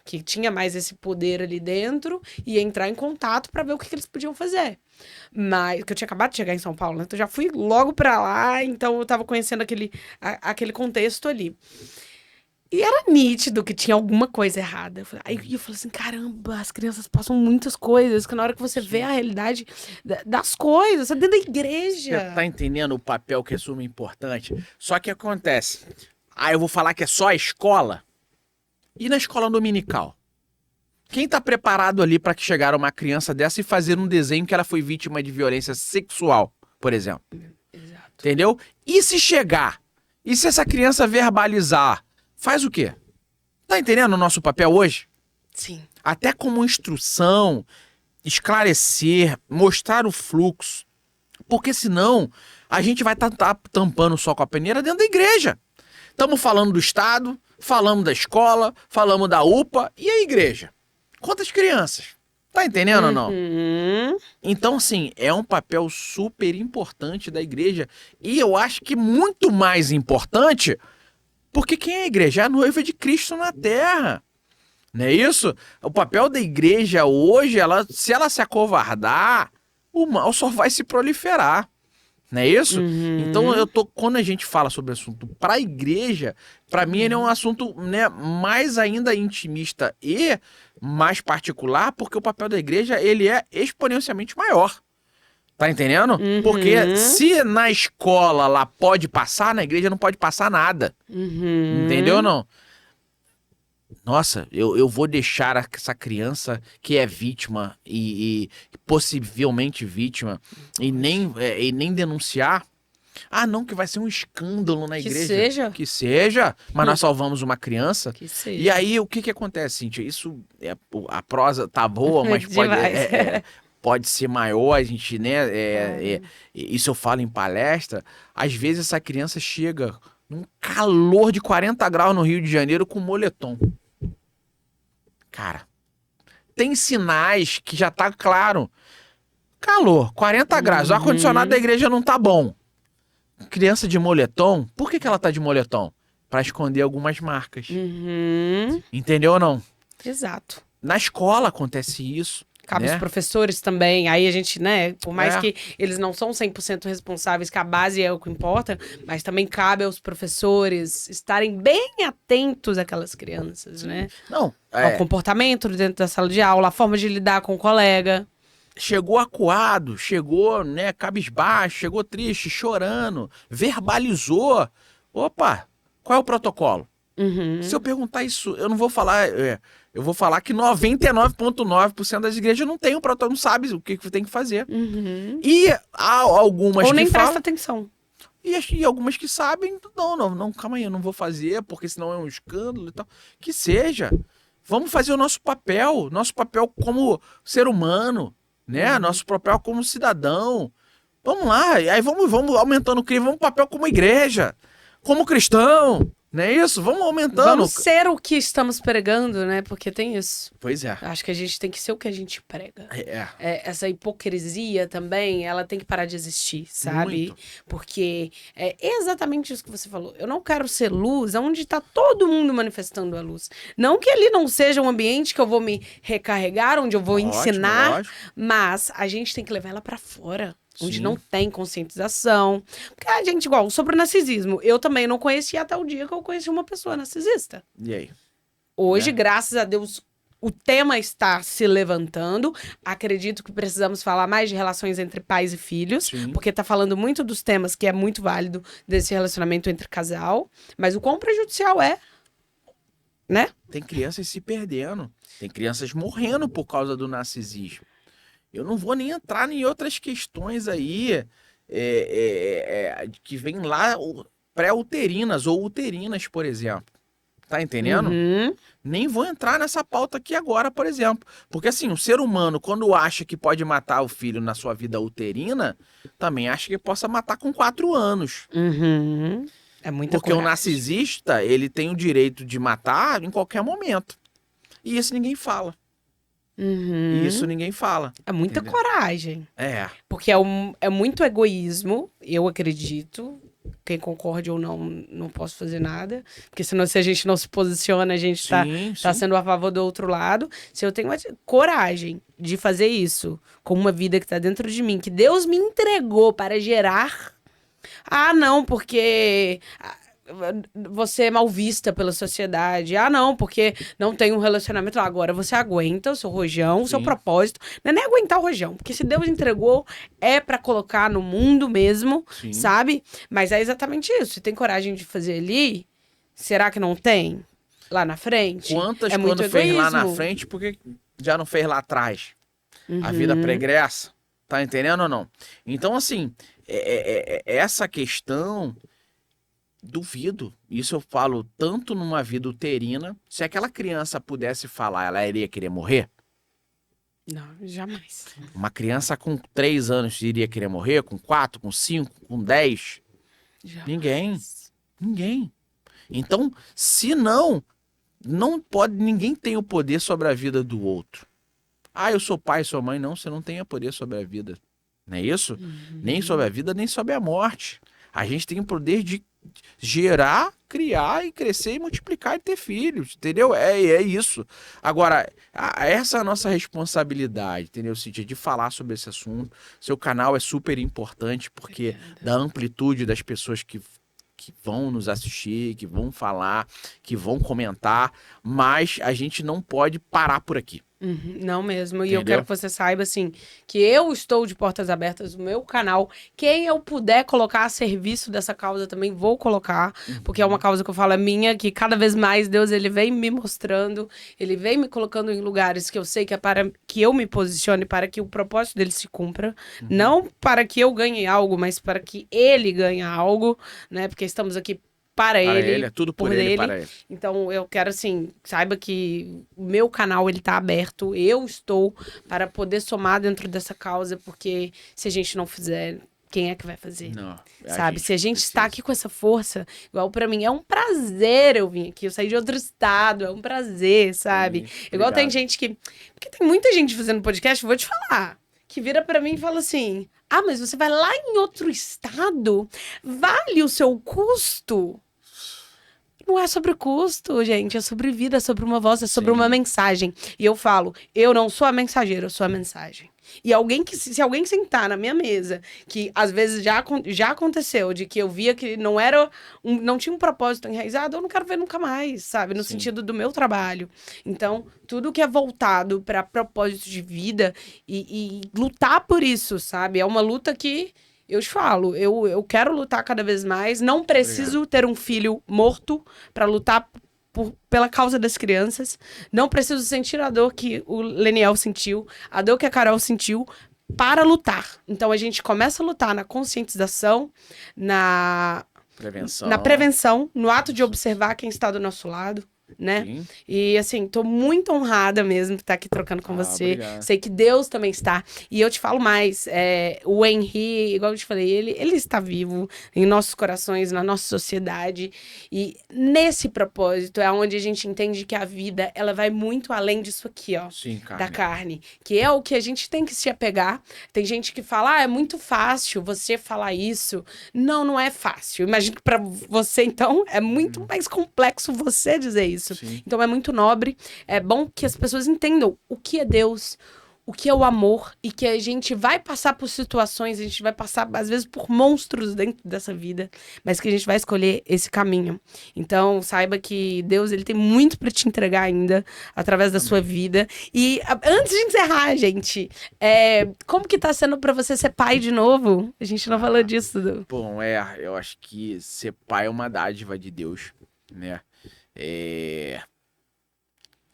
[SPEAKER 1] que tinha mais esse poder ali dentro, ia entrar em contato para ver o que eles podiam fazer. Mas, que eu tinha acabado de chegar em São Paulo, né? Então eu já fui logo para lá, então eu tava conhecendo aquele contexto ali. E era nítido que tinha alguma coisa errada. Aí eu falei assim, caramba, as crianças passam muitas coisas, que na hora que você vê a realidade das coisas, você dentro da igreja.
[SPEAKER 2] Você tá entendendo o papel que é suma importante? Só que acontece. Eu vou falar que é só a escola. E na escola dominical? Quem tá preparado ali para que chegar uma criança dessa e fazer um desenho que ela foi vítima de violência sexual, por exemplo?
[SPEAKER 1] Exato.
[SPEAKER 2] Entendeu? E se chegar? E se essa criança verbalizar? Faz o quê? Tá entendendo o nosso papel hoje?
[SPEAKER 1] Sim.
[SPEAKER 2] Até como instrução, esclarecer, mostrar o fluxo. Porque senão a gente vai estar tampando só com a peneira dentro da igreja. Estamos falando do Estado, falamos da escola, falamos da UPA e a igreja. Quantas crianças? Tá entendendo ou não?
[SPEAKER 1] Uhum.
[SPEAKER 2] Então, assim, é um papel super importante da igreja. E eu acho que muito mais importante, porque quem é a igreja? É a noiva de Cristo na Terra. Não é isso? O papel da igreja hoje, se ela se acovardar, o mal só vai se proliferar. Não é isso?
[SPEAKER 1] Uhum.
[SPEAKER 2] Então, quando a gente fala sobre assunto para a igreja, para mim ele é um assunto, né, mais ainda intimista e mais particular, porque o papel da igreja ele é exponencialmente maior. Tá entendendo?
[SPEAKER 1] Uhum.
[SPEAKER 2] Porque se na escola lá pode passar, na igreja não pode passar nada.
[SPEAKER 1] Uhum.
[SPEAKER 2] Entendeu ou não? Nossa, eu vou deixar essa criança que é vítima e possivelmente vítima e nem denunciar. Ah, não, que vai ser um escândalo na
[SPEAKER 1] Que
[SPEAKER 2] igreja.
[SPEAKER 1] seja.
[SPEAKER 2] Que seja, mas nós salvamos uma criança.
[SPEAKER 1] Que seja.
[SPEAKER 2] E aí, o que acontece, Cíntia? Isso, a prosa tá boa, mas pode ser maior, a gente, né? Isso eu falo em palestra. Às vezes essa criança chega num calor de 40 graus no Rio de Janeiro com moletom. Cara, tem sinais que já tá claro. Calor, 40 graus. O ar-condicionado da igreja não tá bom. Criança de moletom, por que ela tá de moletom? Pra esconder algumas marcas.
[SPEAKER 1] Uhum.
[SPEAKER 2] Entendeu ou não?
[SPEAKER 1] Exato.
[SPEAKER 2] Na escola acontece isso.
[SPEAKER 1] Cabe
[SPEAKER 2] né?
[SPEAKER 1] os professores também. Aí a gente, né, por mais que eles não são 100% responsáveis, que a base é o que importa, mas também cabe aos professores estarem bem atentos àquelas crianças, né?
[SPEAKER 2] Não,
[SPEAKER 1] Ao comportamento dentro da sala de aula, a forma de lidar com o colega.
[SPEAKER 2] Chegou acuado, chegou, né, cabisbaixo, chegou triste, chorando, verbalizou. Opa, qual é o protocolo?
[SPEAKER 1] Uhum.
[SPEAKER 2] Se eu perguntar isso, eu não vou falar, eu vou falar que 99,9% das igrejas não tem o protocolo, não sabe o que tem que fazer.
[SPEAKER 1] Uhum.
[SPEAKER 2] E há algumas
[SPEAKER 1] Ou
[SPEAKER 2] que
[SPEAKER 1] nem
[SPEAKER 2] falam,
[SPEAKER 1] presta atenção.
[SPEAKER 2] e algumas que sabem, não, calma aí, eu não vou fazer, porque senão é um escândalo e tal. Que seja. Vamos fazer o nosso papel como ser humano, né? Nosso papel como cidadão. Vamos lá, e aí vamos aumentando o crime, vamos papel como igreja, como cristão, não é isso? Vamos aumentando.
[SPEAKER 1] Vamos ser o que estamos pregando, né? Porque tem isso.
[SPEAKER 2] Pois é.
[SPEAKER 1] Acho que a gente tem que ser o que a gente prega.
[SPEAKER 2] É.
[SPEAKER 1] Essa hipocrisia também, ela tem que parar de existir, sabe?
[SPEAKER 2] Muito.
[SPEAKER 1] Porque é exatamente isso que você falou. Eu não quero ser luz onde está todo mundo manifestando a luz. Não que ali não seja um ambiente que eu vou me recarregar, onde eu vou ensinar,
[SPEAKER 2] lógico.
[SPEAKER 1] mas a gente tem que levar ela para fora. Onde
[SPEAKER 2] Sim.
[SPEAKER 1] não tem conscientização. Porque a gente, igual, sobre o narcisismo, eu também não conhecia até o dia que eu conheci uma pessoa narcisista.
[SPEAKER 2] E aí?
[SPEAKER 1] Hoje, graças a Deus, o tema está se levantando. Acredito que precisamos falar mais de relações entre pais e filhos,
[SPEAKER 2] Sim.
[SPEAKER 1] porque tá falando muito dos temas que é muito válido desse relacionamento entre casal. Mas o quão prejudicial é, né?
[SPEAKER 2] Tem crianças se perdendo. Tem crianças morrendo por causa do narcisismo. Eu não vou nem entrar em outras questões aí que vêm lá pré-uterinas ou uterinas, por exemplo. Tá entendendo?
[SPEAKER 1] Uhum.
[SPEAKER 2] Nem vou entrar nessa pauta aqui agora, por exemplo. Porque assim, o ser humano, quando acha que pode matar o filho na sua vida uterina, também acha que possa matar com 4 anos.
[SPEAKER 1] Uhum. É muita
[SPEAKER 2] Porque o
[SPEAKER 1] coragem.
[SPEAKER 2] narcisista, ele tem o direito de matar em qualquer momento. E isso ninguém fala.
[SPEAKER 1] Uhum.
[SPEAKER 2] Isso ninguém fala.
[SPEAKER 1] É muita
[SPEAKER 2] Entendeu?
[SPEAKER 1] coragem.
[SPEAKER 2] É.
[SPEAKER 1] Porque é muito egoísmo, eu acredito. Quem concorde ou não, não posso fazer nada. Porque senão, se a gente não se posiciona, a gente tá
[SPEAKER 2] Sim.
[SPEAKER 1] sendo a favor do outro lado. Se eu tenho a coragem de fazer isso com uma vida que tá dentro de mim, que Deus me entregou para gerar. Ah, não, porque você é mal vista pela sociedade. Ah, não, porque não tem um relacionamento. Agora você aguenta o seu rojão, o seu
[SPEAKER 2] Sim.
[SPEAKER 1] propósito. Não é nem aguentar o rojão, porque se Deus entregou, é pra colocar no mundo mesmo,
[SPEAKER 2] Sim.
[SPEAKER 1] sabe? Mas é exatamente isso. Se tem coragem de fazer ali, será que não tem? Lá na frente?
[SPEAKER 2] Quantas
[SPEAKER 1] É muito
[SPEAKER 2] quando fez lá na
[SPEAKER 1] egoísmo.
[SPEAKER 2] frente, por que já não fez lá atrás? A
[SPEAKER 1] Uhum.
[SPEAKER 2] vida pregressa. Tá entendendo ou não? Então, assim, essa questão, duvido. Isso eu falo tanto numa vida uterina. Se aquela criança pudesse falar, ela iria querer morrer?
[SPEAKER 1] Não, jamais.
[SPEAKER 2] Uma criança com 3 anos iria querer morrer? Com 4, com 5, com 10?
[SPEAKER 1] Jamais.
[SPEAKER 2] Ninguém. Então, se não pode, ninguém tem o poder sobre a vida do outro. Ah, eu sou pai, sou mãe. Não, você não tem poder sobre a vida. Não é isso?
[SPEAKER 1] Uhum.
[SPEAKER 2] Nem sobre a vida, nem sobre a morte. A gente tem o poder de gerar, criar e crescer e multiplicar e ter filhos, entendeu? É isso. Agora, essa é a nossa responsabilidade, entendeu, Cíntia? De falar sobre esse assunto. Seu canal é super importante porque da amplitude das pessoas que vão nos assistir, que vão falar, que vão comentar, mas a gente não pode parar por aqui.
[SPEAKER 1] Uhum, não mesmo. E
[SPEAKER 2] Entendeu?
[SPEAKER 1] eu quero que você saiba, assim, que eu estou de portas abertas no meu canal. Quem eu puder colocar a serviço dessa causa também vou colocar, porque é uma causa que eu falo é minha, que cada vez mais Deus, ele vem me mostrando, ele vem me colocando em lugares que eu sei que é para que eu me posicione, para que o propósito dele se cumpra. Não para que eu ganhe algo, mas para que ele ganhe algo, né? Porque estamos aqui para ele,
[SPEAKER 2] é tudo por
[SPEAKER 1] por
[SPEAKER 2] ele,
[SPEAKER 1] ele.
[SPEAKER 2] para ele.
[SPEAKER 1] Então, eu quero, assim, saiba que o meu canal, ele tá aberto. Eu estou para poder somar dentro dessa causa, porque se a gente não fizer, quem é que vai fazer?
[SPEAKER 2] Não,
[SPEAKER 1] Sabe? Se a gente
[SPEAKER 2] precisa.
[SPEAKER 1] está aqui com essa força, igual pra mim, é um prazer eu vir aqui. Eu saí de outro estado, é um prazer, sabe?
[SPEAKER 2] Sim,
[SPEAKER 1] Igual tem
[SPEAKER 2] obrigado.
[SPEAKER 1] gente que... Porque tem muita gente fazendo podcast, vou te falar, que vira pra mim e fala assim, ah, mas você vai lá em outro estado? Vale o seu custo? Não é sobre custo, gente. É sobre vida, é sobre uma voz, é sobre
[SPEAKER 2] Sim.
[SPEAKER 1] uma mensagem. E eu falo, eu não sou a mensageira, eu sou a mensagem. E alguém que, se alguém sentar na minha mesa, que às vezes já aconteceu, de que eu via que não era não tinha um propósito enraizado, eu não quero ver nunca mais, sabe? No
[SPEAKER 2] Sim.
[SPEAKER 1] sentido do meu trabalho. Então, tudo que é voltado para propósito de vida e lutar por isso, sabe? É uma luta que eu te falo, eu quero lutar cada vez mais. Não preciso ter um filho morto para lutar pela causa das crianças. Não preciso sentir a dor que o Leniel sentiu, a dor que a Carol sentiu, para lutar. Então a gente começa a lutar na conscientização, na
[SPEAKER 2] Prevenção.
[SPEAKER 1] prevenção, no ato de observar quem está do nosso lado. né?
[SPEAKER 2] Sim.
[SPEAKER 1] E assim, tô muito honrada mesmo de estar aqui trocando com você.
[SPEAKER 2] Obrigado.
[SPEAKER 1] Sei que Deus também está. E eu te falo mais, o Henry, igual eu te falei, ele está vivo em nossos corações, na nossa sociedade. E nesse propósito é onde a gente entende que a vida, ela vai muito além disso aqui, ó.
[SPEAKER 2] Sim,
[SPEAKER 1] Da
[SPEAKER 2] carne.
[SPEAKER 1] carne, que é o que a gente tem que se apegar. Tem gente que fala, é muito fácil você falar isso. Não, não é fácil. Imagino que para você, então, é muito mais complexo você dizer isso.
[SPEAKER 2] Sim.
[SPEAKER 1] Então é muito nobre. É bom que as pessoas entendam o que é Deus, o que é o amor, e que a gente vai passar por situações, a gente vai passar, às vezes, por monstros dentro dessa vida, mas que a gente vai escolher esse caminho. Então, saiba que Deus, ele tem muito para te entregar ainda, através da sua vida. E antes de encerrar, gente, como que tá sendo para você ser pai de novo? A gente não falou disso, Dudu.
[SPEAKER 2] Bom, eu acho que ser pai é uma dádiva de Deus, né?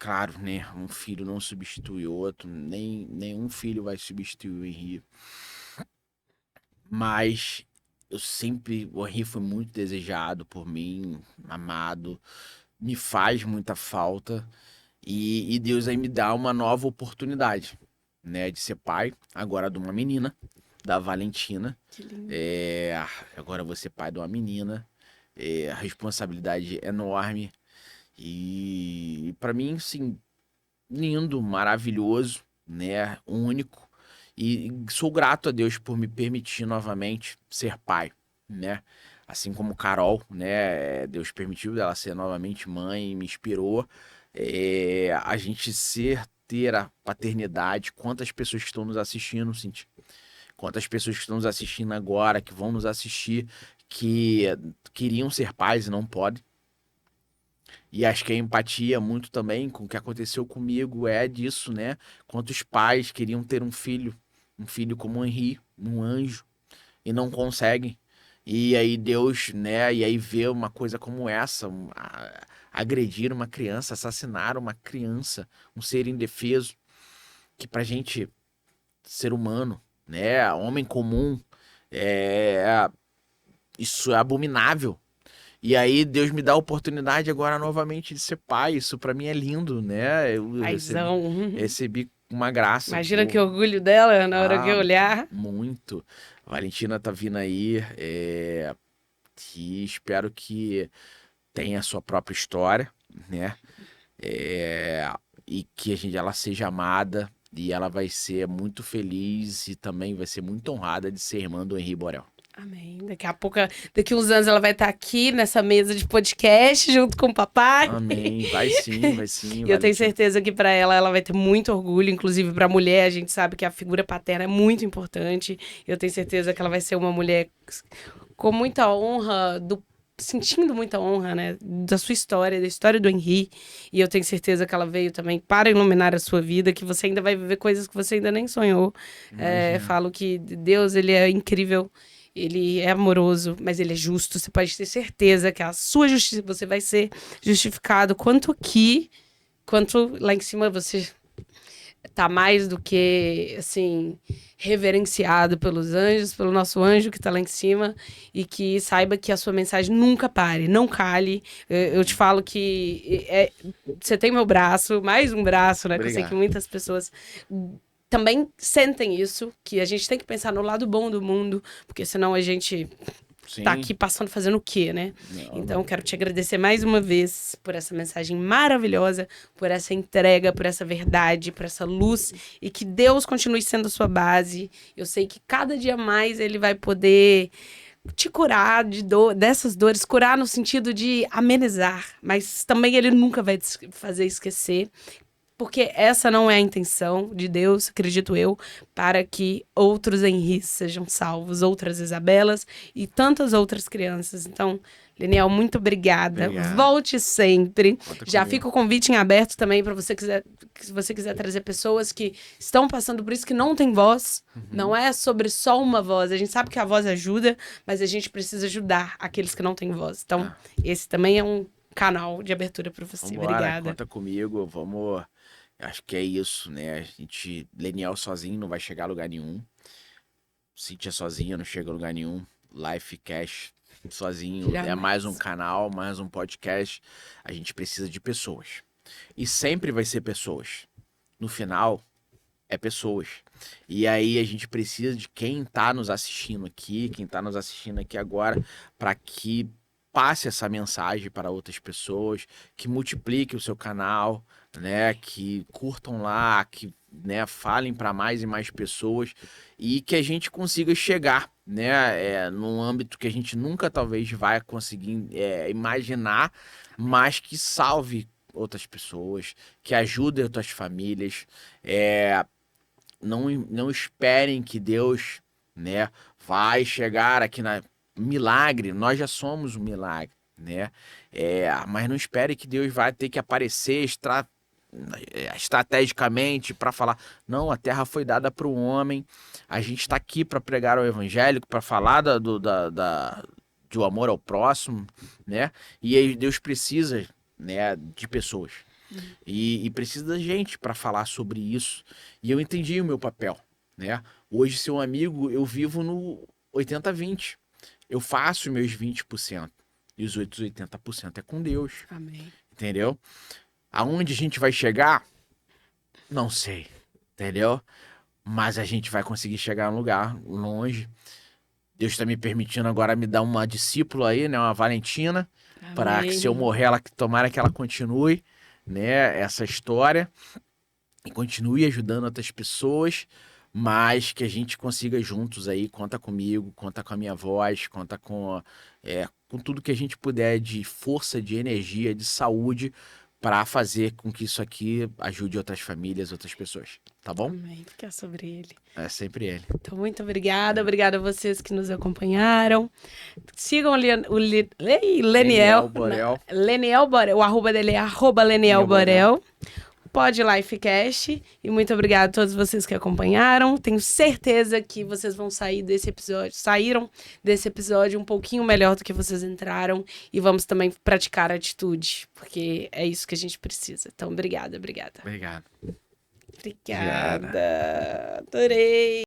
[SPEAKER 2] Claro, né? Um filho não substitui o outro, nenhum filho vai substituir o Henri. Mas o Henri foi muito desejado por mim, amado, me faz muita falta. E Deus aí me dá uma nova oportunidade, né? De ser pai, agora de uma menina, da Valentina.
[SPEAKER 1] Que lindo.
[SPEAKER 2] Agora eu vou ser pai de uma menina. A responsabilidade é enorme. E para mim, sim, lindo, maravilhoso, né? Único. E sou grato a Deus por me permitir novamente ser pai, né? Assim como Carol, né? Deus permitiu ela ser novamente mãe, me inspirou. A gente ter a paternidade. Quantas pessoas que estão nos assistindo, Cintia? Quantas pessoas que estão nos assistindo agora, que vão nos assistir, que queriam ser pais e não podem. E acho que a empatia muito também com o que aconteceu comigo é disso, né? Quantos pais queriam ter um filho como o Henri, um anjo, e não conseguem. E aí Deus, né? E aí vê uma coisa como essa, agredir uma criança, assassinar uma criança, um ser indefeso, que pra gente, ser humano, né? Homem comum, é, isso é abominável. E aí Deus me dá a oportunidade agora novamente de ser pai. Isso pra mim é lindo, né? Eu
[SPEAKER 1] Paizão.
[SPEAKER 2] recebi uma graça.
[SPEAKER 1] Imagina
[SPEAKER 2] Pô.
[SPEAKER 1] que orgulho dela na hora que eu
[SPEAKER 2] Ah,
[SPEAKER 1] olhar.
[SPEAKER 2] muito. A Valentina tá vindo aí, que espero que tenha a sua própria história, né? E que ela seja amada e ela vai ser muito feliz e também vai ser muito honrada de ser irmã do Henri Borel.
[SPEAKER 1] Amém. Daqui a pouco, daqui uns anos, ela vai estar aqui nessa mesa de podcast junto com o papai.
[SPEAKER 2] Amém. Vai sim, vai sim.
[SPEAKER 1] E eu tenho
[SPEAKER 2] Valentina.
[SPEAKER 1] certeza que para ela vai ter muito orgulho, inclusive para a mulher, a gente sabe que a figura paterna é muito importante. Eu tenho certeza que ela vai ser uma mulher com muita honra, sentindo muita honra, né, da sua história, da história do Henri. E eu tenho certeza que ela veio também para iluminar a sua vida, que você ainda vai viver coisas que você ainda nem sonhou.
[SPEAKER 2] Imagina.
[SPEAKER 1] Falo que Deus, ele é incrível. Ele é amoroso, mas ele é justo. Você pode ter certeza que a sua justiça, você vai ser justificado quanto aqui, quanto lá em cima você tá mais do que, assim, reverenciado pelos anjos, pelo nosso anjo que tá lá em cima, e que saiba que a sua mensagem nunca pare, não cale. Eu te falo que você tem meu braço, mais um braço, né? Que eu sei que
[SPEAKER 2] Obrigado.
[SPEAKER 1] muitas pessoas também sentem isso, que a gente tem que pensar no lado bom do mundo, porque senão a gente
[SPEAKER 2] Sim.
[SPEAKER 1] tá aqui passando fazendo o quê, né?
[SPEAKER 2] Não,
[SPEAKER 1] Então, quero te agradecer mais uma vez por essa mensagem maravilhosa, por essa entrega, por essa verdade, por essa luz, e que Deus continue sendo a sua base. Eu sei que cada dia mais Ele vai poder te curar dessas dores, curar no sentido de amenizar, mas também Ele nunca vai te fazer esquecer. Porque essa não é a intenção de Deus, acredito eu, para que outros Henris sejam salvos, outras Isabelas e tantas outras crianças. Então, Leniel, muito obrigada.
[SPEAKER 2] Obrigado.
[SPEAKER 1] Volte sempre.
[SPEAKER 2] Conta
[SPEAKER 1] Já
[SPEAKER 2] comigo.
[SPEAKER 1] fica o convite em aberto também para você quiser, se você quiser trazer pessoas que estão passando por isso, que não tem voz. Não é sobre só uma voz. A gente sabe que a voz ajuda, mas a gente precisa ajudar aqueles que não têm voz. Então, esse também é um canal de abertura para você.
[SPEAKER 2] Vambora,
[SPEAKER 1] Obrigada.
[SPEAKER 2] conta comigo, vamos. Acho que é isso, né? Leniel sozinho não vai chegar a lugar nenhum. Cíntia sozinha não chega a lugar nenhum. Life Cash sozinho. É
[SPEAKER 1] Jamais.
[SPEAKER 2] mais um canal, mais um podcast. A gente precisa de pessoas. E sempre vai ser pessoas. No final, é pessoas. E aí a gente precisa de quem tá nos assistindo aqui, quem tá nos assistindo aqui agora, para que passe essa mensagem para outras pessoas, que multiplique o seu canal, né, que curtam lá, que, né, falem para mais e mais pessoas e que a gente consiga chegar, né, num âmbito que a gente nunca talvez vai conseguir imaginar, mas que salve outras pessoas, que ajude outras famílias, não esperem que Deus, né, vai chegar aqui na milagre. Nós já somos um milagre, né? Mas não espere que Deus vai ter que aparecer estrategicamente para falar. Não, a terra foi dada para o homem. A gente está aqui para pregar o evangelho, para falar do amor ao próximo, né? E aí Deus precisa, né, de pessoas. E precisa da gente para falar sobre isso. E eu entendi o meu papel, né? Hoje, ser um amigo, eu vivo no 80-20. Eu faço meus 20%. E os outros 80% é com Deus.
[SPEAKER 1] Amém.
[SPEAKER 2] Entendeu? Aonde a gente vai chegar? Não sei. Entendeu? Mas a gente vai conseguir chegar num lugar longe. Deus está me permitindo agora me dar uma discípula aí, né? Uma Valentina. Para que se eu morrer, tomara que ela continue, né, essa história e continue ajudando outras pessoas, mas que a gente consiga juntos aí, conta comigo, conta com a minha voz, conta com tudo que a gente puder de força, de energia, de saúde para fazer com que isso aqui ajude outras famílias, outras pessoas, tá bom?
[SPEAKER 1] Amém. Fica sobre ele.
[SPEAKER 2] É sempre ele.
[SPEAKER 1] Então, muito obrigada. Obrigada a vocês que nos acompanharam. Sigam o Leniel
[SPEAKER 2] Borel.
[SPEAKER 1] Leniel Borel. O arroba dele é @Leniel Borel. Pode Lifecast. E muito obrigada a todos vocês que acompanharam. Tenho certeza que vocês vão saíram desse episódio um pouquinho melhor do que vocês entraram. E vamos também praticar atitude, porque é isso que a gente precisa. Então, obrigada.
[SPEAKER 2] Obrigado.
[SPEAKER 1] Obrigada. Adorei.